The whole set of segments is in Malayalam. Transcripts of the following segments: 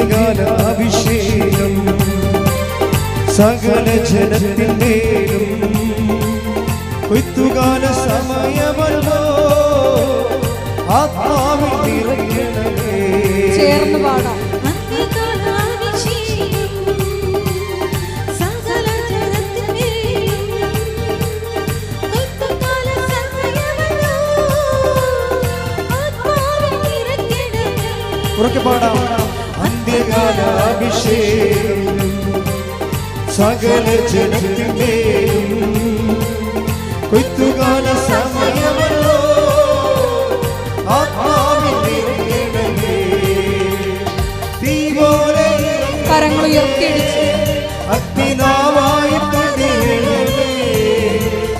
അന്ത്യകാല അഭിഷേകം സകല ജനത്തിന്റെയും കൊയ്ത്തുകാല സമയമല്ലോ ആത്മാവിൽ നിറയണമേ. ചേർന്ന് പാടാം. ഉറക്കെ പാടാം. അന്ത്യകാല അഭിഷേകം സകല ജനത്തിന്റെയും കൊയ്ത്തുകാല സമയമല്ലോ ആത്മാവിൽ നിറയണമേ. തീ പോലെ കരങ്ങൾ ഉയർത്തിയടിച്ച് അഗ്നിനാവായി പതിയണമേ.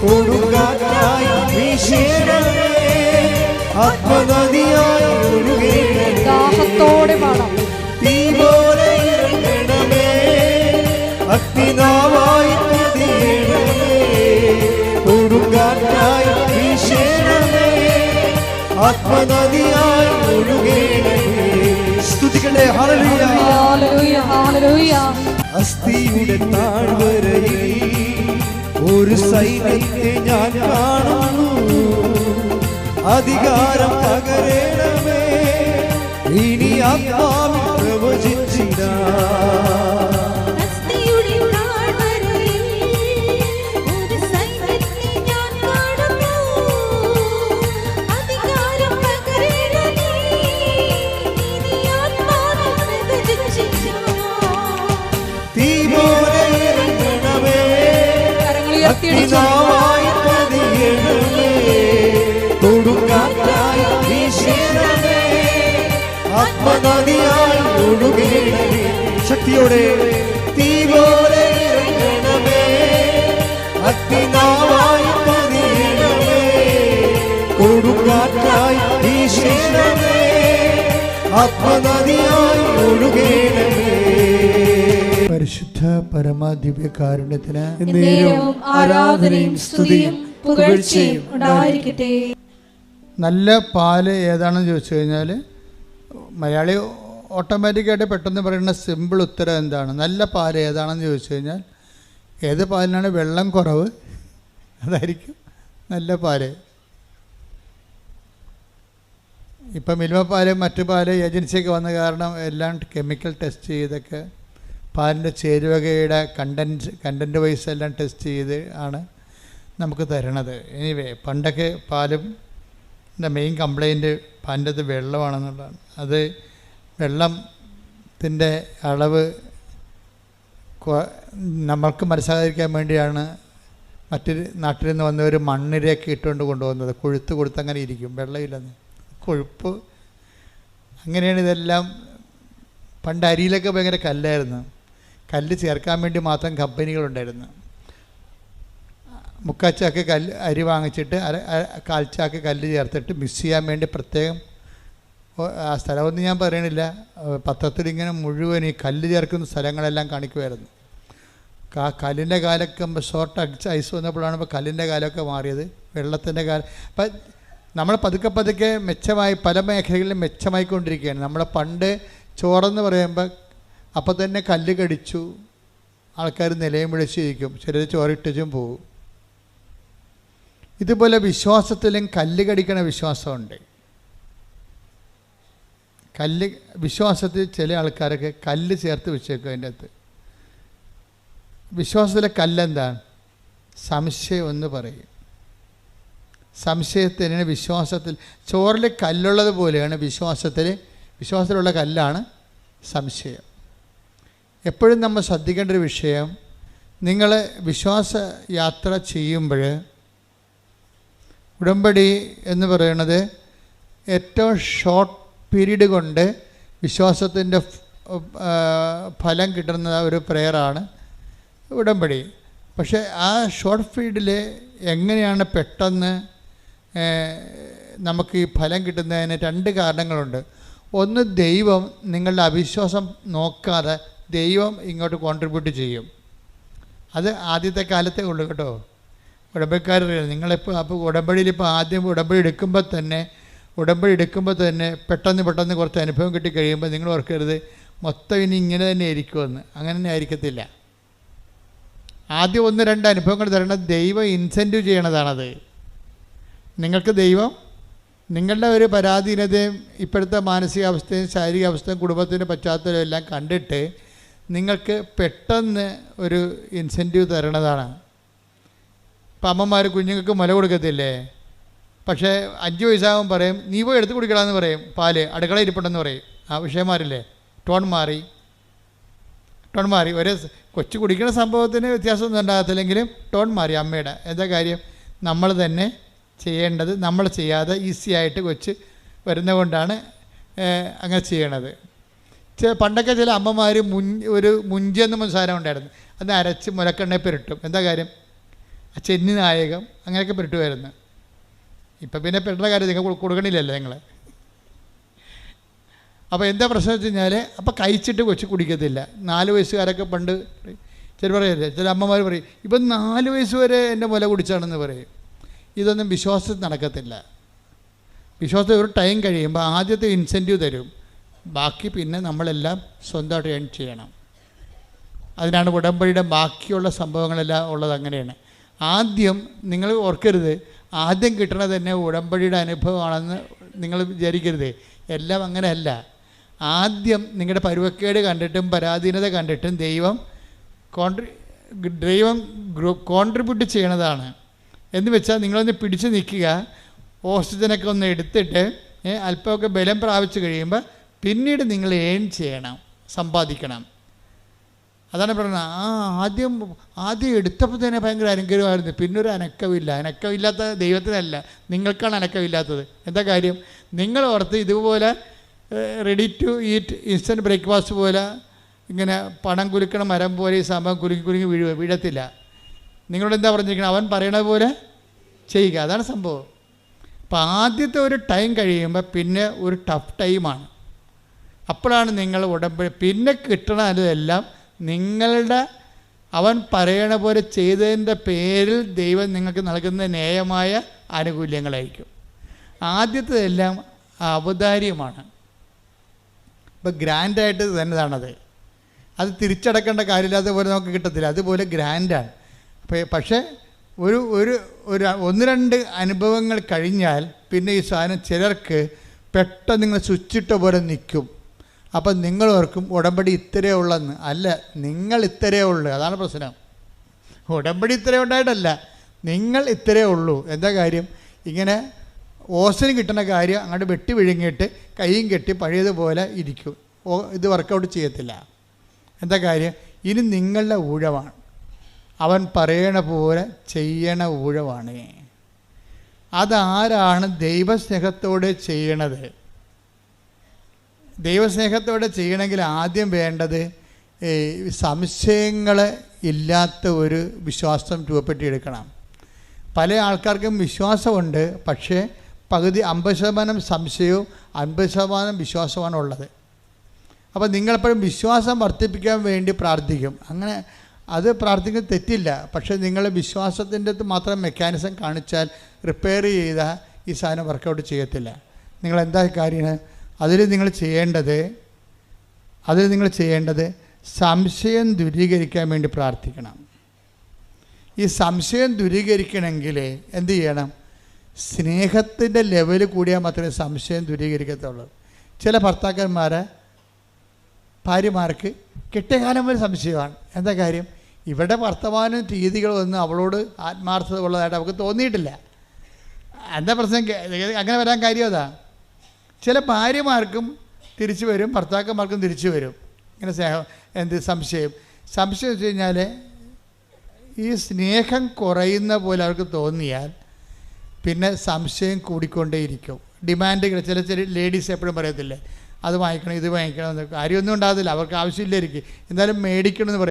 കൊടുങ്കാറ്റായി വീശണമേ. ആത്മനദിയായി ഒഴുകണമേ. ദാഹത്തോടെ പാടാം. തീ പോലെ ഇറങ്ങണമേ. അഗ്നിനാവായി പതിയണമേ. കൊടുങ്കാറ്റായി വീശണമേ. ആത്മനദിയായി ഒഴുകണമേ. സ്തുതിക്കട്ടെ. ഹല്ലേലൂയ ഹല്ലേലൂയ ഹല്ലേലൂയ. അസ്ഥിയുടെ താഴ്വരയിൽ ഒരു സൈന്യത്തെ ഞാൻ കാണുന്നു. അധികാരം പകരണമേ. ഇനി ആത്മാവിൽ പ്രവചിച്ചിടാം. തീ പോലെ ഇറങ്ങണമേ. അഗ്നിനാവായി പതിയണമേ. കൊടുങ്കാറ്റായി വീശണമേ. ആത്മനദിയായി ഒഴുകണമേ. ശക്തിയോടെ തീ പോലെ ഇറങ്ങണമേ. അഗ്നിനാവായി പതിയണമേ. കൊടുങ്കാറ്റായി വീശണമേ. ആത്മനദിയായി ഒഴുകണമേ. പരിശുദ്ധ പരമാദിവ്യകാരുണ്യത്തിന് ആരാധനയും സ്തുതിയും പുകഴ്ചയും ഉണ്ടായിരിക്കട്ടെ. നല്ല പാല് ഏതാണെന്ന് ചോദിച്ചു കഴിഞ്ഞാൽ മലയാളി ഓട്ടോമാറ്റിക്കായിട്ട് പെട്ടെന്ന് പറയുന്ന സിമ്പിൾ ഉത്തരം എന്താണ്? നല്ല പാല് ഏതാണെന്ന് ചോദിച്ചു കഴിഞ്ഞാൽ ഏത് പാലിനാണ് വെള്ളം കുറവ് അതായിരിക്കും നല്ല പാല്. ഇപ്പം മിൽമ പാല് മറ്റു പാല് ഏജൻസിയൊക്കെ വന്ന കാരണം എല്ലാം കെമിക്കൽ ടെസ്റ്റ് ചെയ്തൊക്കെ പാലിൻ്റെ ചേരുവകയുടെ കണ്ടൻറ്റ് വൈസ് എല്ലാം ടെസ്റ്റ് ചെയ്ത് ആണ് നമുക്ക് തരണത്. എനിവേ പണ്ടൊക്കെ പാലും മെയിൻ കംപ്ലൈൻറ്റ് പാലിൻ്റെ അത് വെള്ളമാണെന്നുള്ളതാണ്. അത് വെള്ളത്തിൻ്റെ അളവ് നമ്മൾക്ക് മനസ്സിലാകാതിരിക്കാൻ വേണ്ടിയാണ് മറ്റൊരു നാട്ടിൽ നിന്ന് വന്നവർ മണ്ണിരയൊക്കെ ഇട്ടുകൊണ്ട് കൊണ്ടുപോകുന്നത്. കൊഴുത്ത് കൊടുത്ത് അങ്ങനെ ഇരിക്കും, വെള്ളമില്ലെന്ന് കൊഴുപ്പ്. അങ്ങനെയാണ് ഇതെല്ലാം. പണ്ട് അരിയിലൊക്കെ ഭയങ്കര കല്ലായിരുന്നു. കല്ല് ചേർക്കാൻ വേണ്ടി മാത്രം കമ്പനികളുണ്ടായിരുന്നു. മുക്കാച്ചാക്ക് അരി വാങ്ങിച്ചിട്ട് കാൽച്ചാക്ക് കല്ല് ചേർത്തിട്ട് മിക്സ് ചെയ്യാൻ വേണ്ടി പ്രത്യേകം ആ സ്ഥലമൊന്നും ഞാൻ പറയണില്ല, പത്രത്തിൽ ഇങ്ങനെ മുഴുവൻ ഈ കല്ല് ചേർക്കുന്ന സ്ഥലങ്ങളെല്ലാം കാണിക്കുമായിരുന്നു. കല്ലിൻ്റെ കാലൊക്കെ ഷോർട്ട് അടിച്ച് ഐസ് വന്നപ്പോഴാണ് ഇപ്പോൾ കല്ലിൻ്റെ കാലമൊക്കെ മാറിയത്. വെള്ളത്തിൻ്റെ കാലം അപ്പം നമ്മൾ പതുക്കെ പതുക്കെ മെച്ചമായി പല മേഖലകളിലും മെച്ചമായിക്കൊണ്ടിരിക്കുകയാണ്. നമ്മളെ പണ്ട് ചോറെന്ന് പറയുമ്പോൾ അപ്പം തന്നെ കല്ല് കടിച്ചു ആൾക്കാർ നിലയും വിളിച്ചിരിക്കും, ചിലർ ചോറിട്ടും പോകും. ഇതുപോലെ വിശ്വാസത്തിലും കല്ല് കടിക്കണ വിശ്വാസമുണ്ട്. വിശ്വാസത്തിൽ ചില ആൾക്കാരൊക്കെ കല്ല് ചേർത്ത് വെച്ചേക്കും. അതിൻ്റെ അകത്ത് വിശ്വാസത്തിലെ കല്ലെന്താണ്? സംശയം എന്ന് പറയും. സംശയത്തിന് വിശ്വാസത്തിൽ ചോറിൽ കല്ലുള്ളത് പോലെയാണ് വിശ്വാസത്തിലുള്ള കല്ലാണ് സംശയം. എപ്പോഴും നമ്മൾ ശ്രദ്ധിക്കേണ്ട ഒരു വിഷയം, നിങ്ങൾ വിശ്വാസ യാത്ര ചെയ്യുമ്പോൾ ഉടമ്പടി എന്ന് പറയുന്നത് ഏറ്റവും ഷോർട്ട് പീരീഡ് കൊണ്ട് വിശ്വാസത്തിൻ്റെ ഫലം കിട്ടുന്ന ഒരു പ്രയറാണ് ഉടമ്പടി. പക്ഷേ ആ ഷോർട്ട് പീരീഡിൽ എങ്ങനെയാണ് പെട്ടെന്ന് നമുക്ക് ഈ ഫലം കിട്ടുന്നതിന് രണ്ട് കാരണങ്ങളുണ്ട്. ഒന്ന്, ദൈവം നിങ്ങളുടെ അവിശ്വാസം നോക്കാതെ ദൈവം ഇങ്ങോട്ട് കോൺട്രിബ്യൂട്ട് ചെയ്യും. അത് ആദ്യത്തെ കാലത്തേ ഉള്ളൂ കേട്ടോ. ഉടമ്പടിക്കാരറിയാം നിങ്ങളിപ്പോൾ അപ്പോൾ ഉടമ്പടിയിലിപ്പോൾ ആദ്യം ഉടമ്പടി എടുക്കുമ്പോൾ തന്നെ പെട്ടെന്ന് കുറച്ച് അനുഭവം കിട്ടി കഴിയുമ്പോൾ നിങ്ങൾ ഓർക്കരുത് മൊത്തം ഇനി ഇങ്ങനെ തന്നെ ആയിരിക്കുമെന്ന്. അങ്ങനെ തന്നെ ആയിരിക്കത്തില്ല. ആദ്യം 1-2 അനുഭവങ്ങൾ തരണം. ദൈവം ഇൻസെൻറ്റീവ് ചെയ്യണതാണത്. നിങ്ങൾക്ക് ദൈവം നിങ്ങളുടെ ഒരു പരാധീനതയും ഇപ്പോഴത്തെ മാനസികാവസ്ഥയും ശാരീരികാവസ്ഥയും കുടുംബത്തിൻ്റെ പശ്ചാത്തലവും എല്ലാം കണ്ടിട്ട് നിങ്ങൾക്ക് പെട്ടെന്ന് ഒരു ഇൻസെൻറ്റീവ് തരണതാണ്. ഇപ്പം അമ്മമാർ കുഞ്ഞുങ്ങൾക്ക് മുല കൊടുക്കത്തില്ലേ? പക്ഷേ 5 വയസ്സാകുമ്പോൾ പറയും നീ പോയി എടുത്ത് കുടിക്കണമെന്ന് പറയും. പാല് അടുക്കള ഇരിപ്പുണ്ടെന്ന് പറയും. ആ വിഷയം മാറില്ലേ? ടോൺ മാറി. ഒരു കൊച്ചു കുടിക്കുന്ന സംഭവത്തിന് വ്യത്യാസമൊന്നും ഉണ്ടാകത്തില്ലെങ്കിലും ടോൺ മാറി അമ്മയുടെ. എന്താ കാര്യം? നമ്മൾ തന്നെ ചെയ്യേണ്ടത് നമ്മൾ ചെയ്യാതെ ഈസി ആയിട്ട് കൊച്ച് വരുന്നതുകൊണ്ടാണ് അങ്ങനെ ചെയ്യണത്. പണ്ടൊക്കെ ചില അമ്മമാർ ഒരു മുഞ്ചെന്ന് സാധനം ഉണ്ടായിരുന്നു. അത് അരച്ച് മുലക്കെണ്ണയിൽ പുരട്ടും. എന്താ കാര്യം? ചെന്നി നായകം അങ്ങനെയൊക്കെ പുരട്ടുമായിരുന്നു. ഇപ്പം പിന്നെ പെട്ട കാര്യം നിങ്ങൾ കൊടുക്കണില്ലല്ലോ നിങ്ങൾ. അപ്പോൾ എന്താ പ്രശ്നം വെച്ച് കഴിഞ്ഞാൽ അപ്പോൾ കഴിച്ചിട്ട് കൊച്ചു കുടിക്കത്തില്ല. 4 വയസ്സുകാരൊക്കെ പണ്ട് ചില പറയല്ലേ, ചില അമ്മമാർ പറയും ഇപ്പം 4 വയസ്സ് വരെ എൻ്റെ മുല കുടിച്ചാണെന്ന് പറയും. ഇതൊന്നും വിശ്വാസത്തിൽ നടക്കത്തില്ല. വിശ്വാസത്തിൽ ഒരു ടൈം കഴിയുമ്പോൾ ആദ്യത്തെ ഇൻസെൻറ്റീവ് തരും. ബാക്കി പിന്നെ നമ്മളെല്ലാം സ്വന്തമായിട്ട് ഏൺ ചെയ്യണം. അതിനാണ് ഉടമ്പടിയുടെ ബാക്കിയുള്ള സംഭവങ്ങളെല്ലാം ഉള്ളത്. അങ്ങനെയാണ്. ആദ്യം നിങ്ങൾ ഓർക്കരുത്, ആദ്യം കിട്ടണത് തന്നെ ഉടമ്പടിയുടെ അനുഭവമാണെന്ന് നിങ്ങൾ വിചാരിക്കരുത്. എല്ലാം അങ്ങനെയല്ല. ആദ്യം നിങ്ങളുടെ പരുവക്കേട് കണ്ടിട്ടും പരാധീനത കണ്ടിട്ടും ദൈവം കോൺട്രിബ്യൂട്ട് ചെയ്യണതാണ്. എന്ന് വെച്ചാൽ നിങ്ങളൊന്ന് പിടിച്ച് നിൽക്കുക, ഓക്സിജനൊക്കെ ഒന്ന് എടുത്തിട്ട് അല്പമൊക്കെ ബലം പ്രാപിച്ച് കഴിയുമ്പോൾ പിന്നീട് നിങ്ങൾ ഏൺ ചെയ്യണം, സമ്പാദിക്കണം. അതാണ് പറയുന്നത്. ആദ്യം എടുത്തപ്പോൾ തന്നെ ഭയങ്കര അനുഗ്രഹമായിരുന്നു, പിന്നൊരു അനക്കമില്ലാത്ത ദൈവത്തിനല്ല, നിങ്ങൾക്കാണ് അനക്കമില്ലാത്തത്. എന്താ കാര്യം? നിങ്ങൾ ഓർത്ത് ഇതുപോലെ ready to eat instant breakfast പോലെ ഇങ്ങനെ പണം കുലുക്കണ മരം പോലെ ഈ സംഭവം കുലുങ്ങി വീഴത്തില്ല. നിങ്ങളോട് എന്താ പറഞ്ഞിരിക്കുന്നത്? അവൻ പറയണ പോലെ ചെയ്യുക. അതാണ് സംഭവം. അപ്പോൾ ആദ്യത്തെ ഒരു ടൈം കഴിയുമ്പോൾ പിന്നെ ഒരു ടഫ് ടൈമാണ്. അപ്പോഴാണ് നിങ്ങൾ ഉടമ്പടി പിന്നെ കിട്ടണതെല്ലാം നിങ്ങളുടെ അവൻ പറയണ പോലെ ചെയ്തതിൻ്റെ പേരിൽ ദൈവം നിങ്ങൾക്ക് നൽകുന്ന ന്യായമായ ആനുകൂല്യങ്ങളായിരിക്കും. ആദ്യത്തേതെല്ലാം ഔദാര്യമാണ്. ഇപ്പോൾ ഗ്രാൻഡായിട്ട് തന്നെയാണത്. അത് തിരിച്ചടക്കേണ്ട കാര്യമില്ലാത്ത പോലെ നമുക്ക് കിട്ടത്തില്ല. അതുപോലെ ഗ്രാൻഡാണ്. പക്ഷേ ഒരു 1-2 അനുഭവങ്ങൾ കഴിഞ്ഞാൽ പിന്നെ ഈ സാധനം ചിലർക്ക് പെട്ടെന്ന് നിങ്ങൾ സ്വിച്ചിട്ട പോലെ നിൽക്കും. അപ്പം നിങ്ങൾ ഓർക്കും ഉടമ്പടി ഇത്രയേ ഉള്ളെന്ന്. അല്ല, നിങ്ങൾ ഇത്രയേ ഉള്ളൂ. അതാണ് പ്രശ്നം. ഉടമ്പടി ഇത്രയേ ഉണ്ടായിട്ടല്ല, നിങ്ങൾ ഇത്രയേ ഉള്ളൂ. എന്താ കാര്യം? ഇങ്ങനെ ഓസിന് കിട്ടുന്ന കാര്യം അങ്ങോട്ട് വെട്ടി വിഴുങ്ങിയിട്ട് കൈയും കെട്ടി പഴയതുപോലെ ഇരിക്കും. ഇത് വർക്കൗട്ട് ചെയ്യത്തില്ല. എന്താ കാര്യം? ഇനി നിങ്ങളുടെ ഊഴമാണ്. അവൻ പറയണ പോലെ ചെയ്യണ ഊഴമാണ്. അതാരാണ് ദൈവസ്നേഹത്തോടെ ചെയ്യണത്? ദൈവസ്നേഹത്തോടെ ചെയ്യണമെങ്കിൽ ആദ്യം വേണ്ടത് സംശയങ്ങൾ ഇല്ലാത്ത ഒരു വിശ്വാസം രൂപപ്പെടുത്തിയെടുക്കണം. പല ആൾക്കാർക്കും വിശ്വാസമുണ്ട്, പക്ഷേ പകുതി 50% സംശയവും 50% വിശ്വാസമാണ് ഉള്ളത്. അപ്പോൾ നിങ്ങളെപ്പോഴും വിശ്വാസം വർദ്ധിപ്പിക്കാൻ വേണ്ടി പ്രാർത്ഥിക്കും. അങ്ങനെ അത് പ്രാർത്ഥിക്കുന്നത് തെറ്റില്ല. പക്ഷേ നിങ്ങൾ വിശ്വാസത്തിൻ്റെ മാത്രം മെക്കാനിസം കാണിച്ചാൽ റിപ്പയർ ചെയ്താൽ ഈ സാധനം വർക്കൗട്ട് ചെയ്യത്തില്ല. നിങ്ങളെന്താ കാര്യം? അതിൽ നിങ്ങൾ ചെയ്യേണ്ടത് സംശയം ദൂരീകരിക്കാൻ വേണ്ടി പ്രാർത്ഥിക്കണം. ഈ സംശയം ദൂരീകരിക്കണമെങ്കിൽ എന്ത് ചെയ്യണം? സ്നേഹത്തിൻ്റെ ലെവൽ കൂടിയാൽ മാത്രമേ സംശയം ദൂരീകരിക്കത്തുള്ളൂ. ചില ഭാര്യമാർക്ക് കെട്ടിയകാലം വരെ സംശയമാണ്. എന്താ കാര്യം? ഇവിടെ വർത്തമാന രീതികളൊന്നും അവളോട് ആത്മാർത്ഥത ഉള്ളതായിട്ട് അവൾക്ക് തോന്നിയിട്ടില്ല. എന്താ പ്രശ്നം? അങ്ങനെ വരാൻ കാര്യം അതാ. ചില ഭാര്യമാർക്കും തിരിച്ചു വരും, ഭർത്താക്കന്മാർക്കും തിരിച്ചു വരും. ഇങ്ങനെ സംശയം വെച്ച് കഴിഞ്ഞാൽ ഈ സ്നേഹം കുറയുന്ന പോലെ അവർക്ക് തോന്നിയാൽ പിന്നെ സംശയം കൂടിക്കൊണ്ടേയിരിക്കും. ഡിമാൻഡുകൾ ചില ലേഡീസ് എപ്പോഴും പറയത്തില്ലേ, അത് വാങ്ങിക്കണം ഇത് വാങ്ങിക്കണം എന്ന്. കാര്യമൊന്നും ഉണ്ടാകത്തില്ല, അവർക്ക് ആവശ്യമില്ലായിരിക്കും, എന്തായാലും മേടിക്കണമെന്ന് പറയും.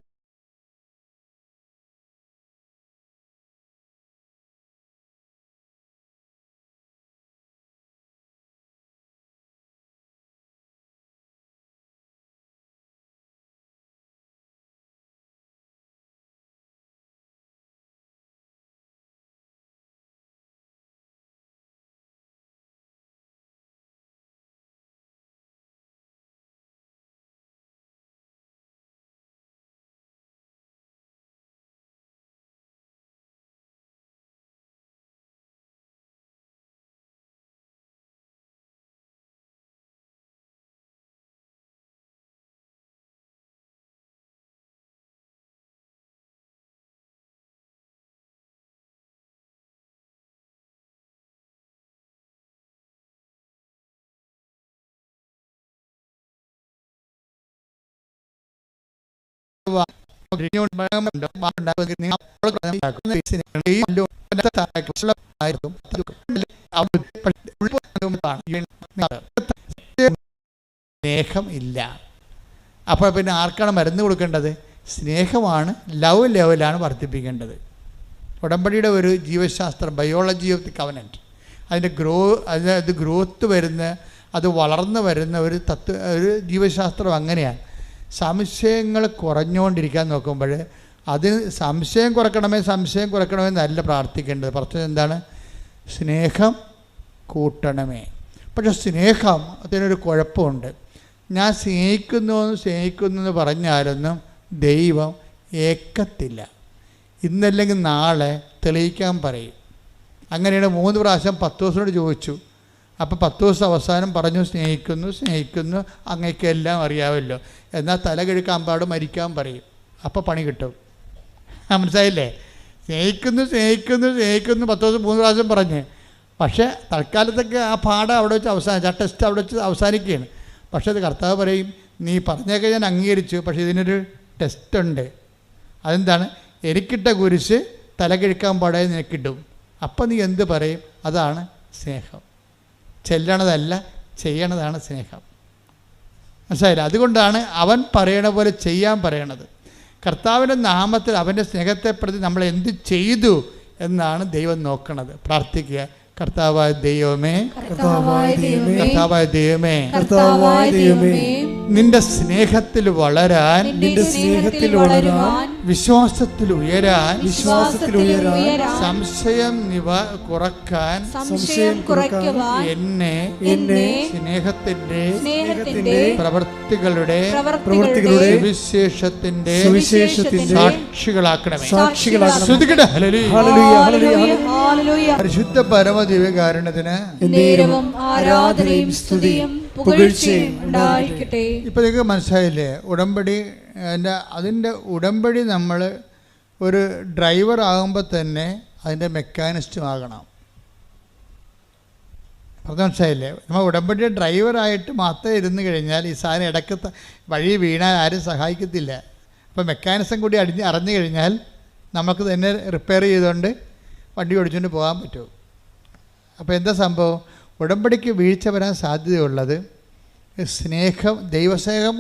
സ്നേഹം ഇല്ല. അപ്പോൾ പിന്നെ ആർക്കാണ് മരുന്ന് കൊടുക്കേണ്ടത്? സ്നേഹമാണ്, ലവ് ലെവലാണ് വർദ്ധിപ്പിക്കേണ്ടത്. ഉടമ്പടിയുടെ ഒരു ജീവശാസ്ത്രം, ബയോളജി ഓഫ് ദി കവനൻറ്റ്, അതിൻ്റെ ഗ്രോത്ത് വരുന്ന, അത് വളർന്നു വരുന്ന ഒരു ജീവശാസ്ത്രം അങ്ങനെയാണ്. സംശയങ്ങൾ കുറഞ്ഞുകൊണ്ടിരിക്കാൻ നോക്കുമ്പോൾ അതിന് സംശയം കുറയ്ക്കണമെന്നല്ല പ്രാർത്ഥിക്കേണ്ടത്. പ്രശ്നം എന്താണ്? സ്നേഹം കൂട്ടണമേ. പക്ഷെ സ്നേഹം അതിനൊരു കുഴപ്പമുണ്ട്. ഞാൻ സ്നേഹിക്കുന്നു എന്ന് പറഞ്ഞാലൊന്നും ദൈവം ഏക്കത്തില്ല. ഇന്നല്ലെങ്കിൽ നാളെ തെളിയിക്കാൻ പറയും. അങ്ങനെയാണ് 3 പ്രാവശ്യം പത്തോസിനോട് ചോദിച്ചു. അപ്പോൾ 10 ദിവസം അവസാനം പറഞ്ഞു, സ്നേഹിക്കുന്നു അങ്ങേക്കെല്ലാം അറിയാമല്ലോ, എന്നാൽ തല കിഴക്കാൻ പാട് മരിക്കാൻ പറയും. അപ്പോൾ പണി കിട്ടും. മനസ്സിലായില്ലേ? സ്നേഹിക്കുന്നു 10 ദിവസം 3 പ്രാവശ്യം പറഞ്ഞ്. പക്ഷേ തൽക്കാലത്തൊക്കെ ആ പാഠം അവിടെ വെച്ച് ആ ടെസ്റ്റ് അവിടെ വെച്ച് അവസാനിക്കുകയാണ്. പക്ഷേ അത് കർത്താവ് പറയും, നീ പറഞ്ഞൊക്കെ ഞാൻ അംഗീകരിച്ചു, പക്ഷേ ഇതിനൊരു ടെസ്റ്റ് ഉണ്ട്. അതെന്താണ്? എനിക്കിട്ട കുരിശ് തല കിഴക്കാൻ പാടാതെ നിനക്കിട്ടും. അപ്പം നീ എന്ത് പറയും? അതാണ് സ്നേഹം. ചെല്ലണതല്ല, ചെയ്യണതാണ് സ്നേഹം. മനസ്സിലായില്ല? അതുകൊണ്ടാണ് അവൻ പറയണ പോലെ ചെയ്യാൻ പറയണത്. കർത്താവിൻ്റെ നാമത്തിൽ അവൻ്റെ സ്നേഹത്തെ പ്രതി നമ്മൾ എന്ത് ചെയ്തു എന്നാണ് ദൈവം നോക്കണത്. പ്രാർത്ഥിക്കുക. കർത്താവായ ദൈവമേ, നിന്റെ സ്നേഹത്തിൽ വളരാൻ, വിശ്വാസത്തിൽ ഉയരാൻ, സംശയം കുറക്കാൻ എന്നെ സ്നേഹത്തിന്റെ പ്രവൃത്തികളുടെ സുവിശേഷത്തിന്റെ സാക്ഷികളാക്കണമേ. പരിശുദ്ധ പരമദിവ്യകാരുണ്യത്തിന് ആരാധനയും സ്തുതിയും പുകഴ്ചയും ഉണ്ടായിരിക്കട്ടെ. ഇപ്പൊ നിങ്ങൾക്ക് മനസ്സിലായില്ലേ? ഉടമ്പടി അതിൻ്റെ ഉടമ്പടി നമ്മൾ ഒരു ഡ്രൈവർ ആകുമ്പോൾ തന്നെ അതിൻ്റെ മെക്കാനിസ്റ്റും ആകണം. അത് മനസ്സിലായില്ലേ? നമ്മൾ ഉടമ്പടിയുടെ ഡ്രൈവറായിട്ട് മാത്രം ഇരുന്ന് കഴിഞ്ഞാൽ ഈ സാധനം ഇടയ്ക്ക് വഴി വീണാൽ ആരും സഹായിക്കത്തില്ല. അപ്പോൾ മെക്കാനിസം കൂടി അറിഞ്ഞു കഴിഞ്ഞാൽ നമുക്ക് തന്നെ റിപ്പയർ ചെയ്തുകൊണ്ട് വണ്ടി ഓടിച്ചുകൊണ്ട് പോകാൻ പറ്റും. അപ്പോൾ എന്താ സംഭവം? ഉടമ്പടിക്ക് വീഴ്ച വരാൻ സാധ്യതയുള്ളത് സ്നേഹം, ദൈവസ്നേഹം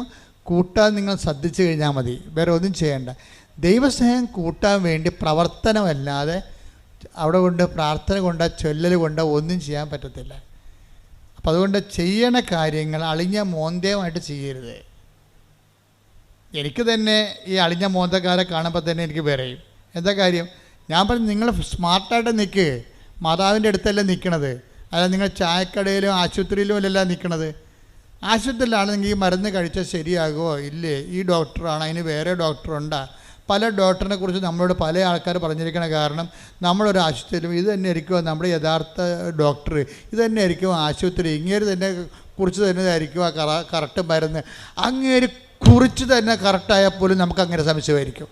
കൂട്ടാൻ നിങ്ങൾ ശ്രദ്ധിച്ചു കഴിഞ്ഞാൽ മതി. വേറെ ഒന്നും ചെയ്യേണ്ട. ദൈവസ്നേഹം കൂട്ടാൻ വേണ്ടി പ്രവർത്തനമല്ലാതെ അവിടെ കൊണ്ട് പ്രാർത്ഥന കൊണ്ടോ ചൊല്ലൽ കൊണ്ടോ ഒന്നും ചെയ്യാൻ പറ്റത്തില്ല. അപ്പം അതുകൊണ്ട് ചെയ്യണ കാര്യങ്ങൾ അളിഞ്ഞ മോന്തയുമായിട്ട് ചെയ്യരുത്. എനിക്ക് തന്നെ ഈ അളിഞ്ഞ മോന്തക്കാരെ കാണുമ്പോൾ തന്നെ എനിക്ക് പറയും, എന്താ കാര്യം? ഞാൻ പറഞ്ഞു, നിങ്ങൾ സ്മാർട്ടായിട്ട് നിൽക്ക്. മാതാവിൻ്റെ അടുത്തല്ല നിൽക്കണത്, അല്ല നിങ്ങൾ ചായക്കടയിലും ആശുപത്രിയിലും അല്ലല്ല നിൽക്കണത്. ആശുപത്രിയിലാണെങ്കിൽ ഈ മരുന്ന് കഴിച്ചാൽ ശരിയാകുമോ ഇല്ലേ? ഈ ഡോക്ടറാണ്, അതിന് വേറെ ഡോക്ടറുണ്ടാ? പല ഡോക്ടറിനെ കുറിച്ച് നമ്മളോട് പല ആൾക്കാർ പറഞ്ഞിരിക്കണ കാരണം നമ്മളൊരു ആശുപത്രിയിലും ഇത് തന്നെ ആയിരിക്കുമോ നമ്മുടെ യഥാർത്ഥ ഡോക്ടർ, ഇത് തന്നെ ആയിരിക്കും ആശുപത്രി, ഇങ്ങേര് തന്നെ കുറിച്ച് തന്നെ ആയിരിക്കും ആ കറക്റ്റ് മരുന്ന്, അങ്ങേര് കുറിച്ച് തന്നെ കറക്റ്റായാൽ പോലും നമുക്ക് അങ്ങനെ സംശയമായിരിക്കും.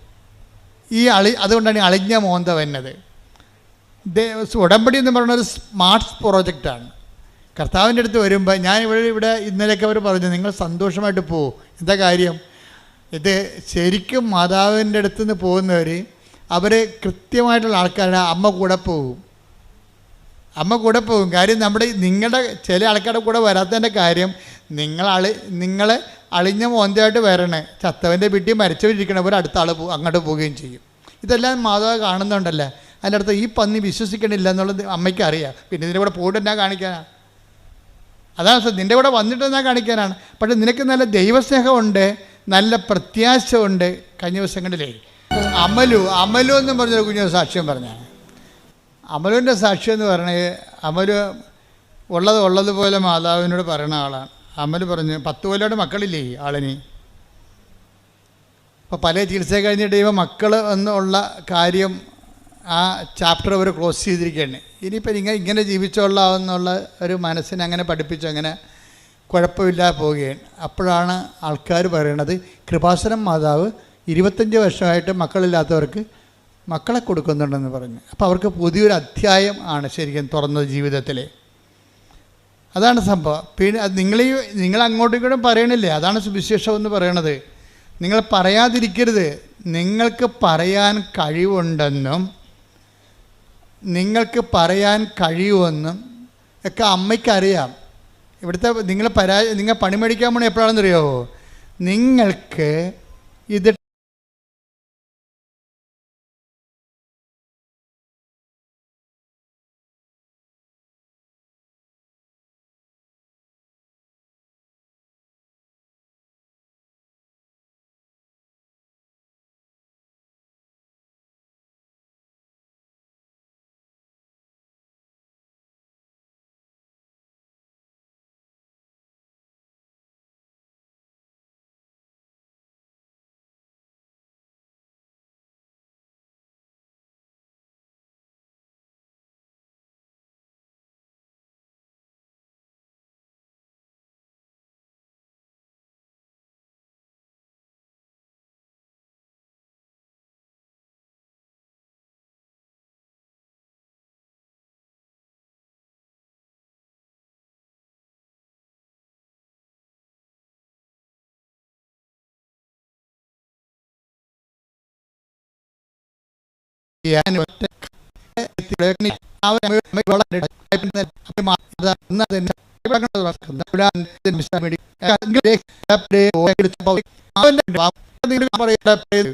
അതുകൊണ്ടാണ് ഈ അളിഞ്ഞ മോന്ത വന്നത്. ഉടമ്പടി എന്ന് പറയുന്ന ഒരു സ്മാർട്ട് പ്രോജക്റ്റാണ്. കർത്താവിൻ്റെ അടുത്ത് വരുമ്പോൾ ഞാൻ ഇവിടെ ഇന്നലെയൊക്കെ അവർ പറഞ്ഞു, നിങ്ങൾ സന്തോഷമായിട്ട് പോകും. എന്താ കാര്യം? ഇത് ശരിക്കും മാതാവിൻ്റെ അടുത്ത് നിന്ന് പോകുന്നവർ അവർ കൃത്യമായിട്ടുള്ള ആൾക്കാരുടെ അമ്മ കൂടെ പോകും. കാര്യം നിങ്ങളുടെ ചില ആൾക്കാരുടെ കൂടെ വരാത്തതിൻ്റെ കാര്യം നിങ്ങൾ അളിഞ്ഞ മോന്തയായിട്ട് വരണേ, ചത്തവൻ്റെ വീട്ടിൽ മരിച്ചവരിക്കണവർ അടുത്ത ആൾ അങ്ങോട്ട് പോവുകയും ചെയ്യും. ഇതെല്ലാം മാതാവ് കാണുന്നുണ്ടല്ലോ. അതിൻ്റെ അടുത്ത് ഈ പന്നി വിശ്വസിക്കണില്ല എന്നുള്ളത് അമ്മയ്ക്ക് അറിയാം. പിന്നെ ഇതിൻ്റെ കൂടെ പോയിട്ട് എന്നാ കാണിക്കാനാണ്? അതാണ് നിൻ്റെ കൂടെ വന്നിട്ട് എന്നാ കാണിക്കാനാണ്. പക്ഷെ നിനക്ക് നല്ല ദൈവസ്നേഹമുണ്ട്, നല്ല പ്രത്യാശ ഉണ്ട്. കഴിഞ്ഞ ദിവസങ്ങളിലേ അമലു എന്നും പറഞ്ഞൊരു കുഞ്ഞു സാക്ഷ്യം പറഞ്ഞാണ്. അമലുവിൻ്റെ സാക്ഷ്യം എന്ന് പറഞ്ഞത്, അമലു ഉള്ളതുപോലെ മാതാവിനോട് പറയുന്ന ആളാണ്. അമൽ പറഞ്ഞു, 10 കൊല്ലയുടെ മക്കളില്ലേ ആളിന്. അപ്പോൾ പല ചികിത്സ കഴിഞ്ഞിട്ട് ഇവ മക്കൾ എന്നുള്ള കാര്യം ആ ചാപ്റ്റർ അവർ ക്ലോസ് ചെയ്തിരിക്കുകയാണ്. ഇനിയിപ്പോൾ ഇങ്ങനെ ജീവിച്ചോളാമെന്നുള്ള ഒരു മനസ്സിനെ അങ്ങനെ പഠിപ്പിച്ചു, അങ്ങനെ കുഴപ്പമില്ലാതെ പോവുകയാണ്. അപ്പോഴാണ് ആൾക്കാർ പറയണത്, കൃപാസനം മാതാവ് 25 വർഷമായിട്ട് മക്കളില്ലാത്തവർക്ക് മക്കളെ കൊടുക്കുന്നുണ്ടെന്ന് പറഞ്ഞു. അപ്പോൾ അവർക്ക് പുതിയൊരു അധ്യായം ആണ് ശരിക്കും തുറന്നത് ജീവിതത്തിൽ. അതാണ് സംഭവം. പിന്നെ അത് നിങ്ങൾ അങ്ങോട്ടും ഇങ്ങോട്ടും പറയണില്ലേ, അതാണ് സുവിശേഷം എന്ന് പറയണത്. നിങ്ങൾ പറയാതിരിക്കരുത്. നിങ്ങൾക്ക് പറയാൻ കഴിവുണ്ടെന്നും നിങ്ങൾക്ക് പറയാൻ കഴിയുമെന്നും ഒക്കെ അമ്മയ്ക്കറിയാം. ഇവിടുത്തെ നിങ്ങൾ പണി മേടിക്കാൻ പോണേ എപ്പോഴാണെന്ന് അറിയാമോ? നിങ്ങൾക്ക് ഇത്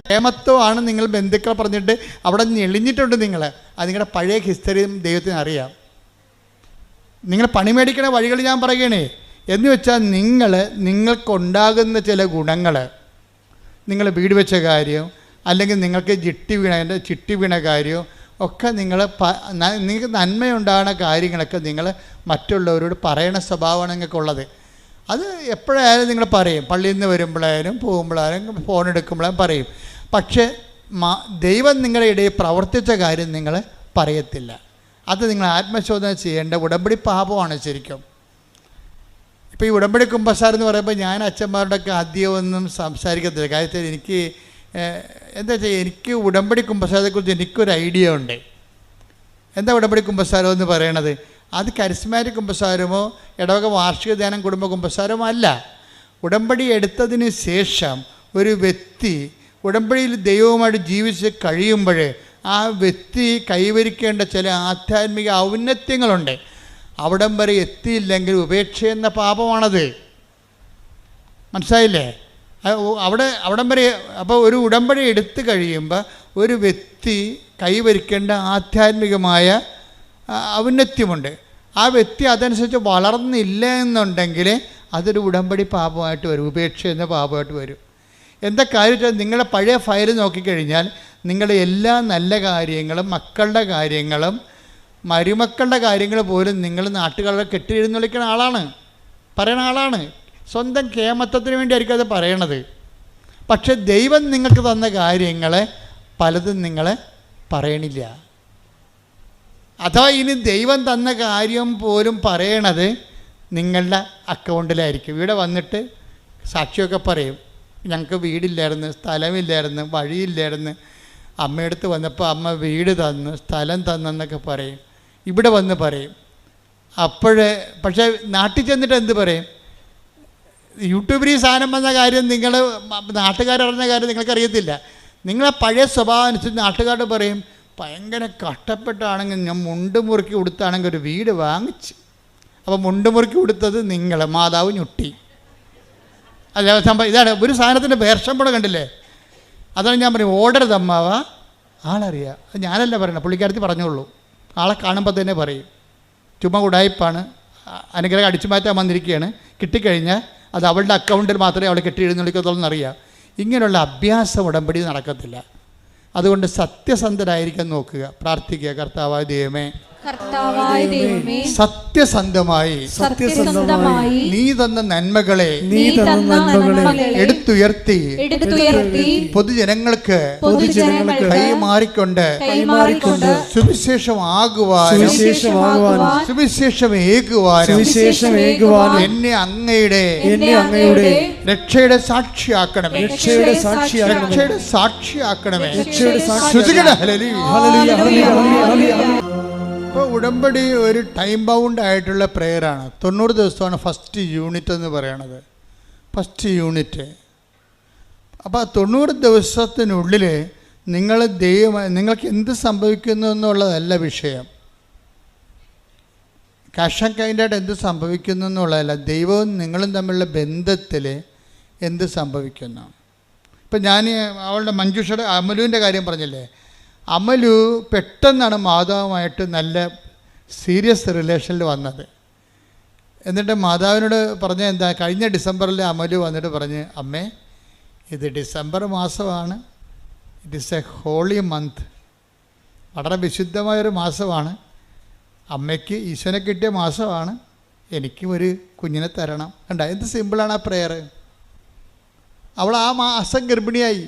ക്ഷേമത്വമാണ് നിങ്ങൾ ബന്ധുക്കൾ പറഞ്ഞിട്ട് അവിടെ ഞെളിഞ്ഞിട്ടുണ്ട്. നിങ്ങൾ അത് നിങ്ങളുടെ പഴയ ഹിസ്റ്ററിയും ദൈവത്തിന് അറിയാം. നിങ്ങൾ പണി മേടിക്കണ വഴികൾ ഞാൻ പറയുകയാണേ. എന്ന് വെച്ചാൽ നിങ്ങൾക്കുണ്ടാകുന്ന ചില ഗുണങ്ങൾ, നിങ്ങൾ വീട് വെച്ച കാര്യം, അല്ലെങ്കിൽ നിങ്ങൾക്ക് ചിട്ടി വീണ കാര്യം ഒക്കെ നിങ്ങൾക്ക് നന്മയുണ്ടാകുന്ന കാര്യങ്ങളൊക്കെ നിങ്ങൾ മറ്റുള്ളവരോട് പറയണ സ്വഭാവമാണ് നിങ്ങൾക്കുള്ളത്. അത് എപ്പോഴായാലും നിങ്ങൾ പറയും. പള്ളിയിൽ നിന്ന് വരുമ്പോഴായാലും പോകുമ്പോഴായാലും ഫോൺ എടുക്കുമ്പോഴും പറയും. പക്ഷേ ദൈവം നിങ്ങളുടെ ഇടയിൽ പ്രവർത്തിച്ച കാര്യം നിങ്ങൾ പറയത്തില്ല. അത് നിങ്ങൾ ആത്മശോധന ചെയ്യേണ്ട ഉടമ്പടി പാപമാണ് ശരിക്കും. ഇപ്പോൾ ഈ ഉടമ്പടി കുമ്പസാരം എന്ന് പറയുമ്പോൾ ഞാൻ അച്ഛന്മാരുടെയൊക്കെ ആദ്യമൊന്നും സംസാരിക്കത്തില്ല. കാര്യത്തിൽ എനിക്ക് എന്താ വെച്ചാൽ എനിക്ക് ഉടമ്പടി കുമ്പസാരത്തെക്കുറിച്ച് എനിക്കൊരു ഐഡിയ ഉണ്ട്. എന്താ ഉടമ്പടി കുമ്പസാരം എന്ന് പറയണത്? അത് കരിസ്മാറ്റിക് കുമ്പസാരമോ ഇടവക വാർഷിക ധ്യാനം കുടുംബ കുമ്പസാരമോ അല്ല. ഉടമ്പടി എടുത്തതിന് ശേഷം ഒരു വ്യക്തി ഉടമ്പടിയിൽ ദൈവവുമായിട്ട് ജീവിച്ച് കഴിയുമ്പോൾ ആ വ്യക്തി കൈവരിക്കേണ്ട ചില ആധ്യാത്മിക ഔന്നത്യങ്ങളുണ്ട്. അവിടം വരെ എത്തിയില്ലെങ്കിൽ ഉപേക്ഷ എന്ന പാപമാണത്. മനസ്സിലായില്ലേ? അവിടം വരെ. അപ്പോൾ ഒരു ഉടമ്പടി എടുത്തു കഴിയുമ്പോൾ ഒരു വ്യക്തി കൈവരിക്കേണ്ട ആധ്യാത്മികമായ ഔന്നത്യമുണ്ട്. ആ വ്യക്തി അതനുസരിച്ച് വളർന്നില്ല എന്നുണ്ടെങ്കിൽ അതൊരു ഉടമ്പടി പാപമായിട്ട് വരും, ഉപേക്ഷ എന്ന പാപമായിട്ട് വരും. എന്താ കാര്യം? നിങ്ങളുടെ പഴയ ഫയൽ നോക്കിക്കഴിഞ്ഞാൽ നിങ്ങളുടെ എല്ലാ നല്ല കാര്യങ്ങളും, മക്കളുടെ കാര്യങ്ങളും, മരുമക്കളുടെ കാര്യങ്ങൾ പോലും നിങ്ങൾ നാട്ടുകാരെ കെട്ടിയെഴുന്നള്ളിക്കുന്ന ആളാണ്, പറയുന്ന ആളാണ്. സ്വന്തം കേമത്വത്തിന് വേണ്ടിയായിരിക്കും അത് പറയണത്. പക്ഷെ ദൈവം നിങ്ങൾക്ക് തന്ന കാര്യങ്ങളെ പലതും നിങ്ങൾ പറയണില്ല. അഥവാ ഇനി ദൈവം തന്ന കാര്യം പോലും പറയണത് നിങ്ങളുടെ അക്കൗണ്ടിലായിരിക്കും. ഇവിടെ വന്നിട്ട് സാക്ഷിയൊക്കെ പറയും, ഞങ്ങൾക്ക് വീടില്ലായിരുന്നു, സ്ഥലമില്ലായിരുന്നു, വഴിയില്ലായിരുന്നു, അമ്മയടുത്ത് വന്നപ്പോൾ അമ്മ വീട് തന്നു, സ്ഥലം തന്നെന്നൊക്കെ പറയും. ഇവിടെ വന്ന് പറയും. പക്ഷേ നാട്ടിൽ ചെന്നിട്ട് എന്ത് പറയും? യൂട്യൂബിൽ ഈ സാധനം വന്ന കാര്യം നിങ്ങൾ നാട്ടുകാരറിഞ്ഞ കാര്യം നിങ്ങൾക്കറിയത്തില്ല. നിങ്ങളെ പഴയ സ്വഭാവം അനുസരിച്ച് നാട്ടുകാരോട് പറയും, ഭയങ്കര കഷ്ടപ്പെട്ടാണെങ്കിൽ ഞാൻ മുണ്ട് മുറുക്കി കൊടുത്താണെങ്കിൽ ഒരു വീട് വാങ്ങിച്ച്. അപ്പോൾ മുണ്ട് മുറുക്കി കൊടുത്തത് നിങ്ങൾ, മാതാവ് ഞൊട്ടി. അല്ല സംഭവം ഇതാണ്. ഒരു സാധനത്തിൻ്റെ വേർഷം കൂടെ കണ്ടില്ലേ? അതാണ് ഞാൻ പറയും, ഓർഡർ തമ്മാവ ആളറിയാം. അത് ഞാനല്ല പറയണം, പുള്ളിക്കാരത്തി പറഞ്ഞോളൂ. ആളെ കാണുമ്പോൾ തന്നെ പറയും. ചുമ്മാ ഉടായിപ്പാണ്, അനുഗ്രഹം അടിച്ചു മാറ്റാൻ വന്നിരിക്കുകയാണ്, കിട്ടിക്കഴിഞ്ഞാൽ അത് അവളുടെ അക്കൗണ്ടിൽ മാത്രമേ അവളെ കെട്ടി എഴുന്നള്ളിക്കത്തുള്ളൂ എന്നറിയാം. ഇങ്ങനെയുള്ള അഭ്യാസം ഉടമ്പടി നടക്കത്തില്ല. അതുകൊണ്ട് സത്യസന്ധരായിരിക്കാൻ നോക്കുക, പ്രാർത്ഥിക്കുക. കർത്താവായ ദൈവമേ, സത്യസന്ധമായി നീ തന്ന നന്മകളെ എടുത്തുയർത്തി പൊതുജനങ്ങൾക്ക് കൈമാറിക്കൊണ്ട് സുവിശേഷമാകുവാനും സുവിശേഷമേകുവാനും എന്നെ അങ്ങയുടെ രക്ഷയുടെ സാക്ഷിയാക്കണമേ. ഇപ്പോൾ ഉടമ്പടി ഒരു ടൈം ബൗണ്ട് ആയിട്ടുള്ള പ്രെയറാണ്. 90 ദിവസമാണ് ഫസ്റ്റ് യൂണിറ്റ് എന്ന് പറയണത്. ഫസ്റ്റ് യൂണിറ്റ് അപ്പോൾ 90 ദിവസത്തിനുള്ളിൽ നിങ്ങൾക്ക് എന്ത് സംഭവിക്കുന്നു എന്നുള്ളതല്ല വിഷയം. ക്യാഷ് ആൻഡ് കൈൻഡായിട്ട് എന്ത് സംഭവിക്കുന്നു എന്നുള്ളതല്ല, ദൈവവും നിങ്ങളും തമ്മിലുള്ള ബന്ധത്തിൽ എന്ത് സംഭവിക്കുന്നു. ഇപ്പം ഞാൻ അവളുടെ മഞ്ജുഷയുടെ അമലുവിൻ്റെ കാര്യം പറഞ്ഞില്ലേ, അമലു പെട്ടെന്നാണ് മാതാവുമായിട്ട് നല്ല സീരിയസ് റിലേഷനിൽ വന്നത്. എന്നിട്ട് മാതാവിനോട് പറഞ്ഞ എന്താ, കഴിഞ്ഞ ഡിസംബറിൽ അമലു വന്നിട്ട് പറഞ്ഞ്, അമ്മേ ഇത് ഡിസംബർ മാസമാണ്, it is a holy month, വളരെ വിശുദ്ധമായൊരു മാസമാണ്, അമ്മയ്ക്ക് ഈശോനെ കിട്ടിയ മാസമാണ്, എനിക്കും ഒരു കുഞ്ഞിനെ തരണം. കണ്ട എന്ത് സിമ്പിളാണ് ആ പ്രെയർ. അവൾ ആ മാസം ഗർഭിണിയായി.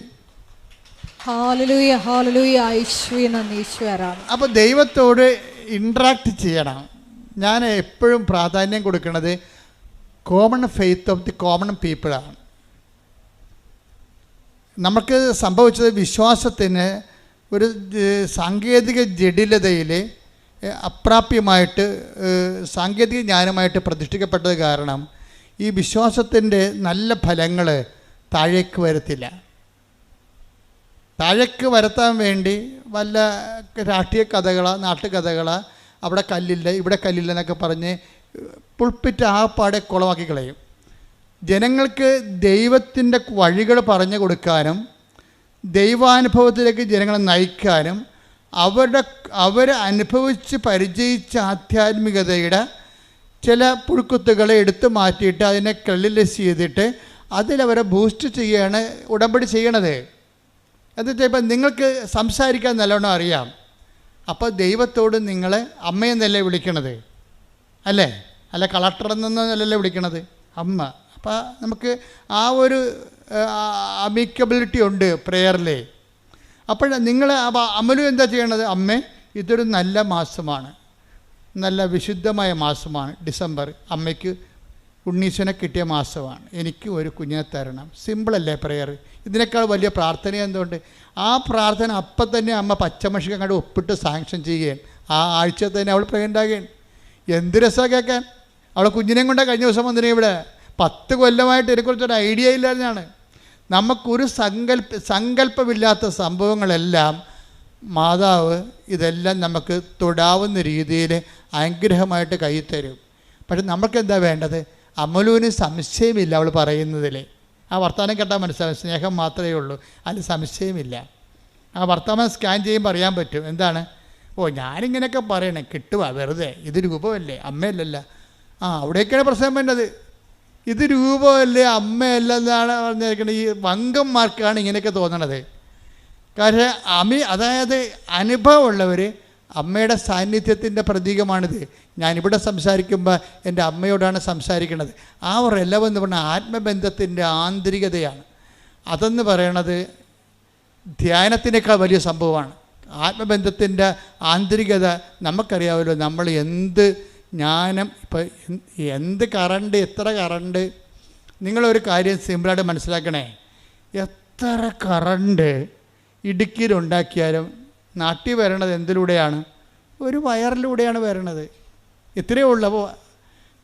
ഹല്ലേലൂയ ഹല്ലേലൂയ യേശുവേ നന്ദി യേശുവേ. അപ്പോൾ ദൈവത്തോട് ഇൻട്രാക്ട് ചെയ്യണം. ഞാൻ എപ്പോഴും പ്രാധാന്യം കൊടുക്കുന്നത് common faith of the common പീപ്പിളാണ്. നമുക്ക് സംഭവിച്ചത് വിശ്വാസത്തിന് ഒരു സാങ്കേതിക ജടിലതയിൽ അപ്രാപ്യമായിട്ട് സാങ്കേതിക ജ്ഞാനമായിട്ട് പ്രതിഷ്ഠിക്കപ്പെട്ടത് കാരണം ഈ വിശ്വാസത്തിൻ്റെ നല്ല ഫലങ്ങൾ താഴേക്ക് വരത്തില്ല. താഴേക്ക് വരുത്താൻ വേണ്ടി വല്ല രാഷ്ട്രീയ കഥകളോ നാട്ടുകഥകളോ, അവിടെ കല്ലില്ല ഇവിടെ കല്ലില്ല എന്നൊക്കെ പറഞ്ഞ് പുൾപ്പിറ്റ് ആപ്പാടെ കുളമാക്കി കളയും. ജനങ്ങൾക്ക് ദൈവത്തിൻ്റെ വഴികൾ പറഞ്ഞു കൊടുക്കാനും ദൈവാനുഭവത്തിലേക്ക് ജനങ്ങളെ നയിക്കാനും അവർ അനുഭവിച്ച് പരിചയിച്ച ആധ്യാത്മികതയുടെ ചില പുഴുക്കുത്തുകളെ എടുത്തു മാറ്റിയിട്ട് അതിനെ ക്രെഡിലൈസ് ചെയ്തിട്ട് അതിലവരെ ബൂസ്റ്റ് ചെയ്യുകയാണ് ഉടമ്പടി ചെയ്യണത്. എന്നിട്ട് ഇപ്പം നിങ്ങൾക്ക് സംസാരിക്കാൻ നല്ലോണം അറിയാം, അപ്പോൾ ദൈവത്തോട് നിങ്ങൾ അമ്മയെന്നല്ലേ വിളിക്കണത്, അല്ലേ? അല്ല കളക്ടർ എന്നൊന്നല്ലേ വിളിക്കണത്, അമ്മ. അപ്പോൾ നമുക്ക് ആ ഒരു അമിക്കബിലിറ്റി ഉണ്ട് പ്രെയറിൽ. അപ്പോൾ നിങ്ങൾ അമലു എന്താ ചെയ്യണത്, അമ്മേ ഇതൊരു നല്ല മാസമാണ്, നല്ല വിശുദ്ധമായ മാസമാണ് ഡിസംബർ, അമ്മയ്ക്ക് ഉണ്ണീശനെ കിട്ടിയ മാസമാണ്, എനിക്ക് ഒരു കുഞ്ഞിനെ തരണം. സിമ്പിളല്ലേ പ്രെയർ? ഇതിനേക്കാൾ വലിയ പ്രാർത്ഥന എന്തുകൊണ്ട്? ആ പ്രാർത്ഥന അപ്പം തന്നെ അമ്മ പച്ചമഷിക്ക് അങ്ങോട്ട് ഒപ്പിട്ട് സാങ്ഷൻ ചെയ്യുകയാണ്. ആ ആഴ്ച തന്നെ അവൾ പ്രഗ്നൻ്റ് ആകുകയാണ്. എന്ത് രസമാണ് കേൾക്കാൻ. അവളെ കുഞ്ഞിനെയും കൊണ്ടാണ് കഴിഞ്ഞ ദിവസം വന്നിരുന്നു ഇവിടെ. 10 കൊല്ലമായിട്ട് ഇതിനെക്കുറിച്ചൊരു ഐഡിയ ഇല്ലാതെയാണ്. നമുക്കൊരു സങ്കല്പമില്ലാത്ത സംഭവങ്ങളെല്ലാം മാതാവ് ഇതെല്ലാം നമുക്ക് തൊടാവുന്ന രീതിയിൽ അനുഗ്രഹമായിട്ട് കൈ തരും. പക്ഷെ നമുക്കെന്താ വേണ്ടത്? അമലുവിന് സംശയമില്ല അവൾ പറയുന്നതിൽ. ആ വർത്തമാനം കേട്ടാൽ മനസ്സിലാവും, സ്നേഹം മാത്രമേ ഉള്ളൂ, അതിൽ സംശയമില്ല. ആ വർത്തമാനം സ്കാൻ ചെയ്യുമ്പോൾ അറിയാൻ പറ്റും. എന്താണ്? ഓ ഞാനിങ്ങനെയൊക്കെ പറയണേ, കിട്ടുക വെറുതെ, ഇത് രൂപമല്ലേ അമ്മയല്ലല്ല. അവിടേക്കാണ് പ്രശ്നം വേണ്ടത്. ഇത് രൂപമല്ലേ അമ്മയല്ല എന്നാണ് പറഞ്ഞിരിക്കുന്നത്. ഈ വങ്കന്മാർക്കാണ് ഇങ്ങനെയൊക്കെ തോന്നണത്. കാരണം അതായത് അനുഭവമുള്ളവർ അമ്മയുടെ സാന്നിധ്യത്തിൻ്റെ പ്രതീകമാണിത്. ഞാനിവിടെ സംസാരിക്കുമ്പോൾ എൻ്റെ അമ്മയോടാണ് സംസാരിക്കുന്നത്. ആ ഒരു എല്ലവെന്ന് പറഞ്ഞാൽ ആത്മബന്ധത്തിൻ്റെ ആന്തരികതയാണ്. അതെന്ന് പറയണത് ധ്യാനത്തിനേക്കാൾ വലിയ സംഭവമാണ്. ആത്മബന്ധത്തിൻ്റെ ആന്തരികത നമുക്കറിയാമല്ലോ. നമ്മൾ എന്ത് ജ്ഞാനം, ഇപ്പം എന്ത് കറണ്ട്, എത്ര കറണ്ട്, നിങ്ങളൊരു കാര്യം സിമ്പിളായിട്ട് മനസ്സിലാക്കണേ. എത്ര കറണ്ട് ഇടുക്കിയിലുണ്ടാക്കിയാലും നാട്ടിൽ വരണത് എന്തിലൂടെയാണ്? ഒരു വയറിലൂടെയാണ് വരണത്. ഇത്രയേ ഉള്ളൂ. അപ്പോൾ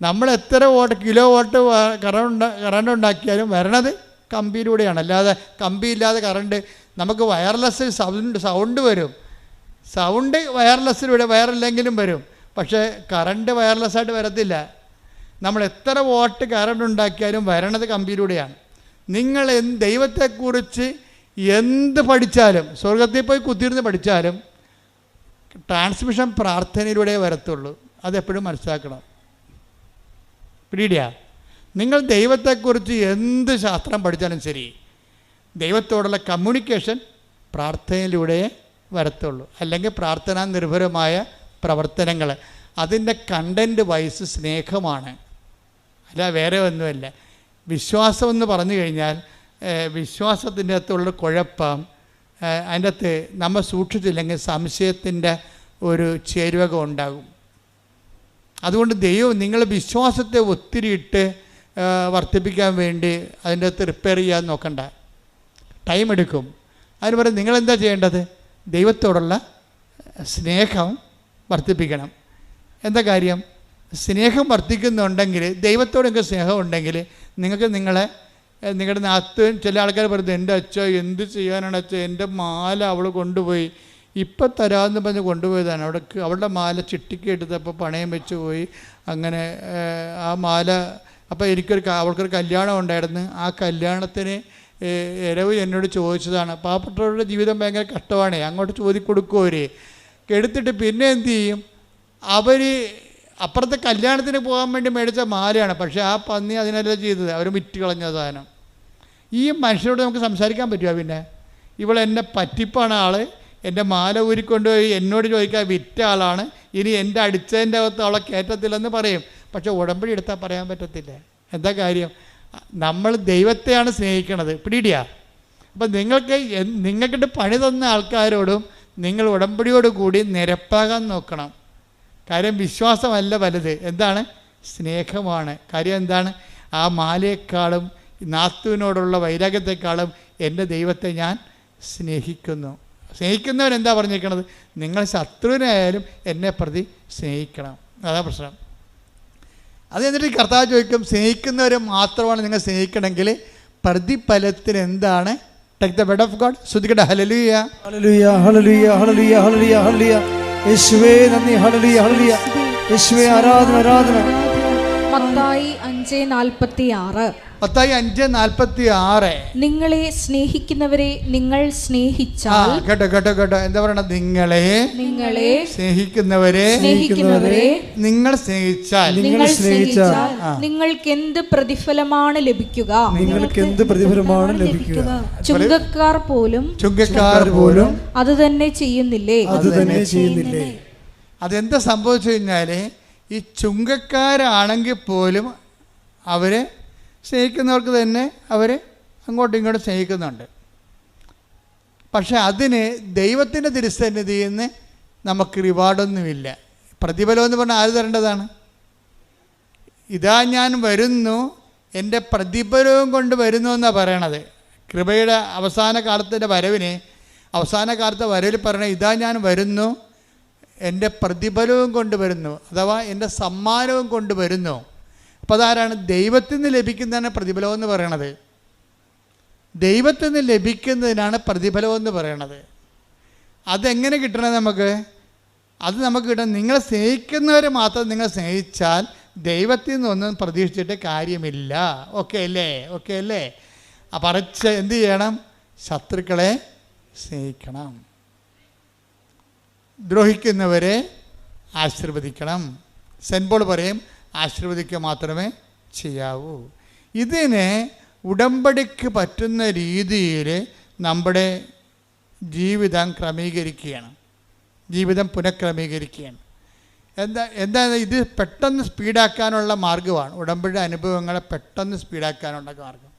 നമ്മൾ എത്ര കിലോ വാട്ട് കറണ്ട് ഉണ്ടാക്കിയാലും വരണത് കമ്പിയിലൂടെയാണ്. അല്ലാതെ കമ്പിയില്ലാതെ കറണ്ട് നമുക്ക് വയർലെസ് സൗണ്ട് വരും. സൗണ്ട് വയർലെസ്സിലൂടെ വയറില്ലെങ്കിലും വരും. പക്ഷേ കറണ്ട് വയർലെസ്സായിട്ട് വരത്തില്ല. നമ്മൾ എത്ര വാട്ട് കറണ്ട് ഉണ്ടാക്കിയാലും വരണത് കമ്പിയിലൂടെയാണ്. നിങ്ങൾ ദൈവത്തെക്കുറിച്ച് എന്ത് പഠിച്ചാലും, സ്വർഗത്തിൽ പോയി കുത്തിയിരുന്ന് പഠിച്ചാലും ട്രാൻസ്മിഷൻ പ്രാർത്ഥനയിലൂടെ വരത്തുള്ളൂ. അതെപ്പോഴും മനസ്സിലാക്കണം. പിടിയാ, നിങ്ങൾ ദൈവത്തെക്കുറിച്ച് എന്ത് ശാസ്ത്രം പഠിച്ചാലും ശരി, ദൈവത്തോടുള്ള കമ്മ്യൂണിക്കേഷൻ പ്രാർത്ഥനയിലൂടെ വരത്തുള്ളൂ. അല്ലെങ്കിൽ പ്രാർത്ഥനാ നിർഭരമായ പ്രവർത്തനങ്ങൾ, അതിൻ്റെ കണ്ടൻറ്റ് വൈസ് സ്നേഹമാണ്, അല്ല വേറെ ഒന്നുമല്ല. വിശ്വാസമെന്ന് പറഞ്ഞു കഴിഞ്ഞാൽ വിശ്വാസത്തിൻ്റെ അകത്തുള്ള കുഴപ്പം, അതിൻ്റെ അകത്ത് നമ്മൾ സൂക്ഷിച്ചില്ലെങ്കിൽ സംശയത്തിൻ്റെ ഒരു ചേരുവക ഉണ്ടാകും. അതുകൊണ്ട് ദൈവം നിങ്ങൾ വിശ്വാസത്തെ ഒത്തിരി ഇട്ട് വർദ്ധിപ്പിക്കാൻ വേണ്ടി അതിൻ്റെ അകത്ത് റിപ്പയർ ചെയ്യാൻ നോക്കണ്ട, ടൈം എടുക്കും. അതിന് പറയും നിങ്ങളെന്താ ചെയ്യേണ്ടത്? ദൈവത്തോടുള്ള സ്നേഹം വർദ്ധിപ്പിക്കണം. എന്താ കാര്യം? സ്നേഹം വർദ്ധിക്കുന്നുണ്ടെങ്കിൽ, ദൈവത്തോടൊക്കെ സ്നേഹം ഉണ്ടെങ്കിൽ നിങ്ങൾക്ക് നിങ്ങളെ നിങ്ങളുടെ നാത്ത് ചില ആൾക്കാർ പറയുന്നത്, എൻ്റെ അച്ഛ എന്ത് ചെയ്യാനാണ് അച്ഛ, എൻ്റെ മാല അവൾ കൊണ്ടുപോയി, ഇപ്പം തരാമെന്ന് പറഞ്ഞ് കൊണ്ടുപോയതാണ്. അവളുടെ മാല ചിട്ടിക്ക് എടുത്തപ്പോൾ പണയം വെച്ച് പോയി. അങ്ങനെ ആ മാല, അപ്പോൾ അവൾക്കൊരു കല്യാണം ഉണ്ടായിരുന്നു. ആ കല്യാണത്തിന് ഇരവ് എന്നോട് ചോദിച്ചതാണ്. പാവപ്പെട്ടവരുടെ ജീവിതം ഭയങ്കര കഷ്ടമാണ്. അങ്ങോട്ട് ചോദിക്കൊടുക്കും അവർ. എടുത്തിട്ട് പിന്നെ എന്ത് ചെയ്യും, അവർ അപ്പുറത്തെ കല്യാണത്തിന് പോകാൻ വേണ്ടി മേടിച്ച മാലയാണ്. പക്ഷേ ആ പന്നി അതിനെല്ലാം ചെയ്തത്, അവർ വിറ്റ് കളഞ്ഞ സാധനം. ഈ മനുഷ്യരോട് നമുക്ക് സംസാരിക്കാൻ പറ്റുമോ? പിന്നെ എന്നെ പറ്റിപ്പാണ് ആൾ, എൻ്റെ മാല ഊരിക്കൊണ്ടുപോയി എന്നോട് ചോദിക്കാൻ വിറ്റ ആളാണ്, ഇനി എൻ്റെ അടിച്ചതിൻ്റെ അകത്ത് അവളെ കയറ്റത്തില്ലെന്ന് പറയും. പക്ഷെ ഉടമ്പടി എടുത്താൽ പറയാൻ പറ്റത്തില്ല. എന്താ കാര്യം? നമ്മൾ ദൈവത്തെയാണ് സ്നേഹിക്കണത്. പിടിയിടിയാ. അപ്പം നിങ്ങൾക്കിട്ട് പണി തന്ന ആൾക്കാരോടും നിങ്ങൾ ഉടമ്പടിയോട് കൂടി നിരപ്പാകാൻ നോക്കണം. കാര്യം വിശ്വാസമല്ല വലുത്, എന്താണ്? സ്നേഹമാണ്. കാര്യം എന്താണ്? ആ മാലയെക്കാളും നാത്തുവിനോടുള്ള വൈരാഗ്യത്തെക്കാളും എൻ്റെ ദൈവത്തെ ഞാൻ സ്നേഹിക്കുന്നു. സ്നേഹിക്കുന്നവരെന്താ പറഞ്ഞിരിക്കണത്? നിങ്ങൾ ശത്രുവിനായാലും എന്നെ പ്രതി സ്നേഹിക്കണം. അതാ പ്രശ്നം. അത് എന്നിട്ട് കർത്താവ് ചോദിക്കും, സ്നേഹിക്കുന്നവരെ മാത്രമാണ് നിങ്ങൾ സ്നേഹിക്കണമെങ്കിൽ പ്രതിഫലത്തിന് എന്താണ്? Take the word of God. ശ്രദ്ധിക്കട്ടെ. ഹല്ലേലൂയ, ഹല്ലേലൂയ, ഹല്ലേലൂയ, ഹല്ലേലൂയ, ഹല്ലേലൂയ, ഹല്ലേലൂയ. യേശുവേ നന്ദി. ഹല്ലേലൂയ, ഹല്ലേലൂയ. യേശുവേ ആരാധന, ആരാധന. മത്തായി 5:46. മത്തായി 5:46. നിങ്ങളെ സ്നേഹിക്കുന്നവരെ നിങ്ങൾ സ്നേഹിച്ചാൽ. കേട്ടോ കേട്ടോ കേട്ടോ, എന്താ പറയണത്? നിങ്ങളെ സ്നേഹിക്കുന്നവരെ നിങ്ങൾ സ്നേഹിച്ചാൽ നിങ്ങൾക്ക് എന്ത് പ്രതിഫലമാണ് ലഭിക്കുക? നിങ്ങൾക്ക് എന്ത് പ്രതിഫലമാണ് ലഭിക്കുക? ചുങ്കക്കാർ പോലും അത് തന്നെ ചെയ്യുന്നില്ലേ? അതെന്താ സംഭവിച്ചു കഴിഞ്ഞാൽ, ഈ ചുങ്കക്കാരാണെങ്കിൽ പോലും അവർ സ്നേഹിക്കുന്നവർക്ക് തന്നെ അവർ അങ്ങോട്ടും ഇങ്ങോട്ടും സ്നേഹിക്കുന്നുണ്ട്. പക്ഷെ അതിന് ദൈവത്തിൻ്റെ തിരുസന്നിധിയിൽ നിന്ന് നമുക്ക് റിവാർഡൊന്നുമില്ല. പ്രതിഫലം എന്ന് പറഞ്ഞാൽ ആര് തരേണ്ടതാണ്? ഇതാ ഞാൻ വരുന്നു, എൻ്റെ പ്രതിഫലവും കൊണ്ട് വരുന്നു എന്നാണ് പറയണത്. കൃപയുടെ അവസാന കാലത്തിൻ്റെ വരവിന്, അവസാന കാലത്തെ വരവിൽ പറയണത്, ഇതാ ഞാൻ വരുന്നു, എൻ്റെ പ്രതിഫലവും കൊണ്ടുവരുന്നു, അഥവാ എൻ്റെ സമ്മാനവും കൊണ്ടുവരുന്നു. അപ്പോൾ അതാരാണ്? ദൈവത്തിൽ നിന്ന് ലഭിക്കുന്നതാണ് പ്രതിഫലം എന്ന് പറയണത്. ദൈവത്തിൽ നിന്ന് ലഭിക്കുന്നതിനാണ് പ്രതിഫലം എന്ന് പറയണത്. അതെങ്ങനെ കിട്ടണത് നമുക്ക്? അത് നമുക്ക് കിട്ടണം, നിങ്ങളെ സ്നേഹിക്കുന്നവരെ മാത്രം നിങ്ങൾ സ്നേഹിച്ചാൽ ദൈവത്തിൽ നിന്നൊന്നും പ്രതീക്ഷിച്ചിട്ട് കാര്യമില്ല. ഓക്കെ അല്ലേ? ഓക്കെ അല്ലേ? പറച്ച് എന്ത് ചെയ്യണം? ശത്രുക്കളെ സ്നേഹിക്കണം, ദ്രോഹിക്കുന്നവരെ ആശീർവദിക്കണം. സെൻറ്റ് പോൾ പറയും, ആശീർവദിക്കുക മാത്രമേ ചെയ്യാവൂ. ഇതിനെ ഉടമ്പടിക്ക് പറ്റുന്ന രീതിയിൽ നമ്മുടെ ജീവിതം ക്രമീകരിക്കുകയാണ്, ജീവിതം പുനഃക്രമീകരിക്കുകയാണ്. എന്താ ഇത് പെട്ടെന്ന് സ്പീഡാക്കാനുള്ള മാർഗ്ഗമാണ്. ഉടമ്പടി അനുഭവങ്ങളെ പെട്ടെന്ന് സ്പീഡാക്കാനുള്ള മാർഗം.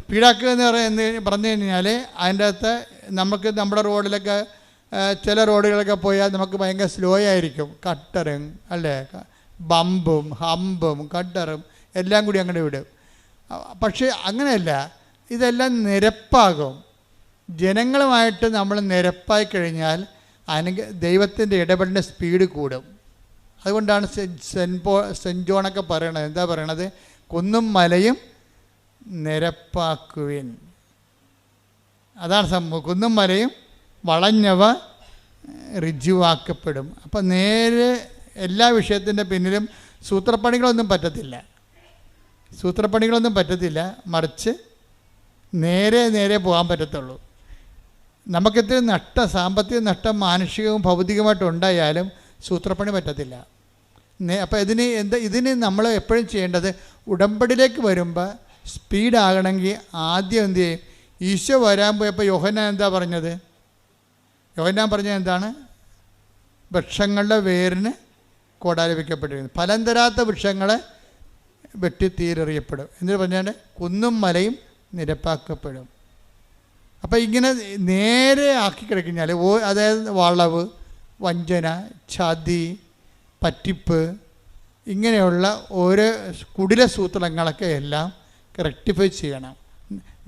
സ്പീഡാക്കുക എന്ന് പറഞ്ഞു കഴിഞ്ഞാൽ അതിൻ്റെ അകത്ത് നമുക്ക് നമ്മുടെ റോഡിലൊക്കെ ചില റോഡുകളൊക്കെ പോയാൽ നമുക്ക് ഭയങ്കര സ്ലോ ആയിരിക്കും. കട്ടറും അല്ലേ, ബമ്പും ഹമ്പും കട്ടറും എല്ലാം കൂടി അങ്ങനെ വിടും. പക്ഷേ അങ്ങനെയല്ല, ഇതെല്ലാം നിരപ്പാകും. ജനങ്ങളുമായിട്ട് നമ്മൾ നിരപ്പായി കഴിഞ്ഞാൽ ദൈവത്തിൻ്റെ ഇടപെടലിൻ്റെ സ്പീഡ് കൂടും. അതുകൊണ്ടാണ് സെൻറ്റ് ജോണൊക്കെ പറയണത്. എന്താ പറയണത്? കുന്നും മലയും നിരപ്പാക്കുവിൻ. അതാണ് സംഭവം. കുന്നും മലയും വളഞ്ഞവ ഋജുവാക്കപ്പെടും. അപ്പം നേരെ എല്ലാ വിഷയത്തിൻ്റെ പിന്നിലും സൂത്രപ്പണികളൊന്നും പറ്റത്തില്ല, മറിച്ച് നേരെ പോകാൻ പറ്റത്തുള്ളൂ. നമുക്കിത്തിരി സാമ്പത്തിക നഷ്ടം മാനുഷികവും ഭൗതികമായിട്ടും ഉണ്ടായാലും സൂത്രപ്പണി പറ്റത്തില്ല. അപ്പോൾ ഇതിന് നമ്മൾ എപ്പോഴും ചെയ്യേണ്ടത്, ഉടമ്പടിയിലേക്ക് വരുമ്പോൾ സ്പീഡാകണമെങ്കിൽ ആദ്യം എന്ത് ചെയ്യും? ഈശോ വരാൻ പോയപ്പോൾ യോഹന്നാൻ എന്താ പറഞ്ഞത്? യോഹന്നാൻ പറഞ്ഞത് എന്താണ്? വൃക്ഷങ്ങളുടെ വേരിന് കോടാലിവയ്ക്കപ്പെട്ടിരിക്കുന്നു, ഫലം തരാത്ത വൃക്ഷങ്ങളെ വെട്ടിത്തീരെറിയപ്പെടും. എന്നിട്ട് പറഞ്ഞാൽ കുന്നും മലയും നിരപ്പാക്കപ്പെടും. അപ്പോൾ ഇങ്ങനെ നേരെ ആക്കി കിടക്കഴിഞ്ഞാൽ, അതായത് വളവ്, വഞ്ചന, ചതി, പറ്റിപ്പ്, ഇങ്ങനെയുള്ള ഓരോ കുടില സൂത്രങ്ങളൊക്കെ എല്ലാം റെക്ടിഫൈ ചെയ്യണം.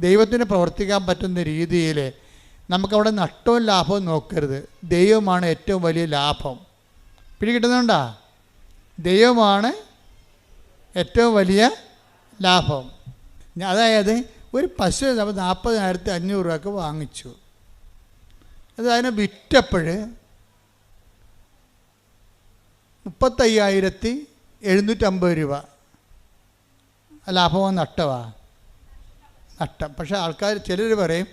ദൈവത്തിന് പ്രവർത്തിക്കാൻ പറ്റുന്ന രീതിയിൽ നമുക്കവിടെ നഷ്ടവും ലാഭവും നോക്കരുത്. ദൈവമാണ് ഏറ്റവും വലിയ ലാഭം. പിടികിട്ടുന്നുണ്ടോ? ദൈവമാണ് ഏറ്റവും വലിയ ലാഭം. അതായത് ഒരു പശു നമ്മൾ 40,500 രൂപയ്ക്ക് വാങ്ങിച്ചു. അത് അതിനെ വിറ്റപ്പോൾ 35,750 രൂപ. ലാഭമോ നഷ്ടമാ? നഷ്ടം. പക്ഷേ ആൾക്കാർ ചിലർ പറയും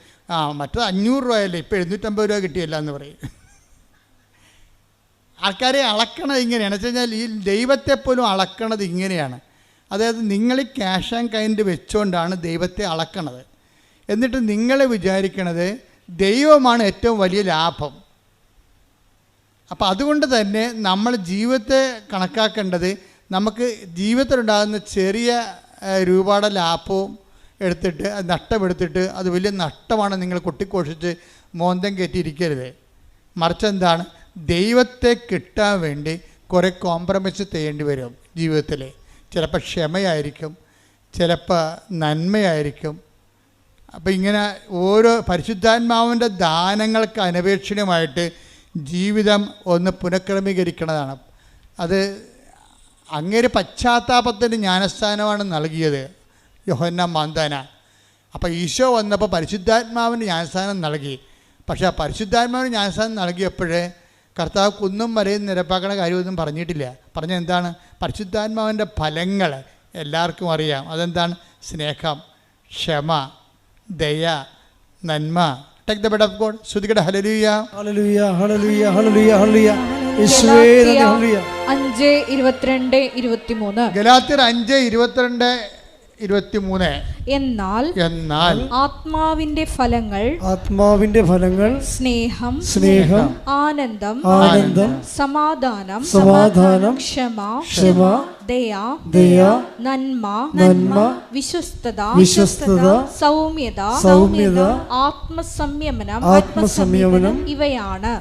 മറ്റത് 500 രൂപയല്ലേ, ഇപ്പോൾ 750 രൂപ കിട്ടിയല്ല എന്ന് പറയും. ആൾക്കാരെ അളക്കണത് ഇങ്ങനെയാണ്. വെച്ച് കഴിഞ്ഞാൽ ഈ ദൈവത്തെപ്പോലും അളക്കണത് ഇങ്ങനെയാണ്. അതായത് നിങ്ങൾ ക്യാഷ് ആൻഡ് കൈൻഡ് വെച്ചുകൊണ്ടാണ് ദൈവത്തെ അളക്കണത്. എന്നിട്ട് നിങ്ങൾ വിചാരിക്കണത് ദൈവമാണ് ഏറ്റവും വലിയ ലാഭം. അപ്പോൾ അതുകൊണ്ട് തന്നെ നമ്മൾ ജീവിതത്തെ കണക്കാക്കേണ്ടത് നമുക്ക് ജീവിതത്തിലുണ്ടാകുന്ന ചെറിയ രൂപയുടെ ലാഭവും എടുത്തിട്ട് അത് നഷ്ടമെടുത്തിട്ട് അത് വലിയ നഷ്ടമാണ് നിങ്ങൾ കൊട്ടിക്കോഷിച്ച് മോന്തം കയറ്റിയിരിക്കരുത്. മറിച്ച് എന്താണ്, ദൈവത്തെ കിട്ടാൻ വേണ്ടി കുറേ കോംപ്രമൈസ് ചെയ്യേണ്ടി വരും ജീവിതത്തിൽ. ചിലപ്പോൾ ക്ഷമയായിരിക്കും, ചിലപ്പോൾ നന്മയായിരിക്കും. അപ്പോൾ ഇങ്ങനെ ഓരോ പരിശുദ്ധാത്മാവിൻ്റെ ദാനങ്ങൾക്ക് അനപേക്ഷണീയമായിട്ട് ജീവിതം ഒന്ന് പുനഃക്രമീകരിക്കുന്നതാണ്. അത് അങ്ങേര് പശ്ചാത്താപത്തിൻ്റെ ജ്ഞാനസ്ഥാനമാണ് നൽകിയത് യോഹന്നാൻ മാന്താന. അപ്പോൾ ഈശോ വന്നപ്പോൾ പരിശുദ്ധാത്മാവിൻ്റെ ജ്ഞാനസ്ഥാനം നൽകി. പക്ഷേ ആ പരിശുദ്ധാത്മാവിന് ജ്ഞാനസ്ഥാനം നൽകിയപ്പോഴേ കർത്താവ് കുന്നും വരെയും നിരപ്പാക്കണ കാര്യമൊന്നും പറഞ്ഞിട്ടില്ല. പറഞ്ഞ എന്താണ്? പരിശുദ്ധാത്മാവിൻ്റെ ഫലങ്ങൾ എല്ലാവർക്കും അറിയാം. അതെന്താണ്? സ്നേഹം, ക്ഷമ, ദയ, നന്മ. Take the word of God. ശ്രുതികട ഹല്ലേലൂയ ഹല്ലേലൂയ ഹല്ലേലൂയ ഹല്ലേലൂയ ഹല്ലേലൂയ. യേശുവേ നന്ദി. ഹല്ലേലൂയ. 5:22-23. ഗലാത്യർ 5:22-23. എന്നാൽ ആത്മാവിന്റെ ഫലങ്ങൾ സ്നേഹം, ആനന്ദം, സമാധാനം, ക്ഷമ, ദയ, നന്മ, വിശ്വസ്തത, സൗമ്യത, ആത്മസംയമനം ഇവയാണ്.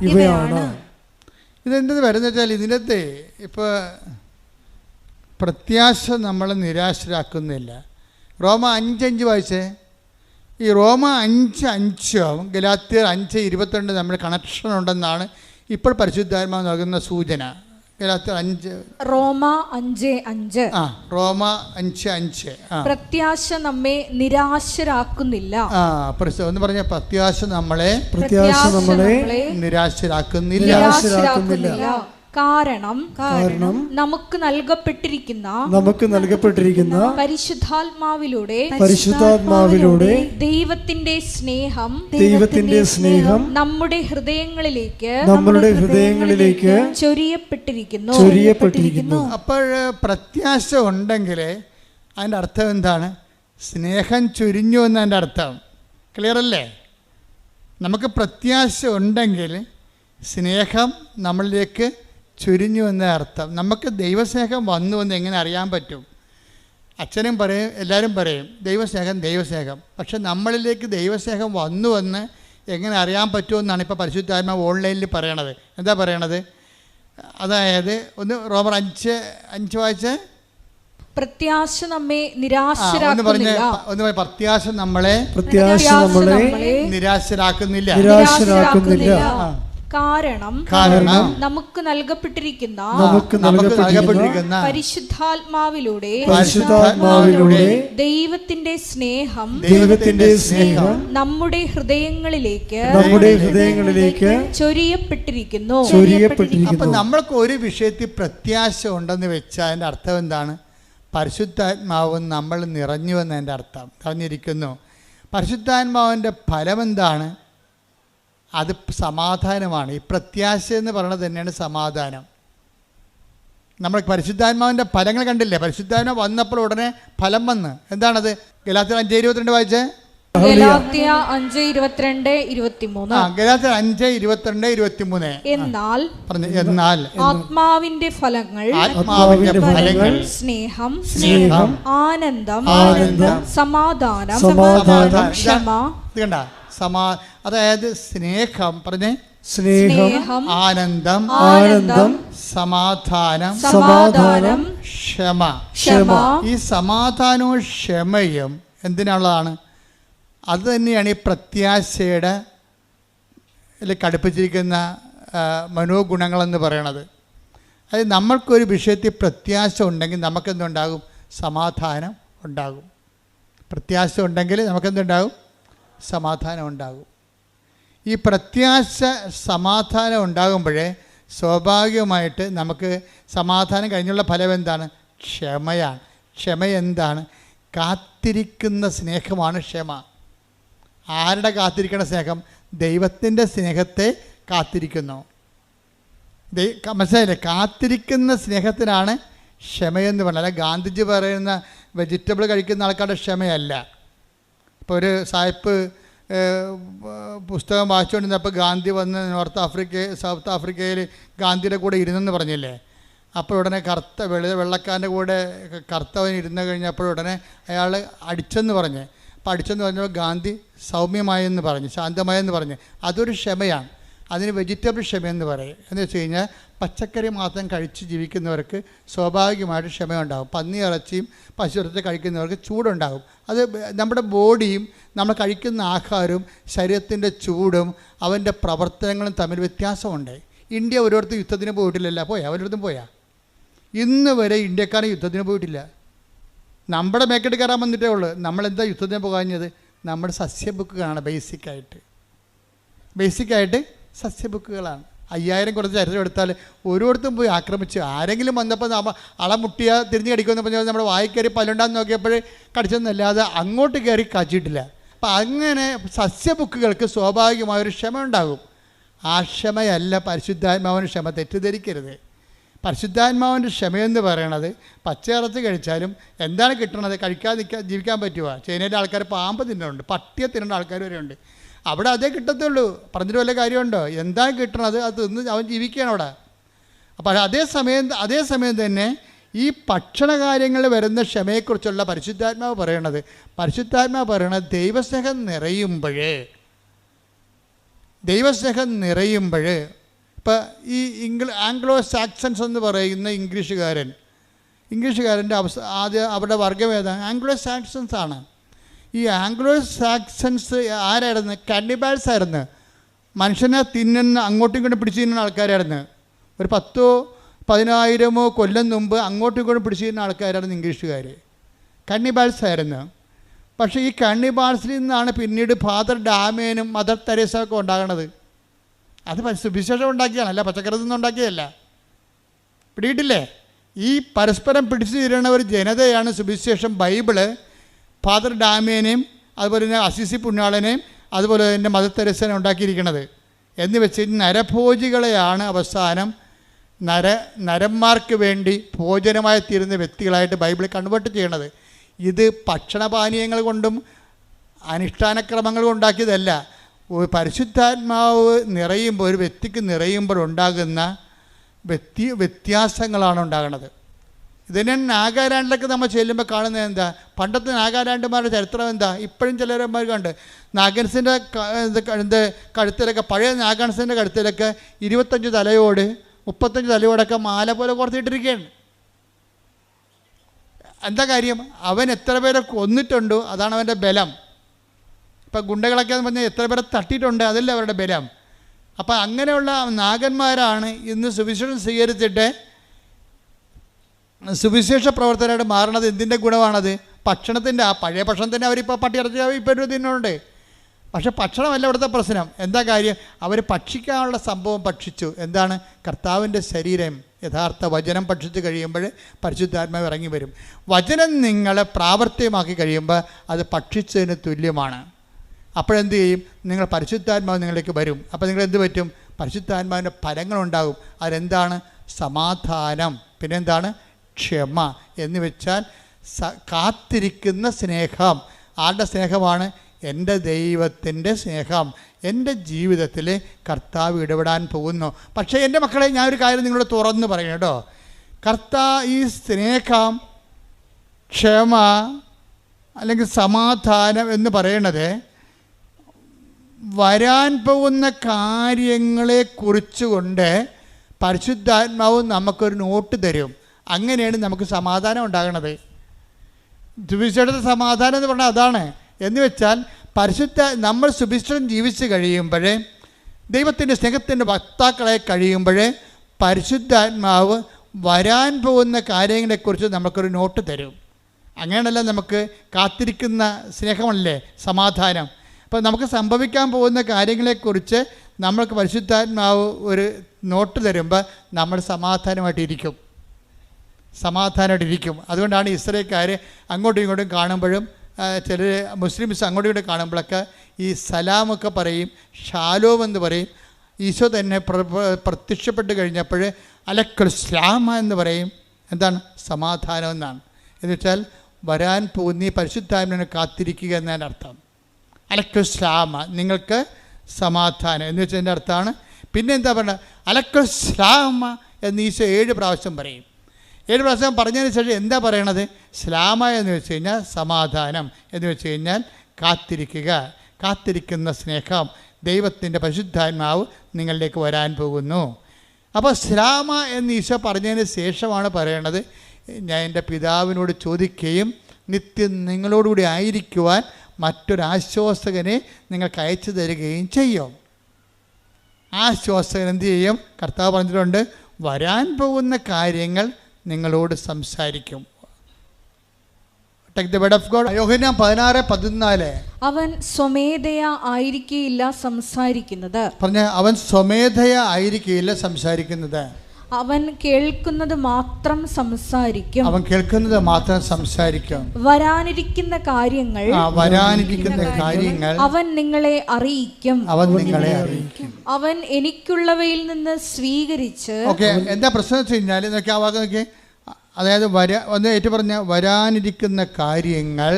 ഇതെന്ത് വരുന്ന വെച്ചാൽ ഇതിനകത്ത് ഇപ്പോൾ പ്രത്യാശ നമ്മളെ നിരാശരാക്കുന്നില്ല. റോമ 5:5 വായിച്ചേ. ഈ റോമ 5:5 ഗലാത്യർ 5:22 നമ്മൾ കണക്ഷൻ ഉണ്ടെന്നാണ് ഇപ്പോൾ പരിശുദ്ധാത്മാവ് നൽകുന്ന സൂചന. ഗലാത്യർ 5 റോമ 5:5 റോമ 5:5. പ്രത്യാശ നമ്മെ നിരാശരാക്കുന്നില്ല. ഒന്ന് പറഞ്ഞ പ്രത്യാശ നമ്മളെ നിരാശരാക്കുന്നില്ല. കാരണം നമുക്ക് നൽകപ്പെട്ടിരിക്കുന്ന പരിശുദ്ധാത്മാവിലൂടെ ദൈവത്തിന്റെ സ്നേഹം നമ്മുടെ ഹൃദയങ്ങളിലേക്ക് ചൊരിയപ്പെട്ടിരിക്കുന്നു. അപ്പോൾ പ്രത്യാശ ഉണ്ടെങ്കിൽ അതിൻ്റെ അർത്ഥം എന്താണ്? സ്നേഹം ചൊരിഞ്ഞു എന്നതിൻ്റെ അർത്ഥം ക്ലിയർ അല്ലേ? നമുക്ക് പ്രത്യാശ ഉണ്ടെങ്കിൽ സ്നേഹം നമ്മളിലേക്ക് ചുരിഞ്ഞു എന്ന അർത്ഥം. നമുക്ക് ദൈവസ്നേഹം വന്നു എന്ന് എങ്ങനെ അറിയാൻ പറ്റും? അച്ഛനും പറയും, എല്ലാവരും പറയും ദൈവസ്നേഹം. പക്ഷെ നമ്മളിലേക്ക് ദൈവസ്നേഹം വന്നു എന്ന് എങ്ങനെ അറിയാൻ പറ്റുമെന്നാണ് ഇപ്പോൾ പരിശുദ്ധാത്മാവ് ഓൺലൈനിൽ പറയണത്. എന്താ പറയണത്? അതായത് ഒന്ന് റോമർ 5:5 വായിച്ച്. പ്രത്യാശ നമ്മെ നിരാശരാക്കുന്നില്ല. പ്രത്യാശ നമ്മളെ നിരാശരാക്കുന്നില്ല. കാരണം നമുക്ക് നൽകപ്പെട്ടിരിക്കുന്ന പരിശുദ്ധാത്മാവിലൂടെ ദൈവത്തിന്റെ സ്നേഹം നമ്മുടെ ഹൃദയങ്ങളിലേക്ക് ചൊരിയപ്പെട്ടിരിക്കുന്നു. അപ്പൊ നമ്മൾക്ക് ഒരു വിഷയത്തിൽ പ്രത്യാശ ഉണ്ടെന്ന് വെച്ചാൽ അതിന്റെ അർത്ഥം എന്താണ്? പരിശുദ്ധാത്മാവ് നമ്മൾ നിറഞ്ഞു എന്നതിൻ്റെ അർത്ഥം നിറഞ്ഞിരിക്കുന്നു. പരിശുദ്ധാത്മാവിൻ്റെ ഫലം എന്താണ്? അത് സമാധാനമാണ്. ഈ പ്രത്യാശ എന്ന് പറയുന്നത് തന്നെയാണ് സമാധാനം. നമ്മൾ പരിശുദ്ധാത്മാവിൻ്റെ ഫലങ്ങൾ കണ്ടില്ലേ? പരിശുദ്ധാത്മാവ് വന്നപ്പോൾ ഉടനെ ഫലം വന്ന്. എന്താണത്? ഗലാത്യർ 5:22 വായിച്ചേ. ഗലാത്യർ 5:22-23. ഗലാത്യർ 5:22-23. എന്നാൽ ആത്മാവിന്റെ ഫലങ്ങൾ സ്നേഹം, ആനന്ദം, സമാധാനം, ക്ഷമ. ഇത് കണ്ട അതായത് സ്നേഹം പറഞ്ഞേ, ആനന്ദം, സമാധാനം, ക്ഷമ. ഈ സമാധാനവും ക്ഷമയും എന്തിനുള്ളതാണ്? അത് തന്നെയാണ് ഈ പ്രത്യാശയുടെ കടുപ്പിച്ചിരിക്കുന്ന മനോഗുണങ്ങളെന്ന് പറയണത്. അതായത് നമ്മൾക്കൊരു വിഷയത്തിൽ പ്രത്യാശ ഉണ്ടെങ്കിൽ നമുക്കെന്തുണ്ടാകും? സമാധാനം ഉണ്ടാകും. പ്രത്യാശ ഉണ്ടെങ്കിൽ നമുക്കെന്തുണ്ടാകും? സമാധാനം ഉണ്ടാകും. ഈ പ്രത്യാശ സമാധാനം ഉണ്ടാകുമ്പോഴേ സ്വാഭാവികമായിട്ട് നമുക്ക് സമാധാനം കഴിഞ്ഞുള്ള ഫലം എന്താണ്? ക്ഷമയാണ്. ക്ഷമ എന്താണ്? കാത്തിരിക്കുന്ന സ്നേഹമാണ് ക്ഷമ. ആരുടെ കാത്തിരിക്കുന്ന സ്നേഹം? ദൈവത്തിൻ്റെ സ്നേഹത്തെ കാത്തിരിക്കുന്നു. മനസ്സിലായില്ലേ? കാത്തിരിക്കുന്ന സ്നേഹത്തിനാണ് ക്ഷമയെന്ന് പറഞ്ഞാൽ. അല്ല ഗാന്ധിജി പറയുന്ന വെജിറ്റബിൾ കഴിക്കുന്ന ആൾക്കാരുടെ ക്ഷമയല്ല. ഇപ്പോൾ ഒരു സായിപ്പ് പുസ്തകം വായിച്ചുകൊണ്ടിരുന്നപ്പോൾ ഗാന്ധി വന്ന് സൗത്ത് ആഫ്രിക്കയിൽ ഗാന്ധിയുടെ കൂടെ ഇരുന്നെന്ന് പറഞ്ഞില്ലേ? അപ്പോൾ ഉടനെ വെള്ളക്കാരൻ്റെ കൂടെ കറുത്തവൻ ഇരുന്ന് കഴിഞ്ഞപ്പോൾ ഉടനെ അയാൾ അടിച്ചെന്ന് പറഞ്ഞ്. അപ്പോൾ അടിച്ചെന്ന് പറഞ്ഞപ്പോൾ ഗാന്ധി സൗമ്യമായെന്ന് പറഞ്ഞ്, ശാന്തമായെന്ന് പറഞ്ഞ്. അതൊരു ക്ഷമയാണ്. അതിന് വെജിറ്റബിൾ ക്ഷമയെന്ന് പറയും. എന്ന് വെച്ച് കഴിഞ്ഞാൽ പച്ചക്കറി മാത്രം കഴിച്ച് ജീവിക്കുന്നവർക്ക് സ്വാഭാവികമായിട്ട് ക്ഷമയുണ്ടാകും. പന്നി ഇറച്ചിയും പശുവിറച്ചി കഴിക്കുന്നവർക്ക് ചൂടുണ്ടാകും. അത് നമ്മുടെ ബോഡിയും നമ്മൾ കഴിക്കുന്ന ആഹാരവും ശരീരത്തിൻ്റെ ചൂടും അവൻ്റെ പ്രവർത്തനങ്ങളും തമ്മിൽ വ്യത്യാസമുണ്ട്. ഇന്ത്യ ഓരോരുത്തർ യുദ്ധത്തിന് പോയിട്ടില്ലല്ലോ. അവരടുത്തും പോയാ? ഇന്ന് വരെ ഇന്ത്യക്കാരൻ യുദ്ധത്തിന് പോയിട്ടില്ല. നമ്മുടെ മേക്കെട്ട് കയറാൻ വന്നിട്ടേ ഉള്ളൂ. നമ്മളെന്താ യുദ്ധത്തിന് പോകാഞ്ഞത്? നമ്മുടെ സസ്യബുക്കുകളാണ്. ബേസിക്കായിട്ട് സസ്യബുക്കുകളാണ്. 5000 കുറച്ച് ചരിത്രം എടുത്താൽ ഓരോരുത്തരും പോയി ആക്രമിച്ച് ആരെങ്കിലും വന്നപ്പോൾ അളമുട്ടിയ തിരിഞ്ഞ് കടിക്കുമെന്ന് പറഞ്ഞാൽ നമ്മുടെ വായിക്കയറി പല്ലുണ്ടാന്ന് നോക്കിയപ്പോൾ കടിച്ചെന്നല്ലാതെ അങ്ങോട്ട് കയറി കാച്ചിട്ടില്ല. അപ്പം അങ്ങനെ സസ്യബുക്കുകൾക്ക് സ്വാഭാവികമായൊരു ക്ഷമ ഉണ്ടാകും. ആ ക്ഷമയല്ല പരിശുദ്ധാത്മാവിൻ്റെ ക്ഷമ. തെറ്റിദ്ധരിക്കരുത്. പരിശുദ്ധാത്മാവിൻ്റെ ക്ഷമയെന്ന് പറയണത് പച്ചയിറച്ചി കഴിച്ചാലും എന്താണ് കിട്ടണത്? കഴിക്കാതെ ജീവിക്കാൻ പറ്റുമോ? ചൈനയിലെ ആൾക്കാർ പാമ്പ് തിന്നുന്നുണ്ട്, പട്ടിയെ തിന്നേണ്ട ആൾക്കാർ വരെ ഉണ്ട്. അവിടെ അതേ കിട്ടത്തുള്ളൂ. പറഞ്ഞിട്ട് വല്ല കാര്യമുണ്ടോ? എന്താണ് കിട്ടണത് അത് തിന്ന് അവൻ ജീവിക്കുകയാണ് അവിടെ. അപ്പോൾ അതേസമയം തന്നെ ഈ ഭക്ഷണ കാര്യങ്ങളിൽ വരുന്ന ക്ഷമയെക്കുറിച്ചുള്ള പരിശുദ്ധാത്മാവ് പറയണത് ദൈവസ്നേഹം നിറയുമ്പോൾ ഇപ്പോൾ ഈ ആംഗ്ലോ സാക്സൺസ് എന്ന് പറയുന്ന ഇംഗ്ലീഷുകാരൻ്റെ അവരുടെ വർഗം ഏതാണ്? ആംഗ്ലോ സാക്സൺസ് ആണ്. ഈ ആംഗ്ലോ സാക്സൺസ് ആരായിരുന്നു? കാനിബാൽസ് ആയിരുന്നു. മനുഷ്യനെ തിന്നുന്ന, അങ്ങോട്ടും ഇങ്ങോട്ടും പിടിച്ചു തിന്നുന്ന ആൾക്കാരായിരുന്നു. ഒരു 10,000-10,000 കൊല്ലം മുമ്പ് അങ്ങോട്ടും ഇങ്ങോട്ടും പിടിച്ചു തിന്നുന്ന ആൾക്കാരായിരുന്നു ഇംഗ്ലീഷുകാർ. കാനിബാൽസ് ആയിരുന്നു. പക്ഷേ ഈ കാനിബാൽസിൽ നിന്നാണ് പിന്നീട് ഫാദർ ഡാമേനും മദർ തെരേസ ഒക്കെ ഉണ്ടാകണത്. അത് സുവിശേഷം ഉണ്ടാക്കിയാണ്, അല്ല പച്ചക്കറി നിന്നും ഉണ്ടാക്കിയതല്ല. പിടിയിട്ടില്ലേ? ഈ പരസ്പരം പിടിച്ചു തരുന്ന ഒരു ജനതയാണ് സുവിശേഷം, ബൈബിള് ഫാദർ ഡാമേനെയും അതുപോലെ തന്നെ അസിസി പുണ്യാളനെയും അതുപോലെ തന്നെ മദർ തെരേസനെ ഉണ്ടാക്കിയിരിക്കുന്നത്. എന്ന് വെച്ച് നരഭോജികളെയാണ് അവസാനം നരന്മാർക്ക് വേണ്ടി ഭോജനമായി തീരുന്ന വ്യക്തികളായിട്ട് ബൈബിളിൽ കൺവേർട്ട് ചെയ്യണത്. ഇത് ഭക്ഷണപാനീയങ്ങൾ കൊണ്ടും അനുഷ്ഠാനക്രമങ്ങൾ ഉണ്ടാക്കിയതല്ല. പരിശുദ്ധാത്മാവ് നിറയുമ്പോൾ, ഒരു വ്യക്തിക്ക് നിറയുമ്പോൾ ഉണ്ടാകുന്ന വ്യത്യാസങ്ങളാണ് ഉണ്ടാകുന്നത്. ഇതിനെ നാഗാലാൻഡിലൊക്കെ നമ്മൾ ചെല്ലുമ്പോൾ കാണുന്നത് എന്താ? പണ്ടത്തെ നാഗാലാൻഡുമാരുടെ ചരിത്രം എന്താ? ഇപ്പോഴും ചിലരന്മാർ കണ്ട് നാഗൻസിൻ്റെ കഴുത്തിലൊക്കെ, പഴയ നാഗൻസിൻ്റെ കഴുത്തിലൊക്കെ 25 തലയോട് 35 തലയോടൊക്കെ മാല പോലെ കോർത്തിട്ടിരിക്കുകയാണ്. എന്താ കാര്യം? അവൻ എത്ര പേരെ കൊന്നിട്ടുണ്ടോ അതാണ് അവൻ്റെ ബലം. ഇപ്പം ഗുണ്ടകളൊക്കെ എന്ന് പറഞ്ഞാൽ എത്ര പേരെ തട്ടിയിട്ടുണ്ട്, അതല്ല അവരുടെ ബലം. അപ്പം അങ്ങനെയുള്ള നാഗന്മാരാണ് ഇന്ന് സുവിശേഷം സ്വീകരിച്ചിട്ട് സുവിശേഷ പ്രവർത്തനമായിട്ട് മാറണത്. എന്തിൻ്റെ ഗുണമാണത്? ഭക്ഷണത്തിൻ്റെ. ആ പഴയ ഭക്ഷണത്തിൻ്റെ അവരിപ്പോൾ പട്ടിയിറച്ചി ഇപ്പോൾ തിന്നുന്നുണ്ട്. പക്ഷേ ഭക്ഷണമല്ല ഇവിടുത്തെ പ്രശ്നം. എന്താ കാര്യം? അവർ ഭക്ഷിക്കാനുള്ള സംഭവം ഭക്ഷിച്ചു. എന്താണ്? കർത്താവിൻ്റെ ശരീരം, യഥാർത്ഥ വചനം ഭക്ഷിച്ച് കഴിയുമ്പോൾ പരിശുദ്ധാത്മാവ് ഇറങ്ങി വരും. വചനം നിങ്ങൾ പ്രാവർത്തികമാക്കി കഴിയുമ്പോൾ അത് ഭക്ഷിച്ചതിന് തുല്യമാണ്. അപ്പോഴെന്ത് ചെയ്യും? നിങ്ങൾ പരിശുദ്ധാത്മാവ് നിങ്ങളിലേക്ക് വരും. അപ്പോൾ നിങ്ങൾ എന്ത് പറ്റും? പരിശുദ്ധാത്മാവിൻ്റെ ഫലങ്ങളുണ്ടാകും. അതെന്താണ്? സമാധാനം, പിന്നെന്താണ്? ക്ഷമ. എന്ന് വെച്ചാൽ കാത്തിരിക്കുന്ന സ്നേഹം. ആരുടെ സ്നേഹമാണ്? എൻ്റെ ദൈവത്തിൻ്റെ സ്നേഹം. എൻ്റെ ജീവിതത്തിൽ കർത്താവ് ഇടപെടാൻ പോകുന്നു. പക്ഷേ എൻ്റെ മക്കളെ, ഞാനൊരു കാര്യം നിങ്ങളോട് തുറന്ന് പറയണം കേട്ടോ. ഈ സ്നേഹം, ക്ഷമ അല്ലെങ്കിൽ സമാധാനം എന്ന് പറയണത് വരാൻ പോകുന്ന കാര്യങ്ങളെ കുറിച്ചുകൊണ്ട് പരിശുദ്ധാത്മാവ് നമുക്കൊരു നോട്ട് തരും. അങ്ങനെയാണ് നമുക്ക് സമാധാനം ഉണ്ടാകണത്. സുവിശേഷത്തെ സമാധാനം എന്ന് പറഞ്ഞാൽ അതാണ്. എന്ന് വെച്ചാൽ നമ്മൾ സുവിശേഷം ജീവിച്ച് കഴിയുമ്പോൾ, ദൈവത്തിൻ്റെ സ്നേഹത്തിൻ്റെ വക്താക്കളായി കഴിയുമ്പോൾ, പരിശുദ്ധാത്മാവ് വരാൻ പോകുന്ന കാര്യങ്ങളെക്കുറിച്ച് നമുക്കൊരു നോട്ട് തരും. അങ്ങനെയല്ല നമുക്ക് കാത്തിരിക്കുന്ന സ്നേഹമല്ലേ സമാധാനം. അപ്പോൾ നമുക്ക് സംഭവിക്കാൻ പോകുന്ന കാര്യങ്ങളെക്കുറിച്ച് നമ്മൾക്ക് പരിശുദ്ധാത്മാവ് ഒരു നോട്ട് തരുമ്പോൾ നമ്മൾ സമാധാനമായിട്ടിരിക്കും. അതുകൊണ്ടാണ് ഇസ്രായേൽക്കാർ അങ്ങോട്ടും ഇങ്ങോട്ടും കാണുമ്പോഴും ചിലർ മുസ്ലിംസ് അങ്ങോട്ടും ഇങ്ങോട്ടും കാണുമ്പോഴൊക്കെ ഈ സലാമൊക്കെ പറയും, ഷാലോം എന്ന് പറയും. ഈശോ തന്നെ പ്രത്യക്ഷപ്പെട്ട് കഴിഞ്ഞപ്പോൾ അലക്കുസ്ലാമ എന്ന് പറയും. എന്താണ്? സമാധാനം എന്നാണ്. എന്ന് വെച്ചാൽ വരാൻ പോകുന്ന ഈ പരിശുദ്ധാത്മാവിനെ കാത്തിരിക്കുക എന്നതിൻ്റെ അർത്ഥം. അലക്കുസ്ലാമ, നിങ്ങൾക്ക് സമാധാനം എന്ന് വെച്ചതിൻ്റെ അർത്ഥമാണ്. പിന്നെ എന്താ പറയുക? അലക്കുസ്ലാമ എന്ന് ഈശോ 7 പ്രാവശ്യം പറയും. 7 പ്രാവശ്യം പറഞ്ഞതിന് ശേഷം എന്താ പറയണത്? സ്ലാമ എന്ന് വെച്ച് കഴിഞ്ഞാൽ സമാധാനം, എന്ന് വെച്ച് കഴിഞ്ഞാൽ കാത്തിരിക്കുക, കാത്തിരിക്കുന്ന സ്നേഹം, ദൈവത്തിൻ്റെ പരിശുദ്ധാത്മാവ് നിങ്ങളിലേക്ക് വരാൻ പോകുന്നു. അപ്പോൾ സ്ലാമ എന്ന് ഈശോ പറഞ്ഞതിന് ശേഷമാണ് പറയണത്, ഞാൻ എൻ്റെ പിതാവിനോട് ചോദിക്കുകയും നിത്യം നിങ്ങളോടുകൂടി ആയിരിക്കുവാൻ മറ്റൊരാശ്വാസകനെ നിങ്ങൾക്ക് അയച്ചു തരികയും ചെയ്യും. ആശ്വാസകൻ എന്ത് ചെയ്യും? കർത്താവ് പറഞ്ഞിട്ടുണ്ട്, വരാൻ പോകുന്ന കാര്യങ്ങൾ നിങ്ങളോട് സംസാരിക്കും. Take the word of God. യോഹന്നാൻ 16:14. അവൻ സ്വമേധയാ ആയിരിക്കില്ല സംസാരിക്കുന്നത്. പറഞ്ഞ അവൻ സ്വമേധയാ ആയിരിക്കില്ല സംസാരിക്കുന്നത്. അവൻ കേൾക്കുന്നത് മാത്രം സംസാരിക്കും. വരാനിരിക്കുന്ന കാര്യങ്ങൾ അവൻ നിങ്ങളെ അറിയിക്കും. അവൻ എനിക്കുള്ളവയിൽ നിന്ന് സ്വീകരിച്ച്. എന്താ പ്രശ്നം വെച്ച് കഴിഞ്ഞാൽ നോക്കി ആ വാക്ക് നോക്കി, അതായത് ഒന്ന് ഏറ്റു പറഞ്ഞ വരാനിരിക്കുന്ന കാര്യങ്ങൾ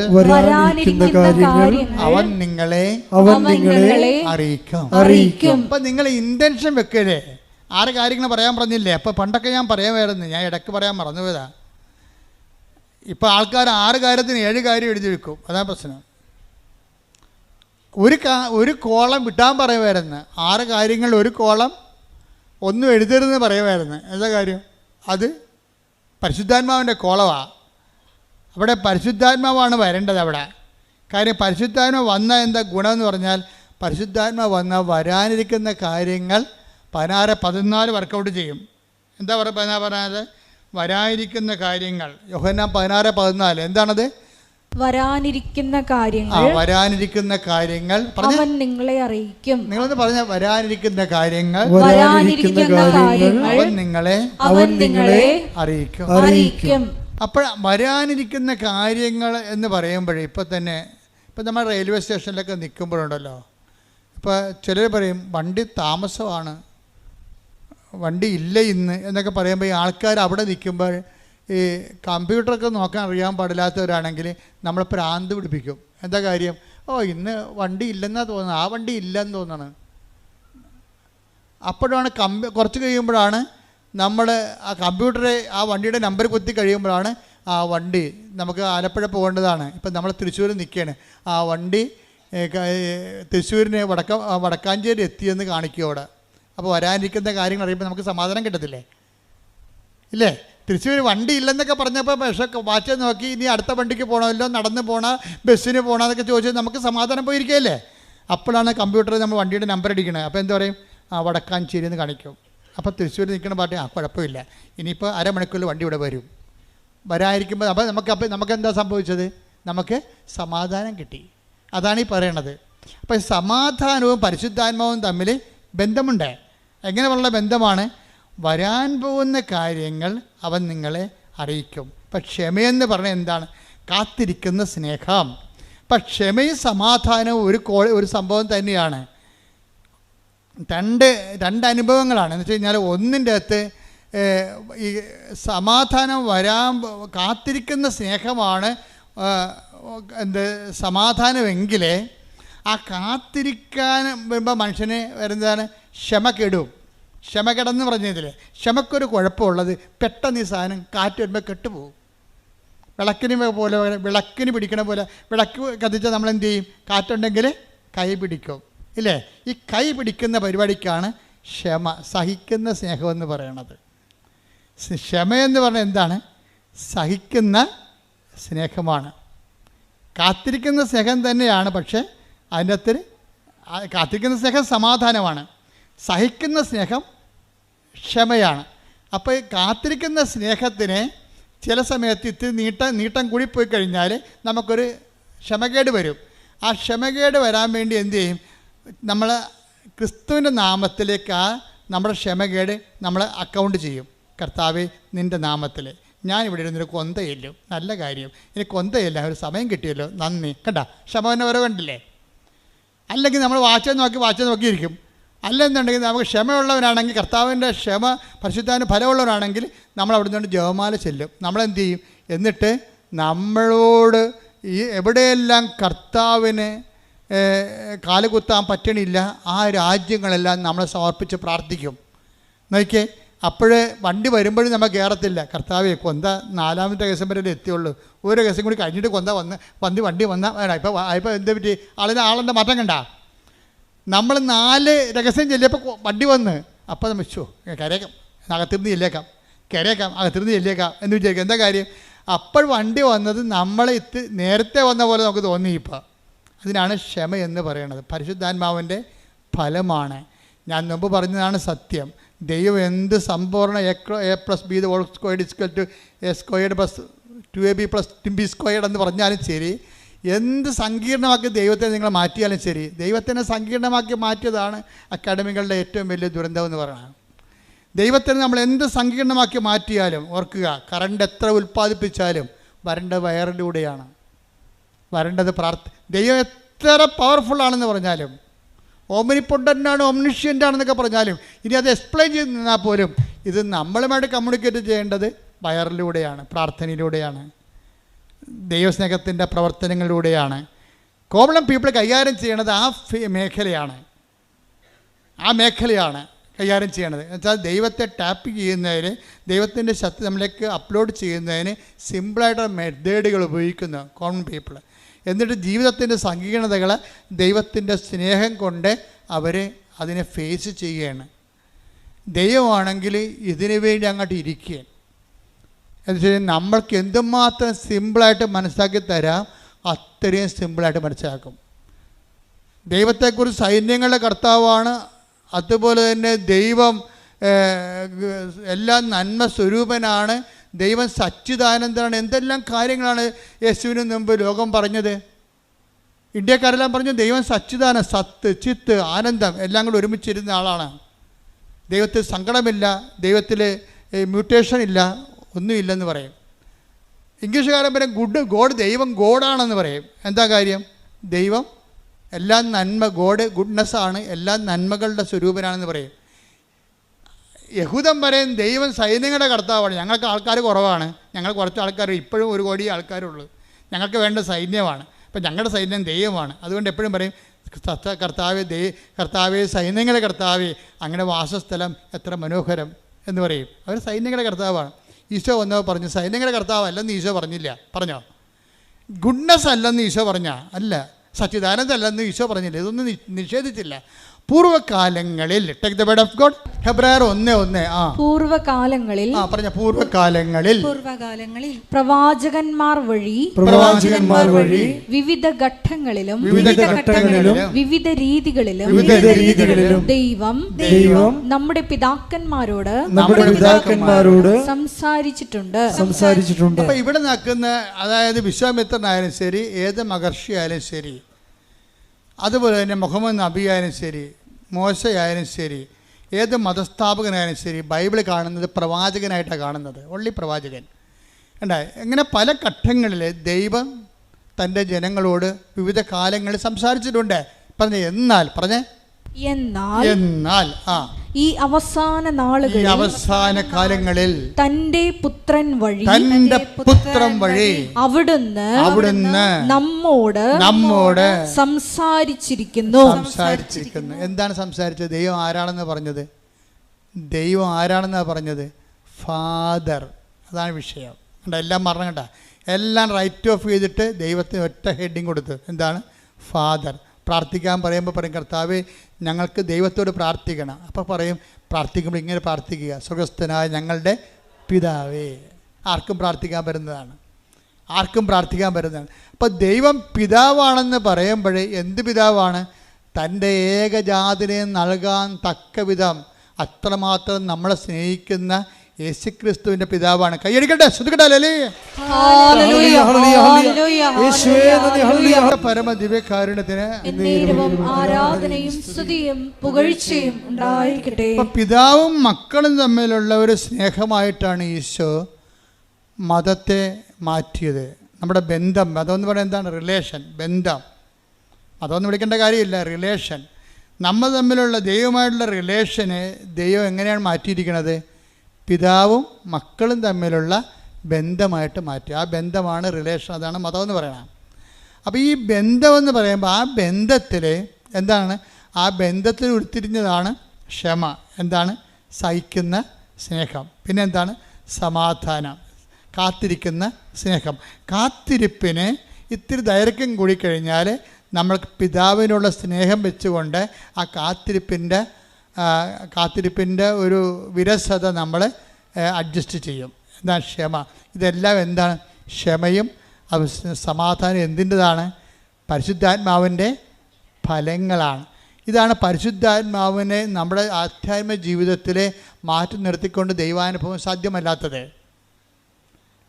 അവൻ നിങ്ങളെ അറിയിക്കും. അപ്പൊ നിങ്ങൾ ഇന്റൻഷൻ വെക്കരുത്. 6 കാര്യങ്ങൾ പറയാൻ പറഞ്ഞില്ലേ? അപ്പോൾ പണ്ടൊക്കെ ഞാൻ പറയാമായിരുന്നു, ഞാൻ ഇടയ്ക്ക് പറയാൻ മറന്നുപോയതാ. ഇപ്പോൾ ആൾക്കാർ 6 കാര്യത്തിന് 7 കാര്യം എഴുതി വെക്കും. അതാണ് പ്രശ്നം. ഒരു കോളം വിട്ടാൻ പറയുമായിരുന്നു. 6 കാര്യങ്ങൾ ഒരു കോളം ഒന്നും എഴുതരുതെന്ന് പറയുമായിരുന്നു. എന്താ കാര്യം? അത് പരിശുദ്ധാത്മാവിൻ്റെ കോളമാണ്. അവിടെ പരിശുദ്ധാത്മാവാണ് വരേണ്ടത് അവിടെ. കാര്യം പരിശുദ്ധാത്മാവ് വന്ന എന്താ ഗുണമെന്ന് പറഞ്ഞാൽ, പരിശുദ്ധാത്മാവ് വന്ന വരാനിരിക്കുന്ന കാര്യങ്ങൾ 16-14 വർക്കൗട്ട് ചെയ്യും. എന്താ പറഞ്ഞത്? വരാനിരിക്കുന്ന കാര്യങ്ങൾ. യോഹന്നാൻ 16:14 എന്താണത്? വരാനിരിക്കുന്ന കാര്യങ്ങൾ അവൻ നിങ്ങളെ അറിയിക്കും. നിങ്ങളൊന്ന് പറഞ്ഞ വരാനിരിക്കുന്ന കാര്യങ്ങൾ അവൻ നിങ്ങളെ അറിയിക്കും. അപ്പോൾ വരാനിരിക്കുന്ന കാര്യങ്ങൾ എന്ന് പറയുമ്പോഴേ ഇപ്പം നമ്മൾ റെയിൽവേ സ്റ്റേഷനിലൊക്കെ നിൽക്കുമ്പോഴുണ്ടല്ലോ, ഇപ്പോൾ ചിലർ പറയും വണ്ടി താമസമാണ്, വണ്ടി ഇല്ല ഇന്ന് എന്നൊക്കെ പറയുമ്പോൾ ഈ ആൾക്കാർ അവിടെ നിൽക്കുമ്പോൾ ഈ കമ്പ്യൂട്ടറൊക്കെ നോക്കാൻ അറിയാൻ പാടില്ലാത്തവരാണെങ്കിൽ നമ്മളെ പ്രാന്ത് പിടിപ്പിക്കും. എന്താ കാര്യം? ഇന്ന് വണ്ടി ഇല്ലെന്നാണ് തോന്നുന്നത്, ആ വണ്ടി ഇല്ലെന്ന് തോന്നണം. അപ്പോഴാണ് കുറച്ച് കഴിയുമ്പോഴാണ് നമ്മൾ ആ കമ്പ്യൂട്ടറെ ആ വണ്ടിയുടെ നമ്പർ കുത്തി കഴിയുമ്പോഴാണ് ആ വണ്ടി നമുക്ക് ആലപ്പുഴ പോകേണ്ടതാണ്. ഇപ്പം നമ്മൾ തൃശ്ശൂർ നിൽക്കുകയാണ്, ആ വണ്ടി തൃശ്ശൂരിന് വടക്കാഞ്ചേരി എത്തിയെന്ന് കാണിക്കും അവിടെ. അപ്പോൾ വരാനിരിക്കുന്ന കാര്യങ്ങൾ അറിയുമ്പോൾ നമുക്ക് സമാധാനം കിട്ടത്തില്ലേ? ഇല്ലേ? തൃശ്ശൂർ വണ്ടി ഇല്ലെന്നൊക്കെ പറഞ്ഞപ്പോൾ പക്ഷേ വാച്ച് നോക്കി ഇനി അടുത്ത വണ്ടിക്ക് പോകണമല്ലോ, നടന്ന് പോകണ, ബസ്സിന് പോകണമെന്നൊക്കെ ചോദിച്ചാൽ നമുക്ക് സമാധാനം പോയിരിക്കുകയല്ലേ? അപ്പോഴാണ് കമ്പ്യൂട്ടറിൽ നമ്മൾ വണ്ടിയുടെ നമ്പർ അടിക്കണത്. അപ്പോൾ എന്താ പറയും? വടക്കാഞ്ചേരി എന്ന് കാണിക്കും. അപ്പോൾ തൃശ്ശൂർ നിൽക്കുന്ന പാർട്ടി കുഴപ്പമില്ല, ഇനിയിപ്പോൾ അരമണിക്കൂറിൽ വണ്ടി ഇവിടെ വരും. വരാതിരിക്കുമ്പോൾ അപ്പോൾ നമുക്കെന്താ സംഭവിച്ചത്? നമുക്ക് സമാധാനം കിട്ടി. അതാണ് ഈ പറയണത്. അപ്പോൾ സമാധാനവും പരിശുദ്ധാത്മാവും തമ്മിൽ ബന്ധമുണ്ട്. എങ്ങനെയുള്ള ബന്ധമാണ്? വരാൻ പോകുന്ന കാര്യങ്ങൾ അവൻ നിങ്ങളെ അറിയിക്കും. ഇപ്പം ക്ഷമയെന്ന് പറഞ്ഞാൽ എന്താണ്? കാത്തിരിക്കുന്ന സ്നേഹം. അപ്പം ക്ഷമയും സമാധാനവും ഒരു സംഭവം തന്നെയാണ്. രണ്ട് അനുഭവങ്ങളാണ്. എന്ന് വെച്ച് കഴിഞ്ഞാൽ ഒന്നിൻ്റെ അകത്ത് ഈ സമാധാനം കാത്തിരിക്കുന്ന സ്നേഹമാണ് സമാധാനമെങ്കിൽ ആ കാത്തിരിക്കാൻ വരുമ്പോൾ മനുഷ്യന് വരുന്നതാണ് ക്ഷമ കെടും. ക്ഷമ കെടെന്ന് പറഞ്ഞതിൽ ക്ഷമക്കൊരു കുഴപ്പമുള്ളത്, പെട്ടെന്ന് ഈ സാധനം കാറ്റ് വരുമ്പോൾ കെട്ടുപോകും. വിളക്കിന് പിടിക്കണ പോലെ വിളക്ക് കത്തിച്ചാൽ നമ്മളെന്ത് ചെയ്യും? കാറ്റുണ്ടെങ്കിൽ കൈ പിടിക്കും, ഇല്ലേ? ഈ കൈ പിടിക്കുന്ന പരിപാടിക്കാണ് ക്ഷമ, സഹിക്കുന്ന സ്നേഹമെന്ന് പറയണത്. ക്ഷമയെന്ന് പറഞ്ഞാൽ എന്താണ്? സഹിക്കുന്ന സ്നേഹമാണ്. കാത്തിരിക്കുന്ന സ്നേഹം തന്നെയാണ്, പക്ഷേ അതിൻ്റെ അകത്ത് കാത്തിരിക്കുന്ന സ്നേഹം സമാധാനമാണ്, സഹിക്കുന്ന സ്നേഹം ക്ഷമയാണ്. അപ്പോൾ ഈ കാത്തിരിക്കുന്ന സ്നേഹത്തിന് ചില സമയത്ത് ഇത്തിരി നീട്ടം കൂടി പോയി കഴിഞ്ഞാൽ നമുക്കൊരു ക്ഷമകേട് വരും. ആ ക്ഷമകേട് വരാൻ വേണ്ടി എന്തു ചെയ്യും? നമ്മൾ ക്രിസ്തുവിൻ്റെ നാമത്തിലേക്ക് നമ്മുടെ ക്ഷമകേട് നമ്മൾ അക്കൗണ്ട് ചെയ്യും. കർത്താവേ, നിൻ്റെ നാമത്തിൽ ഞാനിവിടെ ഇരുന്നൊരു കൊന്തയില്ലോ, നല്ല കാര്യം, ഇനി കൊന്തയില്ല, ഒരു സമയം കിട്ടിയല്ലോ, നന്ദി. കണ്ട, ക്ഷമ വരെ കണ്ടില്ലേ? അല്ലെങ്കിൽ നമ്മൾ വാച്ച് നോക്കിയിരിക്കും. അല്ലെന്നുണ്ടെങ്കിൽ നമുക്ക് ക്ഷമയുള്ളവനാണെങ്കിൽ, കർത്താവിൻ്റെ ക്ഷമ പരിശുദ്ധാന് ഫലമുള്ളവരാണെങ്കിൽ നമ്മൾ അവിടെ നിന്ന് ജപമാല ചെല്ലും. നമ്മളെന്ത് ചെയ്യും? എന്നിട്ട് നമ്മളോട് ഈ എവിടെയെല്ലാം കർത്താവിന് കാലുകുത്താൻ പറ്റണില്ല ആ രാജ്യങ്ങളെല്ലാം നമ്മളെ സമർപ്പിച്ച് പ്രാർത്ഥിക്കും. നോക്കിയേ, അപ്പോഴേ വണ്ടി വരുമ്പോഴും നമ്മൾ കയറത്തില്ല. കർത്താവേ, കൊന്ത 4ാമത്തെ കേസം വരെ എത്തിയുള്ളൂ, ഒരു കേസം കൂടി കഴിഞ്ഞിട്ട് കൊന്ത വണ്ടി വന്നാൽ ഇപ്പോൾ എന്ത് പറ്റി? ആളെൻ്റെ മാറ്റം കണ്ട. നമ്മൾ 4 രഹസ്യം ചെല്ലിയപ്പോൾ വണ്ടി വന്ന്, അപ്പോൾ നമ്മൾ കരയേക്കാം, അകത്തിരുന്ന് ചെല്ലേക്കാം, അകത്തിരുന്ന് ചെല്ലേക്കാം എന്ന് വിചാരിക്കും. എന്താ കാര്യം? അപ്പോൾ വണ്ടി വന്നത് നമ്മളെ നേരത്തെ വന്ന പോലെ നമുക്ക് തോന്നി. ഇപ്പോൾ അതിനാണ് ക്ഷമ എന്ന് പറയുന്നത്. പരിശുദ്ധാത്മാവിൻ്റെ ഫലമാണ്. ഞാൻ മുമ്പ് പറഞ്ഞതാണ് സത്യം. ദൈവം എന്ത് സമ്പൂർണ്ണ A+B² എന്ന് പറഞ്ഞാലും ശരി, എന്ത് സങ്കീർണമാക്കി ദൈവത്തെ നിങ്ങൾ മാറ്റിയാലും ശരി, ദൈവത്തിനെ സങ്കീർണമാക്കി മാറ്റിയതാണ് അക്കാഡമികളുടെ ഏറ്റവും വലിയ ദുരന്തം എന്ന് പറയുന്നത്. ദൈവത്തിന് നമ്മൾ എന്ത് സങ്കീർണമാക്കി മാറ്റിയാലും ഓർക്കുക, കറണ്ട് എത്ര ഉൽപ്പാദിപ്പിച്ചാലും വരേണ്ടത് വയറിലൂടെയാണ്. വരേണ്ടത് ദൈവം എത്ര പവർഫുള്ളാണെന്ന് പറഞ്ഞാലും, ഓംനിപ്പൊട്ടൻ്റാണ്, ഓംനിഷ്യൻ്റാണെന്നൊക്കെ പറഞ്ഞാലും, ഇനി അത് എക്സ്പ്ലെയിൻ ചെയ്ത് നിന്നാൽ പോലും ഇത് നമ്മളുമായിട്ട് കമ്മ്യൂണിക്കേറ്റ് ചെയ്യേണ്ടത് വയറിലൂടെയാണ്, പ്രാർത്ഥനയിലൂടെയാണ്, ദൈവസ്നേഹത്തിൻ്റെ പ്രവർത്തനങ്ങളിലൂടെയാണ്. കോമൺ പീപ്പിൾ കൈകാര്യം ചെയ്യണത് ആ മേഖലയാണ് കൈകാര്യം ചെയ്യണത്. എന്നുവെച്ചാൽ ദൈവത്തെ ടാപ്പ് ചെയ്യുന്നതിന്, ദൈവത്തിൻ്റെ ശക്തി നമ്മളിലേക്ക് അപ്ലോഡ് ചെയ്യുന്നതിന് സിമ്പിളായിട്ടുള്ള മെത്തേഡുകൾ ഉപയോഗിക്കുന്നു കോമൺ പീപ്പിൾ. എന്നിട്ട് ജീവിതത്തിൻ്റെ സങ്കീർണതകൾ ദൈവത്തിൻ്റെ സ്നേഹം കൊണ്ട് അവർ അതിനെ ഫേസ് ചെയ്യുകയാണ്. ദൈവമാണെങ്കിൽ ഇതിനു വേണ്ടി അങ്ങോട്ട് ഇരിക്കുകയാണ്. എന്ന് വെച്ചാൽ നമ്മൾക്ക് എന്തുമാത്രം സിമ്പിളായിട്ട് മനസ്സിലാക്കി തരാം, അത്രയും സിമ്പിളായിട്ട് മനസ്സിലാക്കും. ദൈവത്തെക്കുറിച്ച് സൈന്യങ്ങളുടെ കർത്താവാണ്, അതുപോലെ തന്നെ ദൈവം എല്ലാം നന്മ സ്വരൂപനാണ്, ദൈവം സച്ചിദാനന്ദനാണ്. എന്തെല്ലാം കാര്യങ്ങളാണ് യേശുവിന് മുമ്പ് ലോകം പറഞ്ഞത്. ഇന്ത്യക്കാരെല്ലാം പറഞ്ഞു ദൈവം സച്ചിദാനന്ദ, സത്ത്, ചിത്ത്, ആനന്ദം എല്ലാം കൂടെ ഒരുമിച്ചിരുന്ന ആളാണ്. ദൈവത്തിൽ സങ്കടമില്ല, ദൈവത്തിൽ മ്യൂട്ടേഷൻ ഇല്ല, ഒന്നുമില്ലെന്ന് പറയും. ഇംഗ്ലീഷുകാരൻ പറയും ഗോഡ്, ദൈവം ഗോഡാണെന്ന് പറയും. എന്താ കാര്യം? ദൈവം എല്ലാം നന്മ, ഗുഡ്നെസ്സാണ്, എല്ലാ നന്മകളുടെ സ്വരൂപനാണെന്ന് പറയും. യഹൂദൻ പറയും ദൈവം സൈന്യങ്ങളുടെ കർത്താവാണ്, ഞങ്ങൾക്ക് ആൾക്കാർ കുറവാണ്, ഞങ്ങൾ കുറച്ച് ആൾക്കാർ, ഇപ്പോഴും 1 കോടി ആൾക്കാരുള്ളൂ, ഞങ്ങൾക്ക് വേണ്ട സൈന്യമാണ്, അപ്പം ഞങ്ങളുടെ സൈന്യം ദൈവമാണ്. അതുകൊണ്ട് എപ്പോഴും പറയും കർത്താവേ സൈന്യങ്ങളുടെ കർത്താവേ, അങ്ങനെ വാസസ്ഥലം എത്ര മനോഹരം എന്ന് പറയും. അവർ സൈന്യങ്ങളുടെ കർത്താവാണ്. ഈശോ വന്നപ്പോൾ പറഞ്ഞു സൈന്യങ്ങളുടെ കർത്താവ് അല്ലെന്ന് ഈശോ പറഞ്ഞില്ല. പറഞ്ഞോ? ഗുഡ്നെസ് അല്ലെന്ന് ഈശോ പറഞ്ഞാൽ അല്ല, സച്ചിദാനന്ദ അല്ലെന്ന് ഈശോ പറഞ്ഞില്ല, ഇതൊന്നും നിഷേധിച്ചില്ല. പൂർവ്വകാലങ്ങളിൽ take the word of God, ഹെബ്രായർ 1:1. പൂർവ്വകാലങ്ങളിൽ പ്രവാചകന്മാർ വഴി വിവിധ ഘട്ടങ്ങളിലും വിവിധ രീതികളിലും ദൈവം നമ്മുടെ പിതാക്കന്മാരോട് സംസാരിച്ചിട്ടുണ്ട്. അപ്പോൾ ഇവിടെ നിൽക്കുന്ന, അതായത് വിശ്വാമിത്രനായാലും ശരി, ഏത് മഹർഷിയായാലും ശരി, അതുപോലെ തന്നെ മുഹമ്മദ് നബി ആയാലും ശരി, മോശയായാലും ശരി, ഏത് മതസ്ഥാപകനായാലും ശരി, ബൈബിൾ കാണുന്നത് പ്രവാചകനായിട്ടാണ് കാണുന്നത്. ഒള്ളി പ്രവാചകൻ. ഇങ്ങനെ പല ഘട്ടങ്ങളിൽ ദൈവം തൻ്റെ ജനങ്ങളോട് വിവിധ കാലങ്ങളിൽ സംസാരിച്ചിട്ടുണ്ട്. എന്നാൽ ഈ അവസാന നാളുകളിൽ, അവസാന കാലങ്ങളിൽ തന്റെ പുത്രൻ വഴി അവിടുന്ന് നമ്മോട് സംസാരിച്ചിരിക്കുന്നു. എന്താണ് സംസാരിച്ചത്? ദൈവം ആരാണെന്ന് പറഞ്ഞത്? ഫാദർ. അതാണ് വിഷയം. എല്ലാം മറന്നു കണ്ട, എല്ലാം റൈറ്റ് ഓഫ് ചെയ്തിട്ട് ദൈവത്തിന് ഒറ്റ ഹെഡിങ് കൊടുത്ത്. എന്താണ്? ഫാദർ. പ്രാർത്ഥിക്കാൻ പറയുമ്പോൾ പറയും കർത്താവേ ഞങ്ങൾക്ക് ദൈവത്തോട് പ്രാർത്ഥിക്കണം. അപ്പോൾ പറയും പ്രാർത്ഥിക്കുമ്പോൾ ഇങ്ങനെ പ്രാർത്ഥിക്കുക, സ്വർഗ്ഗസ്ഥനായ ഞങ്ങളുടെ പിതാവേ. ആർക്കും പ്രാർത്ഥിക്കാൻ പറ്റുന്നതാണ്. അപ്പോൾ ദൈവം പിതാവാണെന്ന് പറയുമ്പോഴേ എന്ത് പിതാവാണ്? തൻ്റെ ഏകജാതിനെ നൽകാൻ തക്ക വിധം അത്രമാത്രം നമ്മളെ സ്നേഹിക്കുന്ന യേശുക്രിസ്തുവിൻ്റെ പിതാവാണ്. കൈയടിക്കട്ടെ, ശ്രദ്ധിക്കട്ടെ. ഹല്ലേലൂയ, ഹല്ലേലൂയ, യേശുവേ നന്ദി, ഹല്ലേലൂയ. പരമ ദിവ്യകാരുണ്യത്തിന് എന്നേരവും ആരാധനയും സ്തുതിയും പുകഴ്ചയും ഉണ്ടായിരിക്കട്ടെ. ഇപ്പം പിതാവും മക്കളും തമ്മിലുള്ള ഒരു സ്നേഹമായിട്ടാണ് ഈശോ മതത്തെ മാറ്റിയത്. നമ്മുടെ ബന്ധം, മതം എന്ന് പറയുന്നത് എന്താണ്? റിലേഷൻ, ബന്ധം. മതമൊന്നും വിളിക്കേണ്ട കാര്യമില്ല, റിലേഷൻ. നമ്മൾ തമ്മിലുള്ള ദൈവമായിട്ടുള്ള റിലേഷനെ ദൈവം എങ്ങനെയാണ് മാറ്റിയിരിക്കുന്നത്? പിതാവും മക്കളും തമ്മിലുള്ള ബന്ധമായിട്ട് മാറ്റി. ആ ബന്ധമാണ് റിലേഷൻ, അതാണ് മതം എന്ന് പറയുന്നത്. അപ്പോൾ ഈ ബന്ധമെന്ന് പറയുമ്പോൾ ആ ബന്ധത്തിൽ എന്താണ്? ആ ബന്ധത്തിൽ ഉരുത്തിരിഞ്ഞതാണ് ക്ഷമ. എന്താണ്? സഹിക്കുന്ന സ്നേഹം. പിന്നെ എന്താണ്? സമാധാനം, കാത്തിരിക്കുന്ന സ്നേഹം. കാത്തിരിപ്പിന് ഇത്തിരി ദൈർഘ്യം കൂടിക്കഴിഞ്ഞാൽ നമ്മൾക്ക് പിതാവിനുള്ള സ്നേഹം വെച്ചുകൊണ്ട് ആ കാത്തിരിപ്പിൻ്റെ ഒരു വിരസത നമ്മൾ അഡ്ജസ്റ്റ് ചെയ്യും. എന്താണ്? ക്ഷമ. ഇതെല്ലാം എന്താണ്? ക്ഷമയും സമാധാനം എന്തിൻ്റെതാണ്? പരിശുദ്ധാത്മാവിൻ്റെ ഫലങ്ങളാണ്. ഇതാണ് പരിശുദ്ധാത്മാവിനെ നമ്മുടെ ആധ്യാത്മിക ജീവിതത്തിലെ മാറ്റി നിർത്തിക്കൊണ്ട് ദൈവാനുഭവം സാധ്യമല്ലാത്തത്.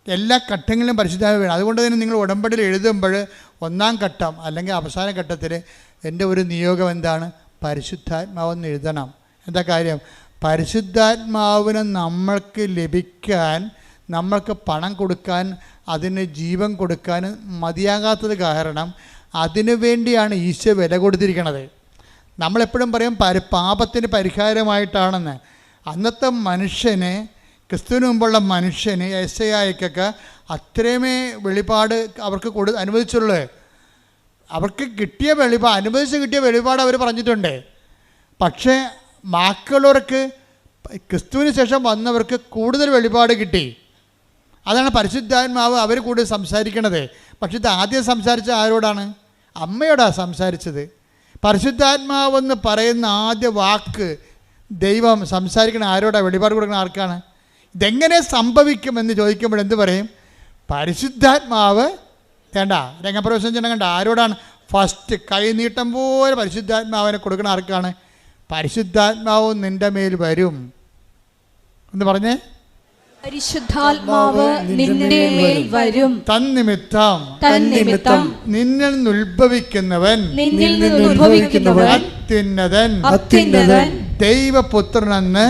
എല്ലാ ഘട്ടങ്ങളിലും പരിശുദ്ധാത്മാവ് വേണം. അതുകൊണ്ട് തന്നെ നിങ്ങൾ ഉടമ്പടിയിൽ എഴുതുമ്പോൾ ഒന്നാം ഘട്ടം അല്ലെങ്കിൽ അവസാന ഘട്ടത്തിൽ എൻ്റെ ഒരു നിയോഗം എന്താണ്? പരിശുദ്ധാത്മാവെന്ന് എഴുതണം. എന്താ കാര്യം? പരിശുദ്ധാത്മാവിനെ നമ്മൾക്ക് ലഭിക്കാൻ, നമ്മൾക്ക് പണം കൊടുക്കാൻ, അതിന് ജീവൻ കൊടുക്കാൻ മതിയാകാത്തത് കാരണം അതിനു വേണ്ടിയാണ് ഈശോ വില കൊടുത്തിരിക്കുന്നത്. നമ്മളെപ്പോഴും പറയും പാപത്തിന് പരിഹാരമായിട്ടാണെന്ന്. അന്നത്തെ മനുഷ്യന്, ക്രിസ്തുവിന് മുമ്പുള്ള മനുഷ്യന്, യെശയ്യായ്ക്കൊക്കെ അത്രയുമേ വെളിപാട് അവർക്ക് അനുവദിച്ചുള്ളൂ. അവർക്ക് കിട്ടിയ അനുവദിച്ച് കിട്ടിയ വെളിപാട് അവർ പറഞ്ഞിട്ടുണ്ട്. പക്ഷേ ബാക്കിയുള്ളവർക്ക്, ക്രിസ്തുവിന് ശേഷം വന്നവർക്ക് കൂടുതൽ വെളിപാട് കിട്ടി. അതാണ് പരിശുദ്ധാത്മാവ് അവർ കൂടുതൽ സംസാരിക്കണത്. പക്ഷെ ഇത് ആദ്യം സംസാരിച്ച ആരോടാണ്? അമ്മയോടാണ് സംസാരിച്ചത്. പരിശുദ്ധാത്മാവെന്ന് പറയുന്ന ആദ്യ വാക്ക് ദൈവം സംസാരിക്കണ ആരോടാണ്? വെളിപാട് കൊടുക്കുന്ന ആർക്കാണ്? ഇതെങ്ങനെ സംഭവിക്കുമെന്ന് ചോദിക്കുമ്പോൾ എന്ത് പറയും? പരിശുദ്ധാത്മാവ് വേണ്ട. രംഗപ്രവേശനം ചെയ്യണം കണ്ട ആരോടാണ്? ഫസ്റ്റ് കൈനീട്ടം പോലെ പരിശുദ്ധാത്മാവിനെ കൊടുക്കുന്ന ആർക്കാണ്? പരിശുദ്ധാത്മാവ് നിൻ്റെ മേൽ വരും എന്ന് പറഞ്ഞേ. പരിശുദ്ധാത്മാവ് നിന്റെ മേൽ വരും. തന്നിമിത്തം നിന്നിൽ നിന്ന് ഉത്ഭവിക്കുന്നവൻ അത്യുന്നതൻ ദൈവപുത്രനെന്ന്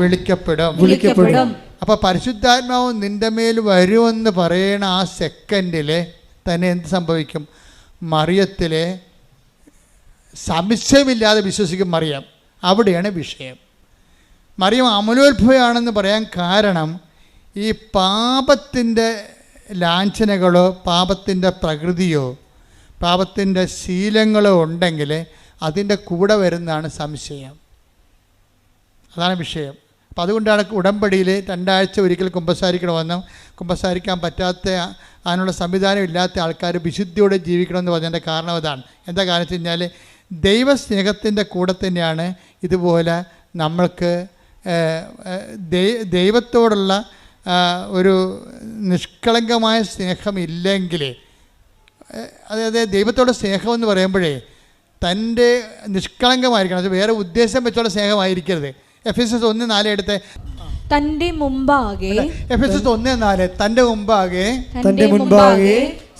വിളിക്കപ്പെടും. അപ്പോൾ പരിശുദ്ധാത്മാവ് നിന്റെ മേൽ വരുമെന്ന് പറയുന്ന ആ സെക്കൻഡിൽ തന്നെ എന്ത് സംഭവിക്കും? മറിയത്തിലെ സംശയമില്ലാതെ വിശ്വസിക്കും മറിയം. അവിടെയാണ് വിഷയം. മറിയം അമലോത്ഭവയാണെന്ന് പറയാൻ കാരണം ഈ പാപത്തിൻ്റെ ലാഞ്ചനകളോ പാപത്തിൻ്റെ പ്രകൃതിയോ പാപത്തിൻ്റെ ശീലങ്ങളോ ഉണ്ടെങ്കിൽ അതിൻ്റെ കൂടെ വരുന്നതാണ് സംശയം. അതാണ് വിഷയം. അപ്പോൾ അതുകൊണ്ടാണ് ഉടമ്പടിയിൽ 2 ആഴ്ച ഒരിക്കൽ കുമ്പസാരിക്കണമെന്നും കുമ്പസാരിക്കാൻ പറ്റാത്ത അതിനുള്ള സംവിധാനം ഇല്ലാത്ത ആൾക്കാർ വിശുദ്ധിയോടെ ജീവിക്കണമെന്ന് പറഞ്ഞതിൻ്റെ കാരണം അതാണ്. എന്താ കാരണം വെച്ച് കഴിഞ്ഞാൽ ദൈവസ്നേഹത്തിൻ്റെ കൂടെ തന്നെയാണ് ഇതുപോലെ നമ്മൾക്ക് ദൈവത്തോടുള്ള ഒരു നിഷ്കളങ്കമായ സ്നേഹമില്ലെങ്കിൽ, അതായത് ദൈവത്തോടെ സ്നേഹമെന്ന് പറയുമ്പോഴേ തൻ്റെ നിഷ്കളങ്കമായിരിക്കണം. അത് വേറെ ഉദ്ദേശം വെച്ചുള്ള സ്നേഹമായിരിക്കരുത്. എഫെസസ് 1:4 എടുത്ത് തന്റെ മുമ്പാകെ, എഫെസസ് 1:4 തന്റെ മുമ്പാകെ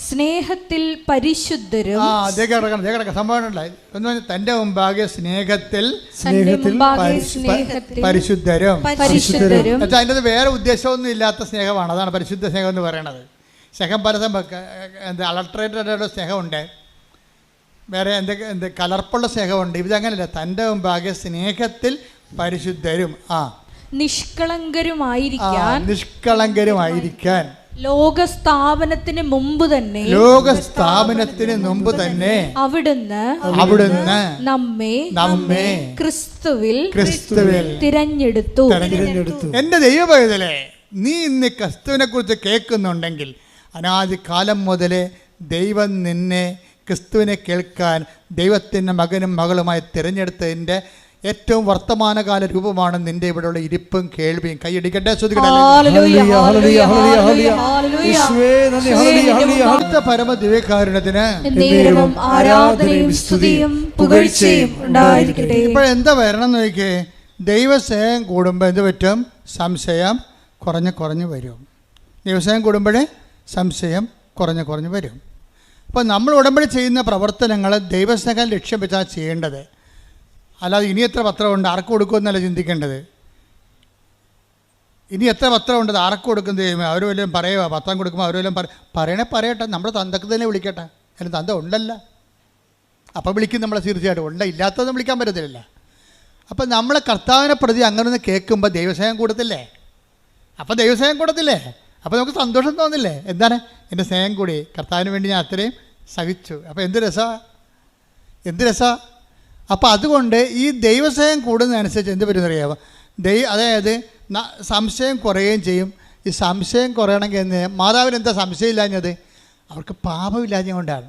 സ്നേഹത്തിൽ പരിശുദ്ധരും. സംഭവം തന്റെ മുമ്പാകെ സ്നേഹത്തിൽ പരിശുദ്ധരും. അതിൻ്റെ വേറെ ഉദ്ദേശമൊന്നും ഇല്ലാത്ത സ്നേഹമാണ്. അതാണ് പരിശുദ്ധ സ്നേഹം എന്ന് പറയുന്നത്. സ്നേഹം പലതും അളട്രേറ്റഡ് സ്നേഹമുണ്ട്, വേറെ എന്ത് കലർപ്പുള്ള സ്നേഹമുണ്ട്. ഇതങ്ങനല്ല. തൻ്റെ മുമ്പാകെ സ്നേഹത്തിൽ പരിശുദ്ധരും നിഷ്കളങ്കരുമായിരിക്കാൻ ലോകസ്ഥാപനത്തിന് മുമ്പ് തന്നെ അവിടുന്ന് നമ്മെ ക്രിസ്തുവിൽ തിരഞ്ഞെടുത്തു. എന്റെ ദൈവപൈതലേ, നീ ഇന്ന് ക്രിസ്തുവിനെ കുറിച്ച് കേൾക്കുന്നുണ്ടെങ്കിൽ അനാദികാലം മുതലേ ദൈവം നിന്നെ ക്രിസ്തുവിനെ കേൾക്കാൻ ദൈവത്തിൻ്റെ മകനും മകളുമായി തിരഞ്ഞെടുത്തതിൻ്റെ ഏറ്റവും വർത്തമാനകാല രൂപമാണ് നിന്റെ ഇവിടെയുള്ള ഇരിപ്പും കേൾവിയും. കൈയടിക്കട്ടെ, പരമ ദിവ്യകാരുണ്യത്തിന് ഇപ്പോഴെന്താ വരണം നോക്കിയേ? ദൈവസ്നേഹം കൂടുമ്പോൾ എന്ത് പറ്റും? സംശയം കുറഞ്ഞ് വരും. ദിവസം കൂടുമ്പോഴേ സംശയം കുറഞ്ഞ് വരും. അപ്പോൾ നമ്മൾ ഉടമ്പടി ചെയ്യുന്ന പ്രവർത്തനങ്ങൾ ദൈവസ്നേഹം ലക്ഷ്യം വെച്ചാൽ ചെയ്യേണ്ടത്. അല്ലാതെ ഇനി എത്ര പത്രമുണ്ട് ആർക്ക് കൊടുക്കുമെന്നല്ല ചിന്തിക്കേണ്ടത്. ഇനി എത്ര പത്രമുണ്ട് ആർക്ക് കൊടുക്കുന്നത് ചെയ്യുമ്പോൾ അവർ വല്ലതും പറയുക, പത്രം കൊടുക്കുമ്പോൾ അവർ വല്ലതും പറയട്ടെ. നമ്മുടെ തന്തക്ക് തന്നെ വിളിക്കട്ടെ. അതിന് തന്ത ഉണ്ടല്ല, അപ്പം വിളിക്കും നമ്മളെ. തീർച്ചയായിട്ടും ഉണ്ട്, ഇല്ലാത്തതൊന്നും വിളിക്കാൻ പറ്റത്തില്ല. അപ്പം നമ്മളെ കർത്താവിനെ പ്രതി അങ്ങനെ ഒന്ന് കേൾക്കുമ്പോൾ ദൈവസ്നേഹം കൂടത്തില്ലേ? അപ്പം ദൈവസ്നേഹം കൂടത്തില്ലേ? അപ്പോൾ നമുക്ക് സന്തോഷം തോന്നില്ലേ? എന്താണ് എൻ്റെ സ്നേഹം കൂടി, കർത്താവിന് വേണ്ടി ഞാൻ അത്രയും സഹിച്ചു. അപ്പോൾ എന്ത് രസമാണ്. അപ്പോൾ അതുകൊണ്ട് ഈ ദൈവസ്നേഹം കൂടുന്നതനുസരിച്ച് എന്ത് പറ്റുമെന്നറിയാമോ? അതായത് സംശയം കുറയുകയും ചെയ്യും. ഈ സംശയം കുറയണമെങ്കിൽ മാതാവിന് എന്താ സംശയമില്ലാഞ്ഞത്? അവർക്ക് പാപമില്ലാഞ്ഞ കൊണ്ടാണ്.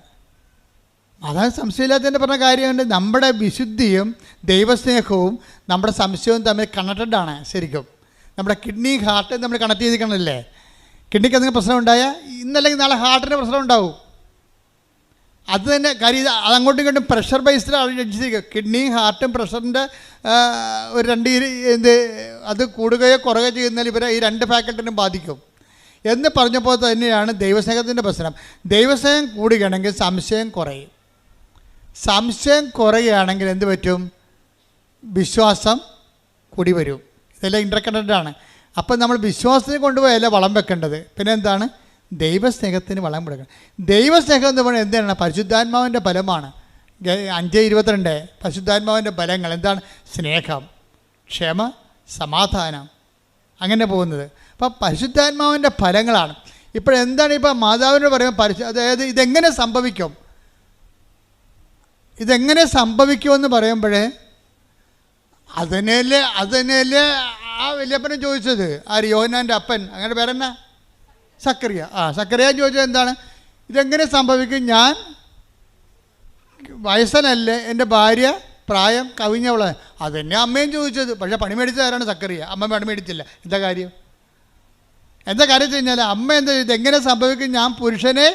മാതാവ് സംശയമില്ലാത്തതിൻ്റെ പറഞ്ഞ കാര്യമുണ്ട്. നമ്മുടെ വിശുദ്ധിയും ദൈവസ്നേഹവും നമ്മുടെ സംശയവും തമ്മിൽ കണക്റ്റഡാണ്. ശരിക്കും നമ്മുടെ കിഡ്നി ഹാർട്ട് നമ്മൾ കണക്ട് ചെയ്തിരിക്കണമല്ലേ? കിഡ്നിക്ക് എന്തെങ്കിലും പ്രശ്നം ഉണ്ടായാൽ ഇന്നല്ലെങ്കിൽ നാളെ ഹാർട്ടിന് പ്രശ്നം ഉണ്ടാവും. അത് തന്നെ കാര്യം. അതങ്ങോട്ടും ഇങ്ങോട്ടും പ്രഷർ ബേസ്ഡ് അടിച്ചിരിക്കുക. കിഡ്നിയും ഹാർട്ടും പ്രഷറിൻ്റെ ഒരു അത് കൂടുകയോ കുറയുകയോ ചെയ്യുന്നതിൽ ഇവരെ ഈ രണ്ട് ഫാക്കൽറ്റിനും ബാധിക്കും എന്ന് പറഞ്ഞപ്പോൾ തന്നെയാണ് ദൈവസ്നേഹത്തിൻ്റെ പ്രശ്നം. ദൈവസ്നേഹം കൂടുകയാണെങ്കിൽ സംശയം കുറയും. സംശയം കുറയുകയാണെങ്കിൽ എന്ത് പറ്റും? വിശ്വാസം കൂടി വരും. ഇതെല്ലാം ഇൻ്റർകണക്റ്റഡാണ്. അപ്പം നമ്മൾ വിശ്വാസത്തിന് കൊണ്ടുപോയല്ല വളം വെക്കേണ്ടത്. പിന്നെ എന്താണ്? ദൈവസ്നേഹത്തിന് വളം കൊടുക്കണം. ദൈവസ്നേഹം എന്ന് പറയുന്നത് എന്താണ്? പരിശുദ്ധാത്മാവിൻ്റെ ഫലമാണ്. 5:22 പരിശുദ്ധാത്മാവിൻ്റെ ഫലങ്ങൾ എന്താണ്? സ്നേഹം, ക്ഷമ, സമാധാനം, അങ്ങനെ പോകുന്നത്. അപ്പം പരിശുദ്ധാത്മാവിൻ്റെ ഫലങ്ങളാണ്. ഇപ്പോഴെന്താണ് ഇപ്പോൾ മാതാവിനോട് പറയുമ്പോൾ അതായത് ഇതെങ്ങനെ സംഭവിക്കുമെന്ന് പറയുമ്പോഴേ അതിനല്ലേ ആ വല്യപ്പനെ ചോദിച്ചത്. ആര്? യോഹന്നാൻ്റെ അപ്പൻ. അങ്ങനെ പേരെന്നാ? സക്കറിയ. സക്കറിയ ചോദിച്ചത് എന്താണ്? ഇതെങ്ങനെ സംഭവിക്കും? ഞാൻ വയസ്സനല്ലേ, എൻ്റെ ഭാര്യ പ്രായം കവിഞ്ഞവളെ. അതെന്നെ അമ്മയും ചോദിച്ചത്. പക്ഷേ പണി മേടിച്ചത് ആരാണ്? സക്കറിയ. അമ്മ പണി മേടിച്ചില്ല. എന്താ കാര്യം വെച്ച് കഴിഞ്ഞാൽ അമ്മ എന്താ ഇതെങ്ങനെ സംഭവിക്കും? ഞാൻ പുരുഷനെ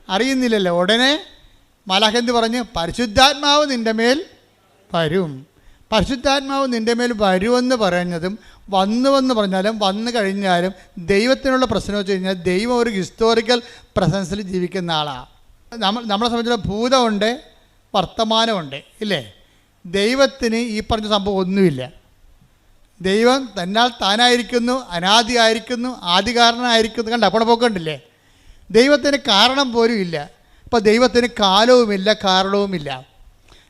അറിയുന്നില്ലല്ലോ. ഉടനെ മാലാഖ എന്ത് പറഞ്ഞ്? പരിശുദ്ധാത്മാവ് നിൻ്റെ മേൽ വരും. പരിശുദ്ധാത്മാവ് നിൻ്റെ മേൽ വരുമെന്ന് പറഞ്ഞതും വന്നുവെന്ന് പറഞ്ഞാലും വന്നു കഴിഞ്ഞാലും ദൈവത്തിനുള്ള പ്രശ്നം വെച്ച് കഴിഞ്ഞാൽ ദൈവം ഒരു ഹിസ്റ്റോറിക്കൽ പ്രസൻസിൽ ജീവിക്കുന്ന ആളാണ്. നമ്മളെ സംബന്ധിച്ചിടത്തോളം ഭൂതമുണ്ട്, വർത്തമാനമുണ്ട്, ഇല്ലേ? ദൈവത്തിന് ഈ പറഞ്ഞ സംഭവം ഒന്നുമില്ല. ദൈവം തന്നാൽ താനായിരിക്കുന്നു, അനാദിയായിരിക്കുന്നു, ആദികാരണമായിരിക്കുന്നു. കണ്ട അപ്പോൾ പോക്കണ്ടില്ലേ? ദൈവത്തിന് കാരണം പോലും ഇല്ല. അപ്പോൾ ദൈവത്തിന് കാലവുമില്ല, കാരണവുമില്ല.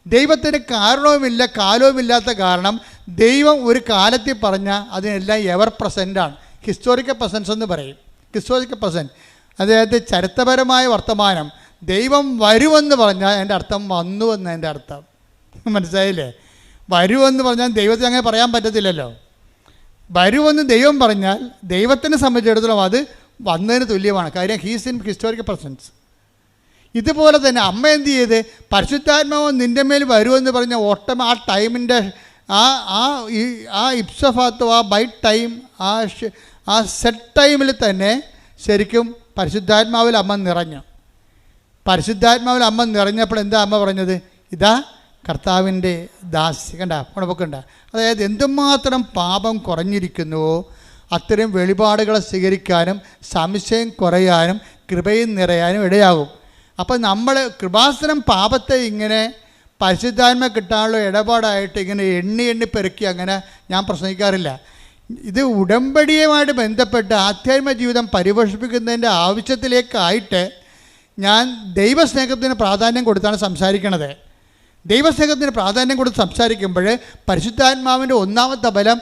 ദൈവത്തിന് കാരണവുമില്ല, കാലവുമില്ലാത്ത കാരണം ദൈവം ഒരു കാലത്തിൽ പറഞ്ഞാൽ അതിനെല്ലാം എവർ പ്രസൻ്റാണ്. ഹിസ്റ്റോറിക്കൽ പ്രസൻസ് എന്ന് പറയും. ഹിസ്റ്റോറിക്കൽ പ്രസൻറ്റ് അതായത് ചരിത്രപരമായ വർത്തമാനം. ദൈവം വരുമെന്ന് പറഞ്ഞാൽ എൻ്റെ അർത്ഥം വന്നുവെന്ന് എൻ്റെ അർത്ഥം. മനസ്സിലായില്ലേ? വരുമെന്ന് പറഞ്ഞാൽ ദൈവത്തിന് അങ്ങനെ പറയാൻ പറ്റത്തില്ലല്ലോ. വരുമെന്ന് ദൈവം പറഞ്ഞാൽ ദൈവത്തിനെ സംബന്ധിച്ചിടത്തോളം അത് വന്നതിന് തുല്യമാണ്. കാര്യം ഹീസ് ഇൻ ഹിസ്റ്റോറിക്കൽ പ്രസൻസ്. ഇതുപോലെ തന്നെ അമ്മ എന്ത് ചെയ്ത്? പരിശുദ്ധാത്മാവ് നിൻ്റെ മേൽ വരുമെന്ന് പറഞ്ഞ ആ ടൈമിൻ്റെ ആ ഇപ്സഫാത്തോ ആ ബൈ ടൈം ആ സെറ്റ് ടൈമിൽ തന്നെ ശരിക്കും പരിശുദ്ധാത്മാവിൽ അമ്മ നിറഞ്ഞു. പരിശുദ്ധാത്മാവിൽ അമ്മ നിറഞ്ഞപ്പോൾ എന്താ അമ്മ പറഞ്ഞത്? ഇതാ കർത്താവിൻ്റെ ദാസി. കണ്ട ഉണപ്പൊക്കണ്ട. അതായത് എന്തുമാത്രം പാപം കുറഞ്ഞിരിക്കുന്നുവോ അത്തരം വെളിപാടുകളെ സ്വീകരിക്കാനും സംശയം കുറയാനും കൃപയും നിറയാനും ഇടയാകും. അപ്പം നമ്മൾ കൃപാസനം പാപത്തെ ഇങ്ങനെ പരിശുദ്ധാത്മ കിട്ടാനുള്ള ഇടപാടായിട്ട് ഇങ്ങനെ എണ്ണി പെറുക്കി അങ്ങനെ ഞാൻ പ്രസംഗിക്കാറില്ല. ഇത് ഉടമ്പടിയുമായിട്ട് ബന്ധപ്പെട്ട് ആധ്യാത്മിക ജീവിതം പരിപോഷിപ്പിക്കുന്നതിൻ്റെ ആവശ്യത്തിലേക്കായിട്ട് ഞാൻ ദൈവസ്നേഹത്തിന് പ്രാധാന്യം കൊടുത്താണ് സംസാരിക്കണത്. ദൈവസ്നേഹത്തിന് പ്രാധാന്യം കൊടുത്ത് സംസാരിക്കുമ്പോൾ പരിശുദ്ധാത്മാവിൻ്റെ ഒന്നാമത്തെ ബലം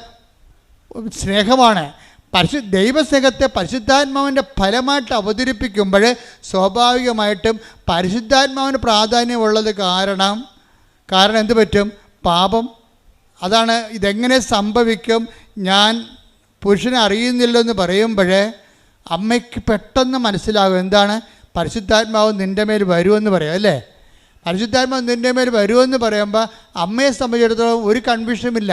സ്നേഹമാണ്. ദൈവസ്നേഹത്തെ പരിശുദ്ധാത്മാവിൻ്റെ ഫലമായിട്ട് അവതരിപ്പിക്കുമ്പോൾ സ്വാഭാവികമായിട്ടും പരിശുദ്ധാത്മാവിന് പ്രാധാന്യമുള്ളത് കാരണം എന്ത് പറ്റും? പാപം. അതാണ് ഇതെങ്ങനെ സംഭവിക്കും? ഞാൻ പുരുഷനെ അറിയുന്നില്ലെന്ന് പറയുമ്പോൾ അമ്മയ്ക്ക് പെട്ടെന്ന് മനസ്സിലാകും എന്താണ് പരിശുദ്ധാത്മാവ് നിൻ്റെ മേൽ വരുമെന്ന് പറയാം, അല്ലേ? പരിശുദ്ധാത്മാവ് നിൻ്റെ മേൽ വരുമെന്ന് പറയുമ്പോൾ അമ്മയെ സംബന്ധിച്ചിടത്തോളം ഒരു കൺഫ്യൂഷനുമില്ല.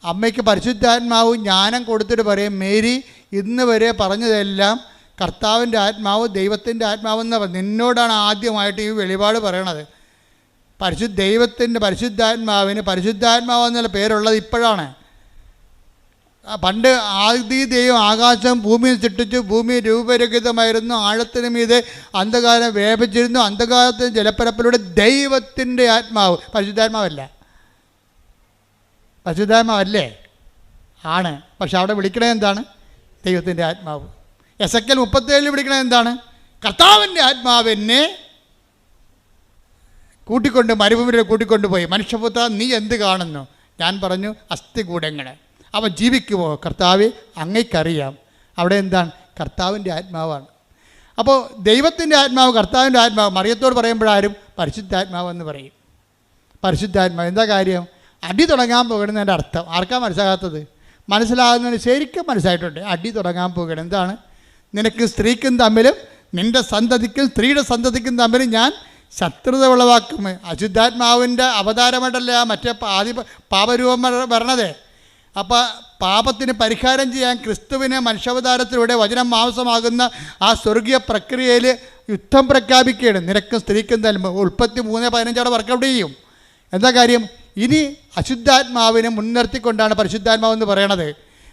അമ്മയ്ക്ക് പരിശുദ്ധാത്മാവ് ജ്ഞാനം കൊടുത്തിട്ട് പറയും, മേരി ഇന്ന് വരെ പറഞ്ഞതെല്ലാം കർത്താവിൻ്റെ ആത്മാവ് ദൈവത്തിൻ്റെ ആത്മാവെന്ന് നിന്നോടാണ് ആദ്യമായിട്ട് ഈ വെളിപാട് പറയണത്. പരിശുദ്ധാത്മാവിന് പരിശുദ്ധാത്മാവ് എന്നുള്ള പേരുള്ളത് ഇപ്പോഴാണ്. പണ്ട് ആദി ദൈവം ആകാശം ഭൂമിയിൽ സൃഷ്ടിച്ചു, ഭൂമി രൂപരഹിതമായിരുന്നു, ആഴത്തിന് മീതെ അന്ധകാരം വ്യാപിച്ചിരുന്നു, അന്ധകാരത്തിന് ജലപ്പരപ്പിലൂടെ ദൈവത്തിൻ്റെ ആത്മാവ്, പരിശുദ്ധാത്മാവല്ല, പരിശുദ്ധാത്മാവല്ലേ ആണ്, പക്ഷെ അവിടെ വിളിക്കണത് എന്താണ്? ദൈവത്തിൻ്റെ ആത്മാവ്. എസെക്കിയേൽ 37 വിളിക്കണത് എന്താണ്? കർത്താവിൻ്റെ ആത്മാവിനെ കൂട്ടിക്കൊണ്ട് മരുഭൂമിയിൽ കൂട്ടിക്കൊണ്ടുപോയി, മനുഷ്യപുത്ര നീ എന്ത് കാണുന്നു? ഞാൻ പറഞ്ഞു അസ്ഥികൂടങ്ങൾ. അവൻ ജീവിക്കുമോ? കർത്താവെ അങ്ങയ്ക്കറിയാം. അവിടെ എന്താണ്? കർത്താവിൻ്റെ ആത്മാവാണ്. അപ്പോൾ ദൈവത്തിൻ്റെ ആത്മാവ്, കർത്താവിൻ്റെ ആത്മാവ്. മറിയത്തോട് പറയുമ്പോഴാരും പരിശുദ്ധാത്മാവെന്ന് പറയും. പരിശുദ്ധാത്മാവ് എന്താ കാര്യം? അടി തുടങ്ങാൻ പോകണമെന്നതിൻ്റെ അർത്ഥം ആർക്കാ മനസ്സിലാകാത്തത്? മനസ്സിലാകുന്നതിന് ശരിക്കും മനസ്സിലായിട്ടുണ്ട്. അടി തുടങ്ങാൻ പോകണം. എന്താണ്? നിനക്ക് സ്ത്രീക്കും തമ്മിലും നിൻ്റെ സന്തതിക്കും സ്ത്രീയുടെ സന്തതിക്കും തമ്മിലും ഞാൻ ശത്രുത ഉളവാക്കും. അശുദ്ധാത്മാവിൻ്റെ അവതാരമായിട്ടല്ല മറ്റേ പാപരൂപം വരണത്. അപ്പോൾ പാപത്തിന് പരിഹാരം ചെയ്യാൻ ക്രിസ്തുവിനെ മനുഷ്യാവതാരത്തിലൂടെ വചനം മാംസമാകുന്ന ആ സ്വർഗീയ പ്രക്രിയയിൽ യുദ്ധം പ്രഖ്യാപിക്കുകയാണ്. നിനക്കും സ്ത്രീക്കും തമ്മിൽ ഉൽപ്പത്തി 3:15 അവിടെ വർക്കൗട്ട് ചെയ്യും. എന്താ കാര്യം? ഇനി അശുദ്ധാത്മാവിനെ മുൻനിർത്തിക്കൊണ്ടാണ് പരിശുദ്ധാത്മാവെന്ന് പറയണത്.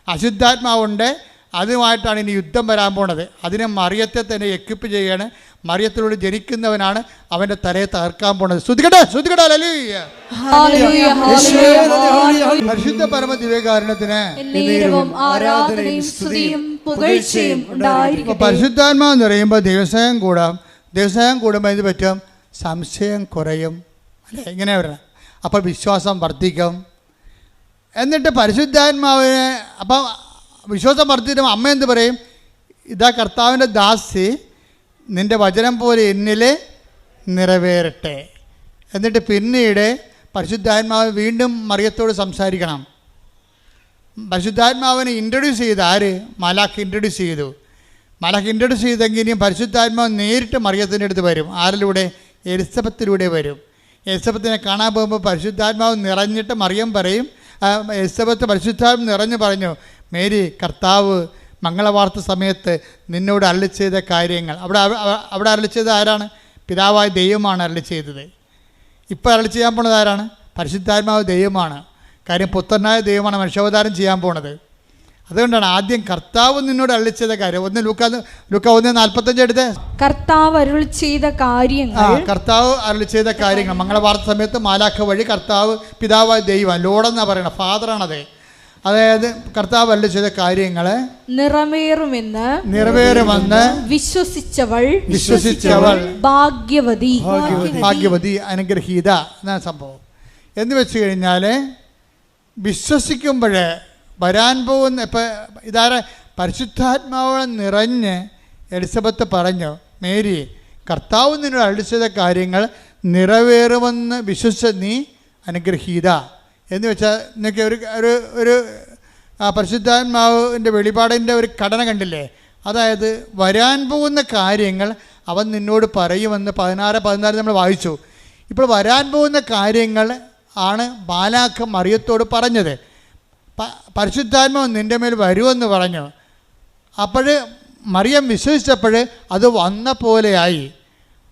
അശുദ്ധാത്മാവുണ്ട്, അതുമായിട്ടാണ് ഇനി യുദ്ധം വരാൻ പോണത്. അതിനെ മറിയത്തെ തന്നെ എക്വിപ്പ് ചെയ്യാണ്. മറിയത്തിലൂടെ ജനിക്കുന്നവനാണ് അവൻ്റെ തലയെ തകർക്കാൻ പോണത്. ശ്രുതികട്ടെ, ശ്രുതികട്ടെ, ഹല്ലേലൂയ. പരിശുദ്ധ പരമ ദിവ്യകാരുണ്യത്തിന് പരിശുദ്ധാത്മാവ് എന്ന് പറയുമ്പോൾ ദൈവസ്നേഹം കൂടാം. ദൈവസ്നേഹം കൂടുമ്പോൾ ഇത് പറ്റും, സംശയം കുറയും, അല്ലേ? ഇങ്ങനെ വരണം. അപ്പോൾ വിശ്വാസം വർദ്ധിക്കും. എന്നിട്ട് പരിശുദ്ധാത്മാവിനെ, അപ്പം വിശ്വാസം വർദ്ധിക്കുമ്പോൾ അമ്മ എന്ത് പറയും? ഇതാ കർത്താവിൻ്റെ ദാസി, നിൻ്റെ വചനം പോലെ എന്നിൽ നിറവേറട്ടെ. എന്നിട്ട് പിന്നീട് പരിശുദ്ധാത്മാവ് വീണ്ടും മറിയത്തോട് സംസാരിക്കണം. പരിശുദ്ധാത്മാവിനെ ഇൻട്രൊഡ്യൂസ് ചെയ്ത് ആര്? മാലാഖ് ഇൻട്രൊഡ്യൂസ് ചെയ്തു. മാലാഖ് ഇൻട്രൊഡ്യൂസ് ചെയ്തെങ്കിലും പരിശുദ്ധാത്മാവ് നേരിട്ട് മറിയത്തിൻ്റെ അടുത്ത് വരും. ആരിലൂടെ? എലിസബത്തിലൂടെ വരും. എലിസബത്തിനെ കാണാൻ പോകുമ്പോൾ പരിശുദ്ധാത്മാവ് നിറഞ്ഞിട്ട് മറിയം പറയും, എലിസബത്ത് പരിശുദ്ധാത്മാവ് നിറഞ്ഞു പറഞ്ഞു, മേരി, കർത്താവ് മംഗളവാർത്ത സമയത്ത് നിന്നോട് അരുളി ചെയ്ത കാര്യങ്ങൾ. അവിടെ അരുളി ചെയ്തത് ആരാണ്? പിതാവായ ദൈവമാണ് അരുളി ചെയ്തത്. ഇപ്പോൾ അരുളി ചെയ്യാൻ പോണത് ആരാണ്? പരിശുദ്ധാത്മാവ് ദൈവമാണ്. കാര്യം പുത്രനായ ദൈവമാണ് മനുഷ്യാവതാരം ചെയ്യാൻ പോണത്. അതുകൊണ്ടാണ് ആദ്യം കർത്താവ് നിന്നോട് അരുളി ചെയ്ത കാര്യം. ലൂക്ക 1:45 എടുത്ത്, കർത്താവ് അരുളി ചെയ്ത കാര്യങ്ങൾ. കർത്താവ് അരുളി ചെയ്ത കാര്യങ്ങൾ മംഗളവാർത്ത സമയത്ത് മാലാഖ വഴി കർത്താവ് പിതാവായ ദൈവം, ലോഡെന്നാണ് പറയണത്, ഫാദറാണത്. അതായത് കർത്താവ് അരുളി ചെയ്ത കാര്യങ്ങൾ നിറവേറുമെന്ന് വിശ്വസിച്ചവൾ ഭാഗ്യവതി അനുഗ്രഹീത എന്നാണ് സംഭവം. എന്ന് വെച്ച് കഴിഞ്ഞാൽ വിശ്വസിക്കുമ്പോൾ വരാൻ പോകുന്ന, ഇപ്പം ഇതാരെ? പരിശുദ്ധാത്മാവ് നിറഞ്ഞ് എലിസബത്ത് പറഞ്ഞു, മേരി, കർത്താവ് നിന്നോട് അരുളി ചെയ്ത കാര്യങ്ങൾ നിറവേറുമെന്ന് വിശ്വസിച്ച നീ അനുഗ്രഹീത. എന്ന് വെച്ചാൽ നിങ്ങൾക്ക് ഒരു പരിശുദ്ധാത്മാവിൻ്റെ വെളിപാടിൻ്റെ ഒരു ഘടന കണ്ടില്ലേ? അതായത് വരാൻ പോകുന്ന കാര്യങ്ങൾ അവൻ നിന്നോട് പറയുമെന്ന് 16 നമ്മൾ വായിച്ചു. ഇപ്പോൾ വരാൻ പോകുന്ന കാര്യങ്ങൾ ആണ് മാലാഖ മറിയത്തോട് പറഞ്ഞത്. പരിശുദ്ധാത്മാവ് നിൻ്റെ മേൽ വരുമെന്ന് പറഞ്ഞു. അപ്പോൾ മറിയം വിശ്വസിച്ചപ്പോൾ അത് വന്ന പോലെയായി.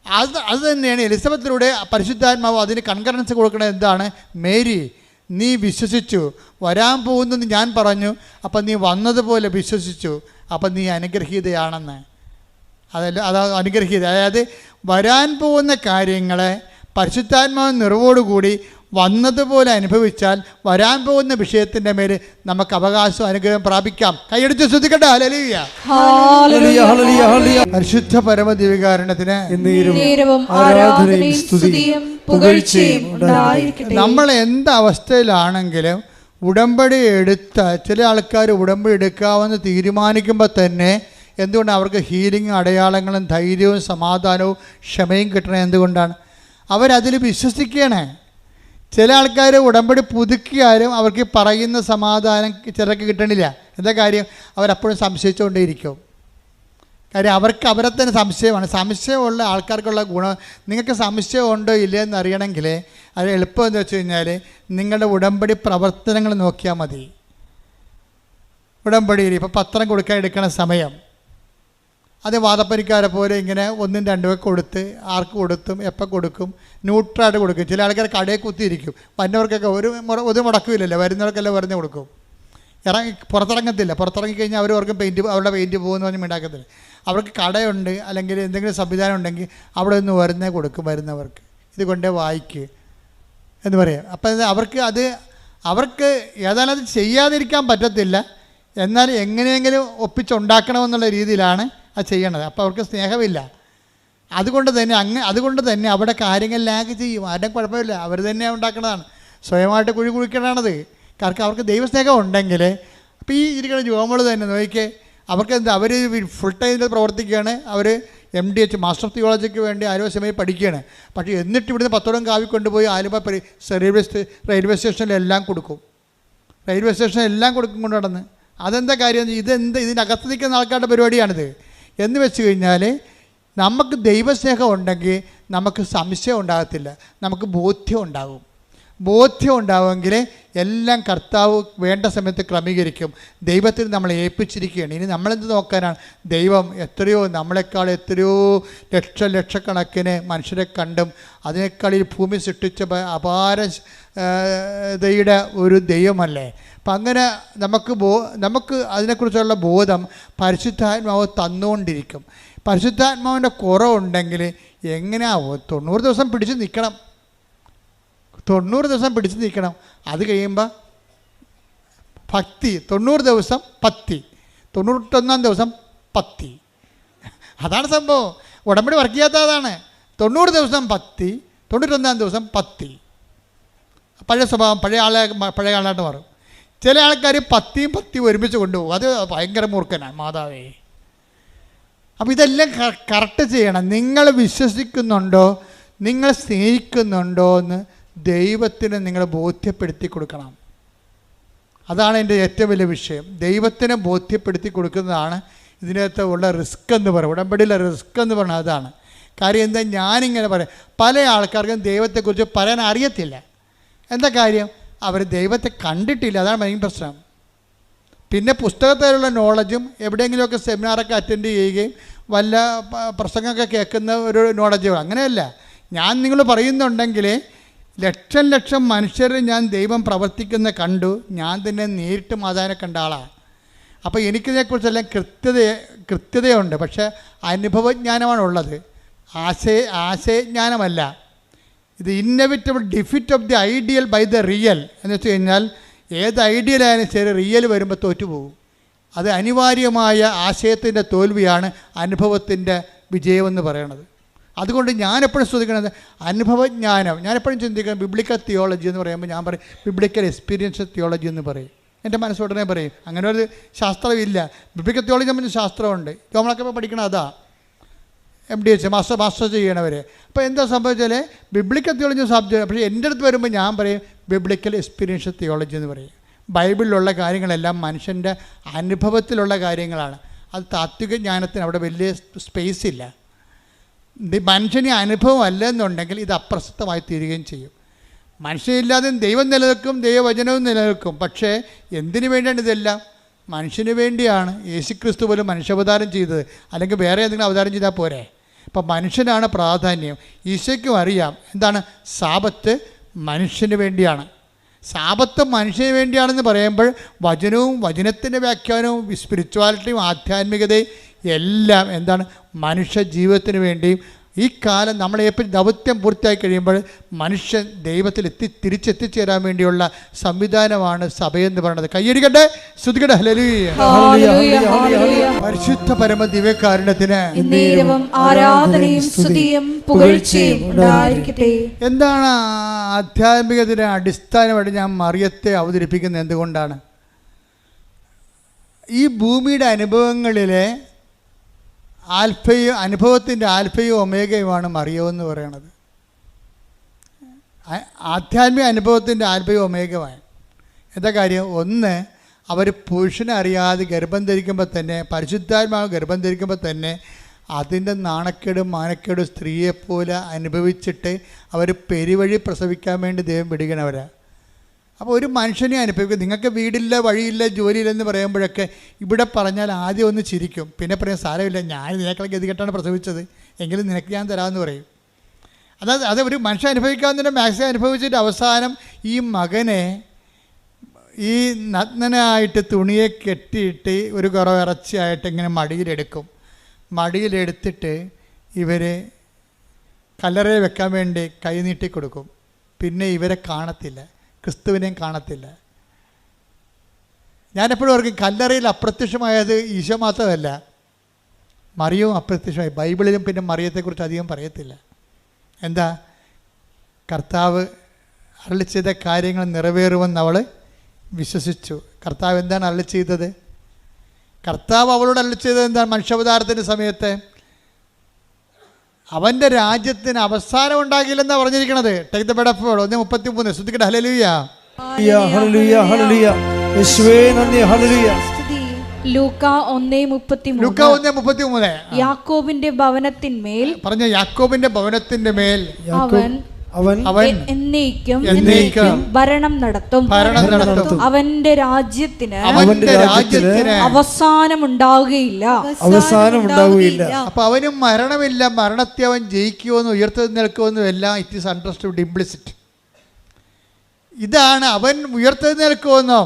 അത് തന്നെയാണ് എലിസബത്തിലൂടെ പരിശുദ്ധാത്മാവ് അതിന് കൺകറൻസ് കൊടുക്കുന്നത്. എന്താണ്? മേരി, നീ വിശ്വസിച്ചു, വരാൻ പോകുന്നെന്ന് ഞാൻ പറഞ്ഞു, അപ്പം നീ വന്നതുപോലെ വിശ്വസിച്ചു, അപ്പം നീ അനുഗ്രഹീതയാണെന്ന്. അത് അനുഗ്രഹീത. അതായത് വരാൻ പോകുന്ന കാര്യങ്ങളെ പരിശുദ്ധാത്മാവ് നിറവോടുകൂടി വന്നതുപോലെ അനുഭവിച്ചാൽ വരാൻ പോകുന്ന വിഷയത്തിൻ്റെ മേൽ നമുക്ക് അവകാശം അനുഗ്രഹം പ്രാപിക്കാം. കൈയടിച്ച് ശ്രദ്ധിക്കട്ടെ. ഹല്ലേലൂയ. പരിശുദ്ധ പരമ ദിവ്യകാരുണ്യത്തിന് നമ്മൾ എന്ത് അവസ്ഥയിലാണെങ്കിലും ഉടമ്പടി എടുത്ത ചില ആൾക്കാർ ഉടമ്പടി എടുക്കാമെന്ന് തീരുമാനിക്കുമ്പോൾ തന്നെ എന്തുകൊണ്ടാണ് അവർക്ക് ഹീലിംഗ്, അടയാളങ്ങളും ധൈര്യവും സമാധാനവും ക്ഷമയും കിട്ടണത്? എന്തുകൊണ്ടാണ്? അവരതിൽ വിശ്വസിക്കുകയാണ്. ചില ആൾക്കാർ ഉടമ്പടി പുതുക്കിയാലും അവർക്ക് പറയുന്ന സമാധാനം ചിലർക്ക് കിട്ടണില്ല. എന്താ കാര്യം? അവരപ്പോഴും സംശയിച്ചുകൊണ്ടേയിരിക്കും. കാര്യം അവർക്ക് അവരെ തന്നെ സംശയമാണ്. സംശയമുള്ള ആൾക്കാർക്കുള്ള ഗുണം, നിങ്ങൾക്ക് സംശയം ഉണ്ടോ ഇല്ലയെന്ന് അറിയണമെങ്കിൽ അത് എളുപ്പം എന്ന് വെച്ച് കഴിഞ്ഞാൽ നിങ്ങളുടെ ഉടമ്പടി പ്രവർത്തനങ്ങൾ നോക്കിയാൽ മതി. ഉടമ്പടിയിൽ ഇപ്പോൾ പത്രം കൊടുക്കാൻ എടുക്കണ സമയം അത് വാദപ്പനിക്കാരെ പോലെ ഇങ്ങനെ 1, 2 കൊടുത്ത് ആർക്ക് കൊടുത്തും എപ്പോൾ കൊടുക്കും, ന്യൂട്രായിട്ട് കൊടുക്കും. ചില ആൾക്കാർ കടയിൽ കുത്തിയിരിക്കും. വരുന്നവർക്കൊക്കെ ഒരു മുടക്കുമില്ലല്ലോ, വരുന്നവർക്കെല്ലാം വെറുതെ കൊടുക്കും. പുറത്തിറങ്ങിക്കഴിഞ്ഞാൽ അവർ ഓർക്കും അവരുടെ പെയിൻറ്റ് പോകുമെന്ന് പറഞ്ഞ് മിണ്ടാക്കത്തില്ല. അവർക്ക് കടയുണ്ട് അല്ലെങ്കിൽ എന്തെങ്കിലും സംവിധാനം ഉണ്ടെങ്കിൽ അവിടെ നിന്ന് വരുന്നേ കൊടുക്കും വരുന്നവർക്ക്, ഇത് കൊണ്ടേ വായിക്ക് എന്ന് പറയാം. അപ്പം അവർക്ക് ഏതായാലും അത് ചെയ്യാതിരിക്കാൻ പറ്റത്തില്ല, എന്നാൽ എങ്ങനെയെങ്കിലും ഒപ്പിച്ചുണ്ടാക്കണമെന്നുള്ള രീതിയിലാണ് അത് ചെയ്യണത്. അപ്പോൾ അവർക്ക് സ്നേഹമില്ല. അതുകൊണ്ട് തന്നെ അവിടെ കാര്യങ്ങൾ ലാഗ് ചെയ്യും. ആരുടെ കുഴപ്പമില്ല, അവർ തന്നെ ഉണ്ടാക്കണതാണ്, സ്വയമായിട്ട് കുഴി കുഴിക്കണത്. കാരണം അവർക്ക് ദൈവസ്നേഹം ഉണ്ടെങ്കിൽ, അപ്പോൾ ഈ ഇരിക്കുന്ന ജോമോൾ തന്നെ നോക്കിക്കേ, അവർക്ക് അവർ ഫുൾ ടൈമിൽ പ്രവർത്തിക്കുകയാണ്. അവർ MDH മാസ്റ്റർ തിയോളജിക്ക് വേണ്ടി ആലോചനമായി പഠിക്കുകയാണ്. പക്ഷേ എന്നിട്ട് ഇവിടുന്ന് 10 കാവി കൊണ്ടുപോയി ആലുവ റെയിൽവേ സ്റ്റേഷനിലെല്ലാം കൊടുക്കും. കൊണ്ടു നടന്ന് അതെന്താ കാര്യം? ഇതിനകത്ത് നിൽക്കുന്ന ആൾക്കാരുടെ പരിപാടിയാണിത് എന്ന് വെച്ച് കഴിഞ്ഞാൽ, നമുക്ക് ദൈവസ്നേഹം ഉണ്ടെങ്കിൽ നമുക്ക് സംശയം ഉണ്ടാകത്തില്ല, നമുക്ക് ബോധ്യം ഉണ്ടാവുമെങ്കിൽ എല്ലാം കർത്താവ് വേണ്ട സമയത്ത് ക്രമീകരിക്കും. ദൈവത്തിന് നമ്മളെ ഏൽപ്പിച്ചിരിക്കുകയാണ്. ഇനി നമ്മളെന്ത് നോക്കാനാണ്? ദൈവം നമ്മളെക്കാൾ എത്രയോ ലക്ഷക്കണക്കിന് മനുഷ്യരെ കണ്ടും അതിനേക്കാൾ ഈ ഭൂമി സൃഷ്ടിച്ച അപാരതയുടെ ഒരു ദൈവമല്ലേ. അപ്പം അങ്ങനെ നമുക്ക് അതിനെക്കുറിച്ചുള്ള ബോധം പരിശുദ്ധാത്മാവ് തന്നുകൊണ്ടിരിക്കും. പരിശുദ്ധാത്മാവിൻ്റെ കുറവുണ്ടെങ്കിൽ എങ്ങനെയാവോ? 90 ദിവസം പിടിച്ച് നിൽക്കണം. 90 ദിവസം പിടിച്ച് നിൽക്കണം. അത് കഴിയുമ്പോൾ ഭക്തി, 90 ദിവസം പത്തി, 91 ദിവസം പത്തി. അതാണ് സംഭവം. ഉടമ്പടി വർക്ക് ചെയ്യാത്ത അതാണ്. 90 ദിവസം ഭക്തി, 91 ദിവസം പത്തി. പഴയ സ്വഭാവം പഴയ ആളായിട്ട് മാറും. ചില ആൾക്കാർ പത്തി ഒരുമിച്ച് കൊണ്ടുപോകും. അത് ഭയങ്കര മൂർഖനാണ് മാതാവേ. അപ്പോൾ ഇതെല്ലാം കറക്റ്റ് ചെയ്യണം. നിങ്ങൾ വിശ്വസിക്കുന്നുണ്ടോ, നിങ്ങൾ സ്നേഹിക്കുന്നുണ്ടോ എന്ന് ദൈവത്തിന് നിങ്ങൾ ബോധ്യപ്പെടുത്തി കൊടുക്കണം. അതാണ് എൻ്റെ ഏറ്റവും വലിയ വിഷയം. ദൈവത്തിന് ബോധ്യപ്പെടുത്തി കൊടുക്കുന്നതാണ് ഇതിനകത്ത് ഉള്ള റിസ്ക് എന്ന് പറയുന്നത്. ഉടമ്പടിയിലെ റിസ്ക് എന്ന് പറയുന്നത് അതാണ്. കാര്യം എന്താ, ഞാനിങ്ങനെ പറയാം, പല ആൾക്കാർക്കും ദൈവത്തെക്കുറിച്ച് പറയാൻ അറിയത്തില്ല. എന്താ കാര്യം? അവർ ദൈവത്തെ കണ്ടിട്ടില്ല. അതാണ് മെയിൻ പ്രശ്നം. പിന്നെ പുസ്തകത്തിലുള്ള നോളജും എവിടെയെങ്കിലുമൊക്കെ സെമിനാറൊക്കെ അറ്റൻഡ് ചെയ്യുകയും വല്ല പ്രസംഗമൊക്കെ കേൾക്കുന്ന ഒരു നോളജോ, അങ്ങനെയല്ല. ഞാൻ നിങ്ങൾ പറയുന്നുണ്ടെങ്കിൽ ലക്ഷം മനുഷ്യർ ഞാൻ ദൈവം പ്രവർത്തിക്കുന്ന കണ്ടു. ഞാൻ തന്നെ നേരിട്ട് മാതാവിനെ കണ്ട ആളാണ്. അപ്പോൾ എനിക്കിതിനെക്കുറിച്ചെല്ലാം കൃത്യതയുണ്ട്. പക്ഷേ അനുഭവജ്ഞാനമാണ് ഉള്ളത്, ആശയജ്ഞാനമല്ല. ഇത് inevitable defeat of the ideal by the real എന്ന് വെച്ച് കഴിഞ്ഞാൽ, ഏത് ഐഡിയലായാലും ശരി റിയൽ വരുമ്പോൾ തോറ്റുപോകും. അത് അനിവാര്യമായ ആശയത്തിൻ്റെ തോൽവിയാണ് അനുഭവത്തിൻ്റെ വിജയമെന്ന് പറയണത്. അതുകൊണ്ട് ഞാനെപ്പോഴും ശ്രദ്ധിക്കുന്നത് അനുഭവജ്ഞാനം. ഞാനെപ്പോഴും ചിന്തിക്കുന്നത് ബിബ്ലിക്കൽ തിയോളജി എന്ന് പറയുമ്പോൾ ഞാൻ പറയും ബിബ്ലിക്കൽ എക്സ്പീരിയൻസ് തിയോളജി എന്ന് പറയും. എൻ്റെ മനസ്സോടനെ പറയും. അങ്ങനെ ഒരു ശാസ്ത്രമില്ല. ബിബ്ലിക്കൽ തിയോളജി നമ്മൾ ശാസ്ത്രമുണ്ട്. നമ്മളൊക്കെ ഇപ്പോൾ പഠിക്കണം അതാ MDH മാസ്റ്റർ ചെയ്യണവർ. അപ്പോൾ എന്താ സംഭവിച്ചാൽ ബിബ്ലിക്കൽ തിയോളജി സബ്ജക്റ്റ്. പക്ഷേ എൻ്റെ അടുത്ത് വരുമ്പോൾ ഞാൻ പറയും ബിബ്ലിക്കൽ എക്സ്പീരിയൻസ് തിയോളജി എന്ന് പറയും. ബൈബിളിലുള്ള കാര്യങ്ങളെല്ലാം മനുഷ്യൻ്റെ അനുഭവത്തിലുള്ള കാര്യങ്ങളാണ്. അത് താത്വിക ജ്ഞാനത്തിന് അവിടെ വലിയ സ്പേസ് ഇല്ല. മനുഷ്യന് അനുഭവം അല്ലെന്നുണ്ടെങ്കിൽ ഇത് അപ്രസക്തമായി തീരുകയും ചെയ്യും. മനുഷ്യനില്ലാതെ ദൈവം നിലനിൽക്കും, ദൈവവചനവും നിലനിൽക്കും. പക്ഷേ എന്തിനു വേണ്ടിയാണ് ഇതെല്ലാം? മനുഷ്യന് വേണ്ടിയാണ്. യേശുക്രിസ്തു പോലും മനുഷ്യാവതാരം ചെയ്തത്. അല്ലെങ്കിൽ വേറെ എന്തെങ്കിലും അവതാരം ചെയ്താൽ പോരെ? അപ്പം മനുഷ്യനാണ് പ്രാധാന്യം. ഈശോയ്ക്കും അറിയാം എന്താണ് സാബത്ത് മനുഷ്യന് വേണ്ടിയാണ്. സാബത്ത് മനുഷ്യന് വേണ്ടിയാണെന്ന് പറയുമ്പോൾ വചനവും വചനത്തിൻ്റെ വ്യാഖ്യാനവും സ്പിരിച്വാലിറ്റിയും ആധ്യാത്മികതയും എല്ലാം എന്താണ് മനുഷ്യ ജീവിതത്തിന് വേണ്ടിയും. ഈ കാലം നമ്മളെപ്പോഴും ദൗത്യം പൂർത്തിയായി കഴിയുമ്പോൾ മനുഷ്യൻ ദൈവത്തിൽ തിരിച്ചെത്തിച്ചേരാൻ വേണ്ടിയുള്ള സംവിധാനമാണ് സഭയെന്ന് പറയുന്നത്. കയ്യടിക്കട്ടെ, സ്തുതിക്കട്ടെ. ഹല്ലേലൂയ. പരിശുദ്ധ പരമ ദിവ്യകാരുണ്യത്തിന് ആരാധനയും സ്തുതിയും പുകഴ്ചയും ഉണ്ടായിരിക്കട്ടെ. എന്താണ് ആധ്യാത്മികത്തിന് അടിസ്ഥാനമായിട്ട് ഞാൻ മറിയത്തെ അവതരിപ്പിക്കുന്നത്? എന്തുകൊണ്ടാണ്? ഈ ഭൂമിയുടെ അനുഭവങ്ങളിലെ അനുഭവത്തിൻ്റെ ആൽഫയും ഒമേഗയുമാണ് മറിയമെന്ന് പറയണത്. ആധ്യാത്മിക അനുഭവത്തിൻ്റെ ആൽഫയും ഒമേഗയുമാണ്. എന്താ കാര്യം? ഒന്ന്, അവർ പുരുഷനെ അറിയാതെ ഗർഭം ധരിക്കുമ്പോൾ തന്നെ, പരിശുദ്ധാത്മാവ് ഗർഭം ധരിക്കുമ്പോൾ തന്നെ അതിൻ്റെ നാണക്കേടും മാനക്കേടും സ്ത്രീയെപ്പോലെ അനുഭവിച്ചിട്ട് അവർ പെരുവഴി പ്രസവിക്കാൻ വേണ്ടി ദൈവം വിടുകണവരാ. അപ്പോൾ ഒരു മനുഷ്യനെ അനുഭവിക്കും. നിങ്ങൾക്ക് വീടില്ല, വഴിയില്ല, ജോലിയില്ലെന്ന് പറയുമ്പോഴൊക്കെ ഇവിടെ പറഞ്ഞാൽ ആദ്യം ഒന്ന് ചിരിക്കും, പിന്നെ പറയും സാരമില്ല, ഞാൻ ഇതിനേക്കാൾ ഗതികെട്ടാണ് പ്രസവിച്ചത്, എങ്കിലും നിനക്ക് ഞാൻ തരാമെന്ന് പറയും. അത് ഒരു മനുഷ്യൻ അനുഭവിക്കാവുന്നതിൻ്റെ മാക്സിമം അനുഭവിച്ചിട്ട് അവസാനം ഈ മകനെ ഈ നഗ്നനായിട്ട് തുണിയെ കെട്ടിയിട്ട് ഒരു കുറവ് ഇറച്ചിയായിട്ട് ഇങ്ങനെ മടിയിലെടുക്കും. മടിയിലെടുത്തിട്ട് ഇവർ കല്ലറയിൽ വെക്കാൻ വേണ്ടി കൈ നീട്ടി കൊടുക്കും. പിന്നെ ഇവരെ കാണത്തില്ല, ക്രിസ്തുവിനെയും കാണത്തില്ല. ഞാനെപ്പോഴും ഓർക്കും, കല്ലറയിൽ അപ്രത്യക്ഷമായത് ഈശോ മാത്രമല്ല, മറിയവും അപ്രത്യക്ഷമായി. ബൈബിളിലും പിന്നെ മറിയത്തെക്കുറിച്ച് അധികം പറയത്തില്ല. എന്താ? കർത്താവ് അരുളി ചെയ്ത കാര്യങ്ങൾ നിറവേറുമെന്ന് അവൾ വിശ്വസിച്ചു. കർത്താവ് എന്താണ് അരുളി ചെയ്തത്? കർത്താവ് അവളോട് അരുളി ചെയ്തത് എന്താണ്? മനുഷ്യാവതാരത്തിൻ്റെ സമയത്ത് അവൻ്റെ രാജ്യത്തിന് അവസാനം ഉണ്ടാകില്ലെന്നാണ് പറഞ്ഞിരിക്കുന്നത്. Take the word of God 1:33. ശ്രദ്ധിക്കട്ടെ. ഹല്ലേലൂയ, ഹല്ലേലൂയ, ഹല്ലേലൂയ. യേശുവേ നന്ദി. ഹല്ലേലൂയ. ലൂക്ക 1:33. യാക്കോബിന്റെ ഭവനത്തിന്മേൽ പറഞ്ഞ യാക്കോബിന്റെ ഭവനത്തിന്റെ മേൽ അവൻ എന്നേക്കും ഭരണം നടത്തും. അവന്റെ രാജ്യത്തിന് അവസാനമുണ്ടാവുകയില്ല. അപ്പൊ അവനും മരണമില്ല. മരണത്തെ അവൻ ജയിക്കുമെന്ന് ഉയർത്തെഴുന്നേൽക്കുമെന്നും എല്ലാം ഇറ്റ് ഈസ് അണ്ടർസ്റ്റുഡ് ഇംപ്ലിസിറ്റ്. ഇതാണ് അവൻ ഉയർത്തെഴുന്നേൽക്കുമെന്നോ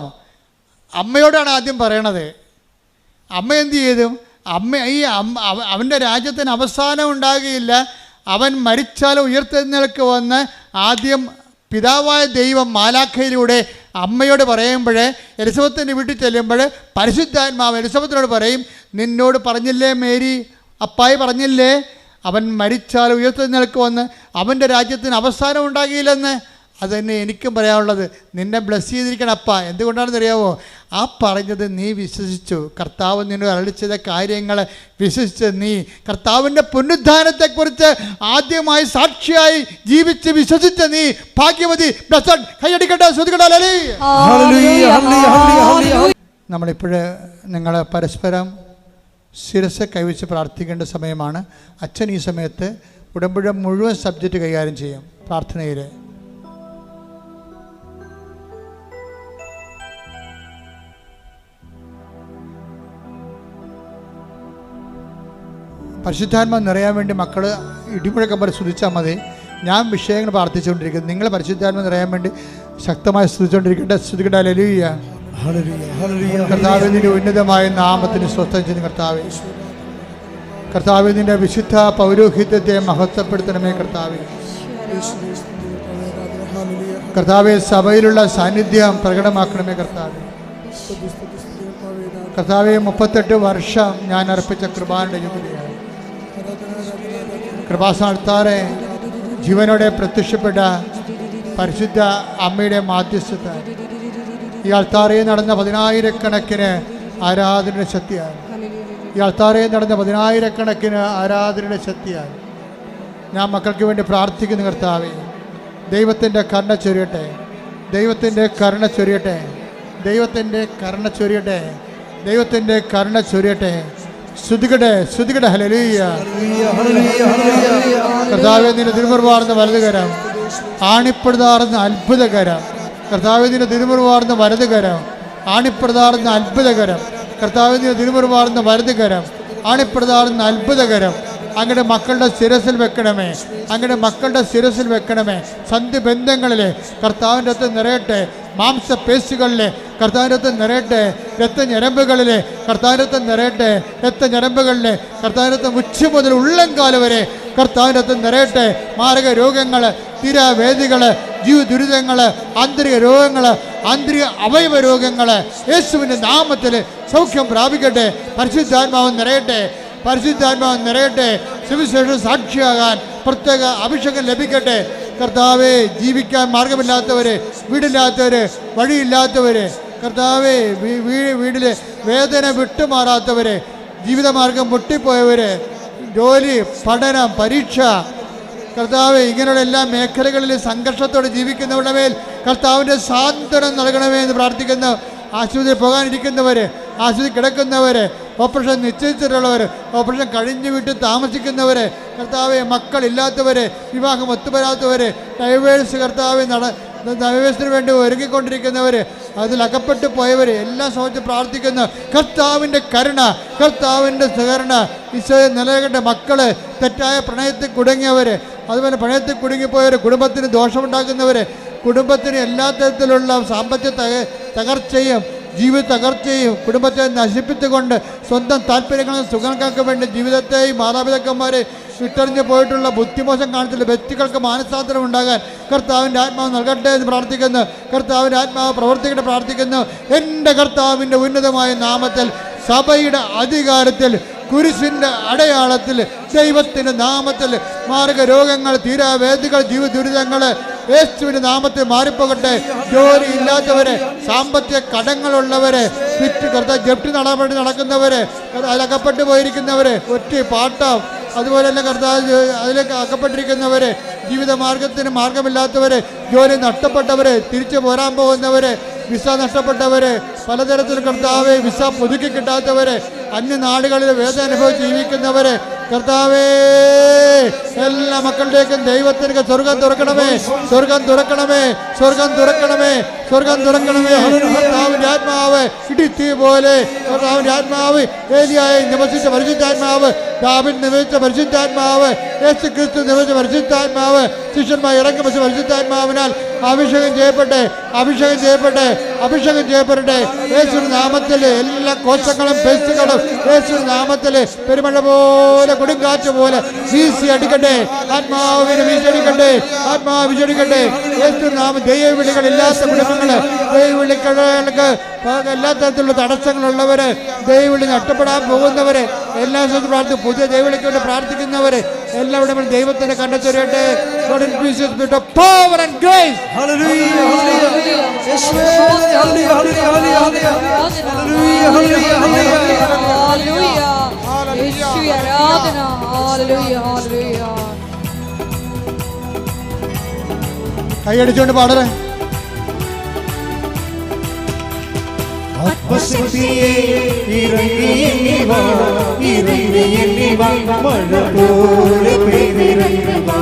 അമ്മയോടാണ് ആദ്യം പറയണത്. അമ്മ എന്ത് ചെയ്തു? അവൻ്റെ രാജ്യത്തിന് അവസാനം ഉണ്ടാകുകയില്ല, അവൻ മരിച്ചാലും ഉയർത്തെഴുന്നേൽക്കുമെന്ന് ആദ്യം പിതാവായ ദൈവം മാലാഖയിലൂടെ അമ്മയോട് പറയുമ്പോൾ, എലിസബത്തിൻ്റെ വീട്ടിൽ ചെല്ലുമ്പോൾ പരിശുദ്ധാത്മാവ് എലിസബത്തിനോട് പറയും, നിന്നോട് പറഞ്ഞില്ലേ മേരി, അപ്പായി പറഞ്ഞില്ലേ അവൻ മരിച്ചാൽ ഉയർത്തെഴുന്നേൽക്കുമെന്ന്, അവൻ്റെ രാജ്യത്തിന് അവസാനം ഉണ്ടാകില്ലെന്ന്. അതുതന്നെ എനിക്കും പറയാനുള്ളത്. നിന്നെ ബ്ലെസ് ചെയ്തിരിക്കണം അപ്പ. എന്തുകൊണ്ടാണെന്ന് അറിയാമോ? ആ പറഞ്ഞത് നീ വിശ്വസിച്ചു. കർത്താവ് നിന്നോട് അരുളി ചെയ്ത കാര്യങ്ങൾ വിശ്വസിച്ച് നീ കർത്താവിൻ്റെ പുനരുദ്ധാനത്തെക്കുറിച്ച് ആദ്യമായി സാക്ഷിയായി ജീവിച്ച് വിശ്വസിച്ച നീ ഭാഗ്യവതി. കൈയടിക്കട്ടെ, ശ്രദ്ധിക്കട്ടെ. നമ്മളിപ്പോഴ് നിങ്ങൾ പരസ്പരം ശിരസ് കൈവച്ച് പ്രാർത്ഥിക്കേണ്ട സമയമാണ്. അച്ഛൻ ഈ സമയത്ത് ഉടമ്പുഴ മുഴുവൻ സബ്ജക്റ്റ് കൈകാര്യം ചെയ്യും പ്രാർത്ഥനയിൽ. പരിശുദ്ധാത്മാവ് നിറയാൻ വേണ്ടി മക്കൾ ഇടിമുഴക്കം പോലെ സ്തുതിച്ചാൽ മതി. ഞാൻ വിഷയങ്ങൾ പ്രാർത്ഥിച്ചുകൊണ്ടിരിക്കുന്നത്, നിങ്ങൾ പരിശുദ്ധാത്മാവ് നിറയാൻ വേണ്ടി ശക്തമായി സ്തുതിച്ചുകൊണ്ടിരിക്കട്ടെ. സ്തുതിക്കട്ടെ. ഹല്ലേലൂയ. കർത്താവേ, നിന്റെ ഉന്നതമായ നാമത്തിന് സ്വസ്ഥം ചെയ്യുന്ന കർത്താവേ, കർത്താവേ നിന്റെ വിശുദ്ധ പൗരോഹിത്യത്തെ മഹത്വപ്പെടുത്തണമേ കർത്താവേ. കർത്താവേ, സഭയിലുള്ള സാന്നിധ്യം പ്രകടമാക്കണമേ കർത്താവേ. കർത്താവേ, 38 വർഷം ഞാൻ അർപ്പിച്ച കൃപാന്റെ ജൂബിലിയാണ്. കൃപാസ്ഥാനത്താറെ ജീവനോടെ പ്രത്യക്ഷപ്പെട്ട പരിശുദ്ധ അമ്മയുടെ മാധ്യസ്ഥത ഈ അൾത്താറയിൽ നടന്ന 10,000 ആരാധനയുടെ ശക്തിയാണ്. ഈ അൾത്താറയിൽ നടന്ന 10,000 ആരാധനയുടെ ശക്തിയാണ്. ഞാൻ മക്കൾക്ക് വേണ്ടി പ്രാർത്ഥിക്കുന്ന കർത്താവേ, ദൈവത്തിൻ്റെ കരുണ ചൊരിയട്ടെ, ദൈവത്തിൻ്റെ കരുണ ചൊരിയട്ടെ, ദൈവത്തിൻ്റെ കരുണ ചൊരിയട്ടെ, ദൈവത്തിൻ്റെ കരുണ ചൊരിയട്ടെ. സ്തുതിക്കട്ടെ, സ്തുതിക്കട്ടെ. ഹല്ലേലൂയ. കർത്താവേ, നിന്റെ തിരുമുറിവാർന്ന വലതുകരം, ആണിപ്പെടുതാർന്ന അത്ഭുതകരം. കർത്താവേ, നിന്റെ തിരുമുറിവാർന്ന വലതുകരം, ആണിപ്പെടുതാർന്ന അത്ഭുതകരം. കർത്താവേ, നിന്റെ തിരുമുറിവാർന്ന വലതുകരം, ആണിപ്പെടുതാർന്ന അത്ഭുതകരം. അങ്ങയുടെ മക്കളുടെ ശിരസിൽ വെക്കണമേ, അങ്ങയുടെ മക്കളുടെ ശിരസിൽ വെക്കണമേ. സന്ധിബന്ധങ്ങളിലെ കർത്താവിൻ്റെ അകത്ത് നിറയട്ടെ, മാംസപേശികളിലെ കർത്താവിൻ്റെ അകത്ത് നിറയട്ടെ, രക്തഞരമ്പുകളിലെ കർത്താവിൻ്റെ അകത്ത് നിറയട്ടെ, രക്തഞരമ്പുകളിലെ കർത്താവിൻ്റെ അകത്ത് ഉച്ച മുതൽ ഉള്ളംകാല് വരെ കർത്താവിൻ്റെ അകത്ത് നിറയട്ടെ. മാരക രോഗങ്ങൾ, തീരാവേദികൾ, ജീവദുരിതങ്ങൾ, ആന്തരിക രോഗങ്ങൾ, ആന്തരിക അവയവ രോഗങ്ങൾ യേശുവിൻ്റെ നാമത്തിൽ സൗഖ്യം പ്രാപിക്കട്ടെ. പരിശുദ്ധാത്മാവ് നിറയട്ടെ, പരിശുദ്ധാത്മാവ് നിറയട്ടെ. സുവിശേഷം സാക്ഷിയാകാൻ പ്രത്യേക അഭിഷേകം ലഭിക്കട്ടെ. കർത്താവേ, ജീവിക്കാൻ മാർഗമില്ലാത്തവർ, വീടില്ലാത്തവർ, വഴിയില്ലാത്തവർ, കർത്താവേ, വീട്ടിലെ വേദന വിട്ടുമാറാത്തവർ, ജീവിതമാർഗം പൊട്ടിപ്പോയവർ, ജോലി, പഠനം, പരീക്ഷ, കർത്താവേ, ഇങ്ങനെയുള്ള എല്ലാ മേഖലകളിൽ സംഘർഷത്തോടെ ജീവിക്കുന്നവരുടെ മേൽ കർത്താവിൻ്റെ സാന്ത്വനം നൽകണമേ എന്ന് പ്രാർത്ഥിക്കുന്നു. ആശുപത്രിയിൽ പോകാനിരിക്കുന്നവർ, ആശുപത്രി കിടക്കുന്നവർ, ഓപ്പറേഷൻ നിശ്ചയിച്ചിട്ടുള്ളവർ, ഓപ്പറേഷൻ കഴിഞ്ഞ് വീട്ടിൽ താമസിക്കുന്നവർ, കർത്താവെ, മക്കളില്ലാത്തവർ, വിവാഹം ഒത്തുവരാത്തവർ, ഡൈവേഴ്സ്, കർത്താവെ, ഡൈവേഴ്സിന് വേണ്ടി ഒരുങ്ങിക്കൊണ്ടിരിക്കുന്നവർ, അതിൽ അകപ്പെട്ടു പോയവർ എല്ലാം സമയത്ത് പ്രാർത്ഥിക്കുന്നു. കർത്താവിൻ്റെ കരുണ, കർത്താവിൻ്റെ സഹകരണ ഈശോയെ നിലനിൽക്കേണ്ട മക്കൾ, തെറ്റായ പ്രണയത്തിൽ കുടുങ്ങിയവർ, അതുപോലെ പ്രണയത്തിൽ കുടുങ്ങിപ്പോയവർ, കുടുംബത്തിന് ദോഷമുണ്ടാക്കുന്നവർ, കുടുംബത്തിന് എല്ലാ തരത്തിലുള്ള സാമ്പത്തിക തകർച്ചയും ജീവിത തകർച്ചയും കുടുംബത്തെ നശിപ്പിച്ചുകൊണ്ട് സ്വന്തം താല്പര്യങ്ങളും സുഖങ്ങൾക്ക് വേണ്ടി ജീവിതത്തെയും മാതാപിതാക്കന്മാരെ വിട്ടെറിഞ്ഞ് പോയിട്ടുള്ള ബുദ്ധിമോശം കാണിച്ചുള്ള വ്യക്തികൾക്ക് മാനസാന്തരം ഉണ്ടാകാൻ കർത്താവിൻ്റെ ആത്മാവ് നൽകട്ടെ എന്ന് പ്രാർത്ഥിക്കുന്നു. കർത്താവിൻ്റെ ആത്മാവ് പ്രവർത്തിക്കട്ടെ പ്രാർത്ഥിക്കുന്നു. എൻ്റെ കർത്താവിൻ്റെ ഉന്നതമായ നാമത്തിൽ, സഭയുടെ അധികാരത്തിൽ, കുരിശിൻ്റെ അടയാളത്തിൽ, ദൈവത്തിൻ്റെ നാമത്തിൽ മാർഗരോഗങ്ങൾ, തീരാവേദികൾ, ജീവിത ദുരിതങ്ങൾ യേശുവിൻ്റെ നാമത്തിൽ മാറിപ്പോകട്ടെ. ജോലി ഇല്ലാത്തവരെ, സാമ്പത്തിക കടങ്ങളുള്ളവരെ, ജപ്തി നടപടി നടക്കുന്നവരെ, അതിലകപ്പെട്ടു പോയിരിക്കുന്നവരെ, ഒറ്റ പാട്ടം, അതുപോലെ തന്നെ കർത്താവ് അതിലേക്ക് അകപ്പെട്ടിരിക്കുന്നവരെ, ജീവിത മാർഗത്തിന് മാർഗമില്ലാത്തവരെ, ജോലി നഷ്ടപ്പെട്ടവരെ, തിരിച്ചു പോരാൻ പോകുന്നവരെ, വിസ നഷ്ടപ്പെട്ടവരെ, പലതരത്തിൽ കർത്താവെ വിസ പുതുക്കി കിട്ടാത്തവരെ, അന്യനാടുകളിൽ വേദന അനുഭവിച്ച് ജീവിക്കുന്നവരെ, കർത്താവേ എല്ലാ മക്കളുടേക്കും ദൈവത്തിനൊക്കെ സ്വർഗം തുറക്കണമേ, സ്വർഗം തുറക്കണമേ, സ്വർഗം തുറക്കണമേ, സ്വർഗം തുറക്കണമേ. കർത്താവിൻ്റെ ആത്മാവ് ഇടിത്തീ പോലെ, കർത്താവിൻ്റെ ആത്മാവ് ഏലിയായി നിവസിച്ച പരിശുദ്ധാത്മാവ്, ദാവീദ് നിവസിച്ച പരിശുദ്ധാത്മാവ്, യേശു ക്രിസ്തു നിവസിച്ച പരിശുദ്ധാത്മാവ്, ശിഷ്യന്മാർ ഇറങ്ങി വെച്ച പരിശുദ്ധാത്മാവിനാൽ അഭിഷേകം ചെയ്യപ്പെട്ടെ, അഭിഷേകം ചെയ്യപ്പെട്ടെ, അഭിഷേകം ചെയ്യപ്പെടട്ടെ. യേശുവിന്റെ നാമത്തിൽ എല്ലാ കോശങ്ങളും പേശികളും യേശുവിന്റെ നാമത്തിൽ പെരുമഴ പോലെ, കൊടുങ്കാറ്റ് പോലെ വീശി അടിക്കട്ടെ. ആത്മാവിനെ വീശടിക്കട്ടെ, ആത്മാവ് വീശടിക്കട്ടെ. യേശുവിന്റെ നാമം ദൈവവിളികളില്ലാത്ത കുടുംബങ്ങള്, ദൈവവിളികൾക്ക് എല്ലാ തരത്തിലുള്ള തടസ്സങ്ങളുള്ളവര്, ദൈവവിളി നഷ്ടപ്പെടാൻ പോകുന്നവര്, എല്ലാ സ്ഥലത്തും പ്രാർത്ഥിക്കും, പുതിയ ദൈവവിളിക്ക് വേണ്ടി പ്രാർത്ഥിക്കുന്നവര് എല്ലാവരും ദൈവത്തിനെ കണ്ടെത്തരട്ടെ. കൈയടിച്ചുകൊണ്ട് പാടറേ. ആത്മശക്തിയെ ഇറങ്ങി വാ, ഇറങ്ങി വാ, മഴ പോലെ പെയ്തിറങ്ങി വാ,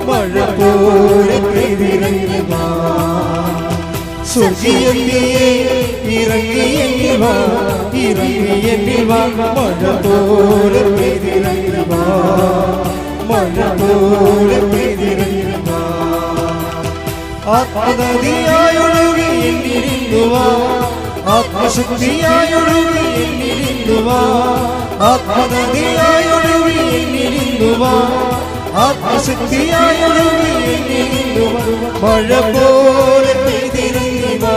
മഴ പോലെ പെയ്തിറങ്ങി വാ. സ്വർഗീയത്തിയെ ഇറങ്ങി വാ, ഇറങ്ങി വാ, മഴ പോലെ പെയ്തിറങ്ങി വാ, മഴ പോലെ പെയ്തിറങ്ങി വാ. ആത്മനദിയായൊഴുകി എന്നിരുന്നു വാ, ആത്മശക്തിയായൊഴുകി എന്നിരുന്നു വാ, ആത്മനദിയായൊഴുകി എന്നിരുന്നു വാ, ആത്മശക്തിയായൊഴുകി എന്നിരുന്നു വാ. മഴ പോലെ പെയ്തിറങ്ങി വാ,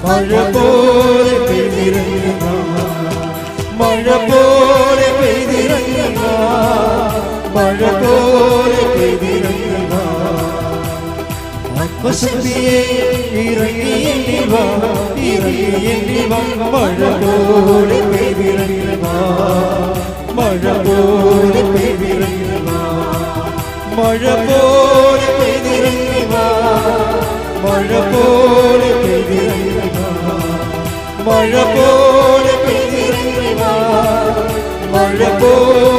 മഴ പോലെ പെയ്തിറങ്ങി വാ, മഴ പോലെ പെയ്തിറങ്ങി വാ, മഴ പോലെ പെയ്തിറങ്ങി വാ. ആത്മശക്തിയെ ഇറങ്ങി വാ, ഇറങ്ങി വാ, മഴ പോലെ പെയ്തിറങ്ങി വാ, മഴ പോലെ പെയ്തിറങ്ങി വാ, മഴ പോലെ പെയ്തിറങ്ങി വാ, മഴ പോലെ പെയ്തിറങ്ങി വാ, മഴ പോലെ പെയ്തിറങ്ങി വാ, മഴ പോലെ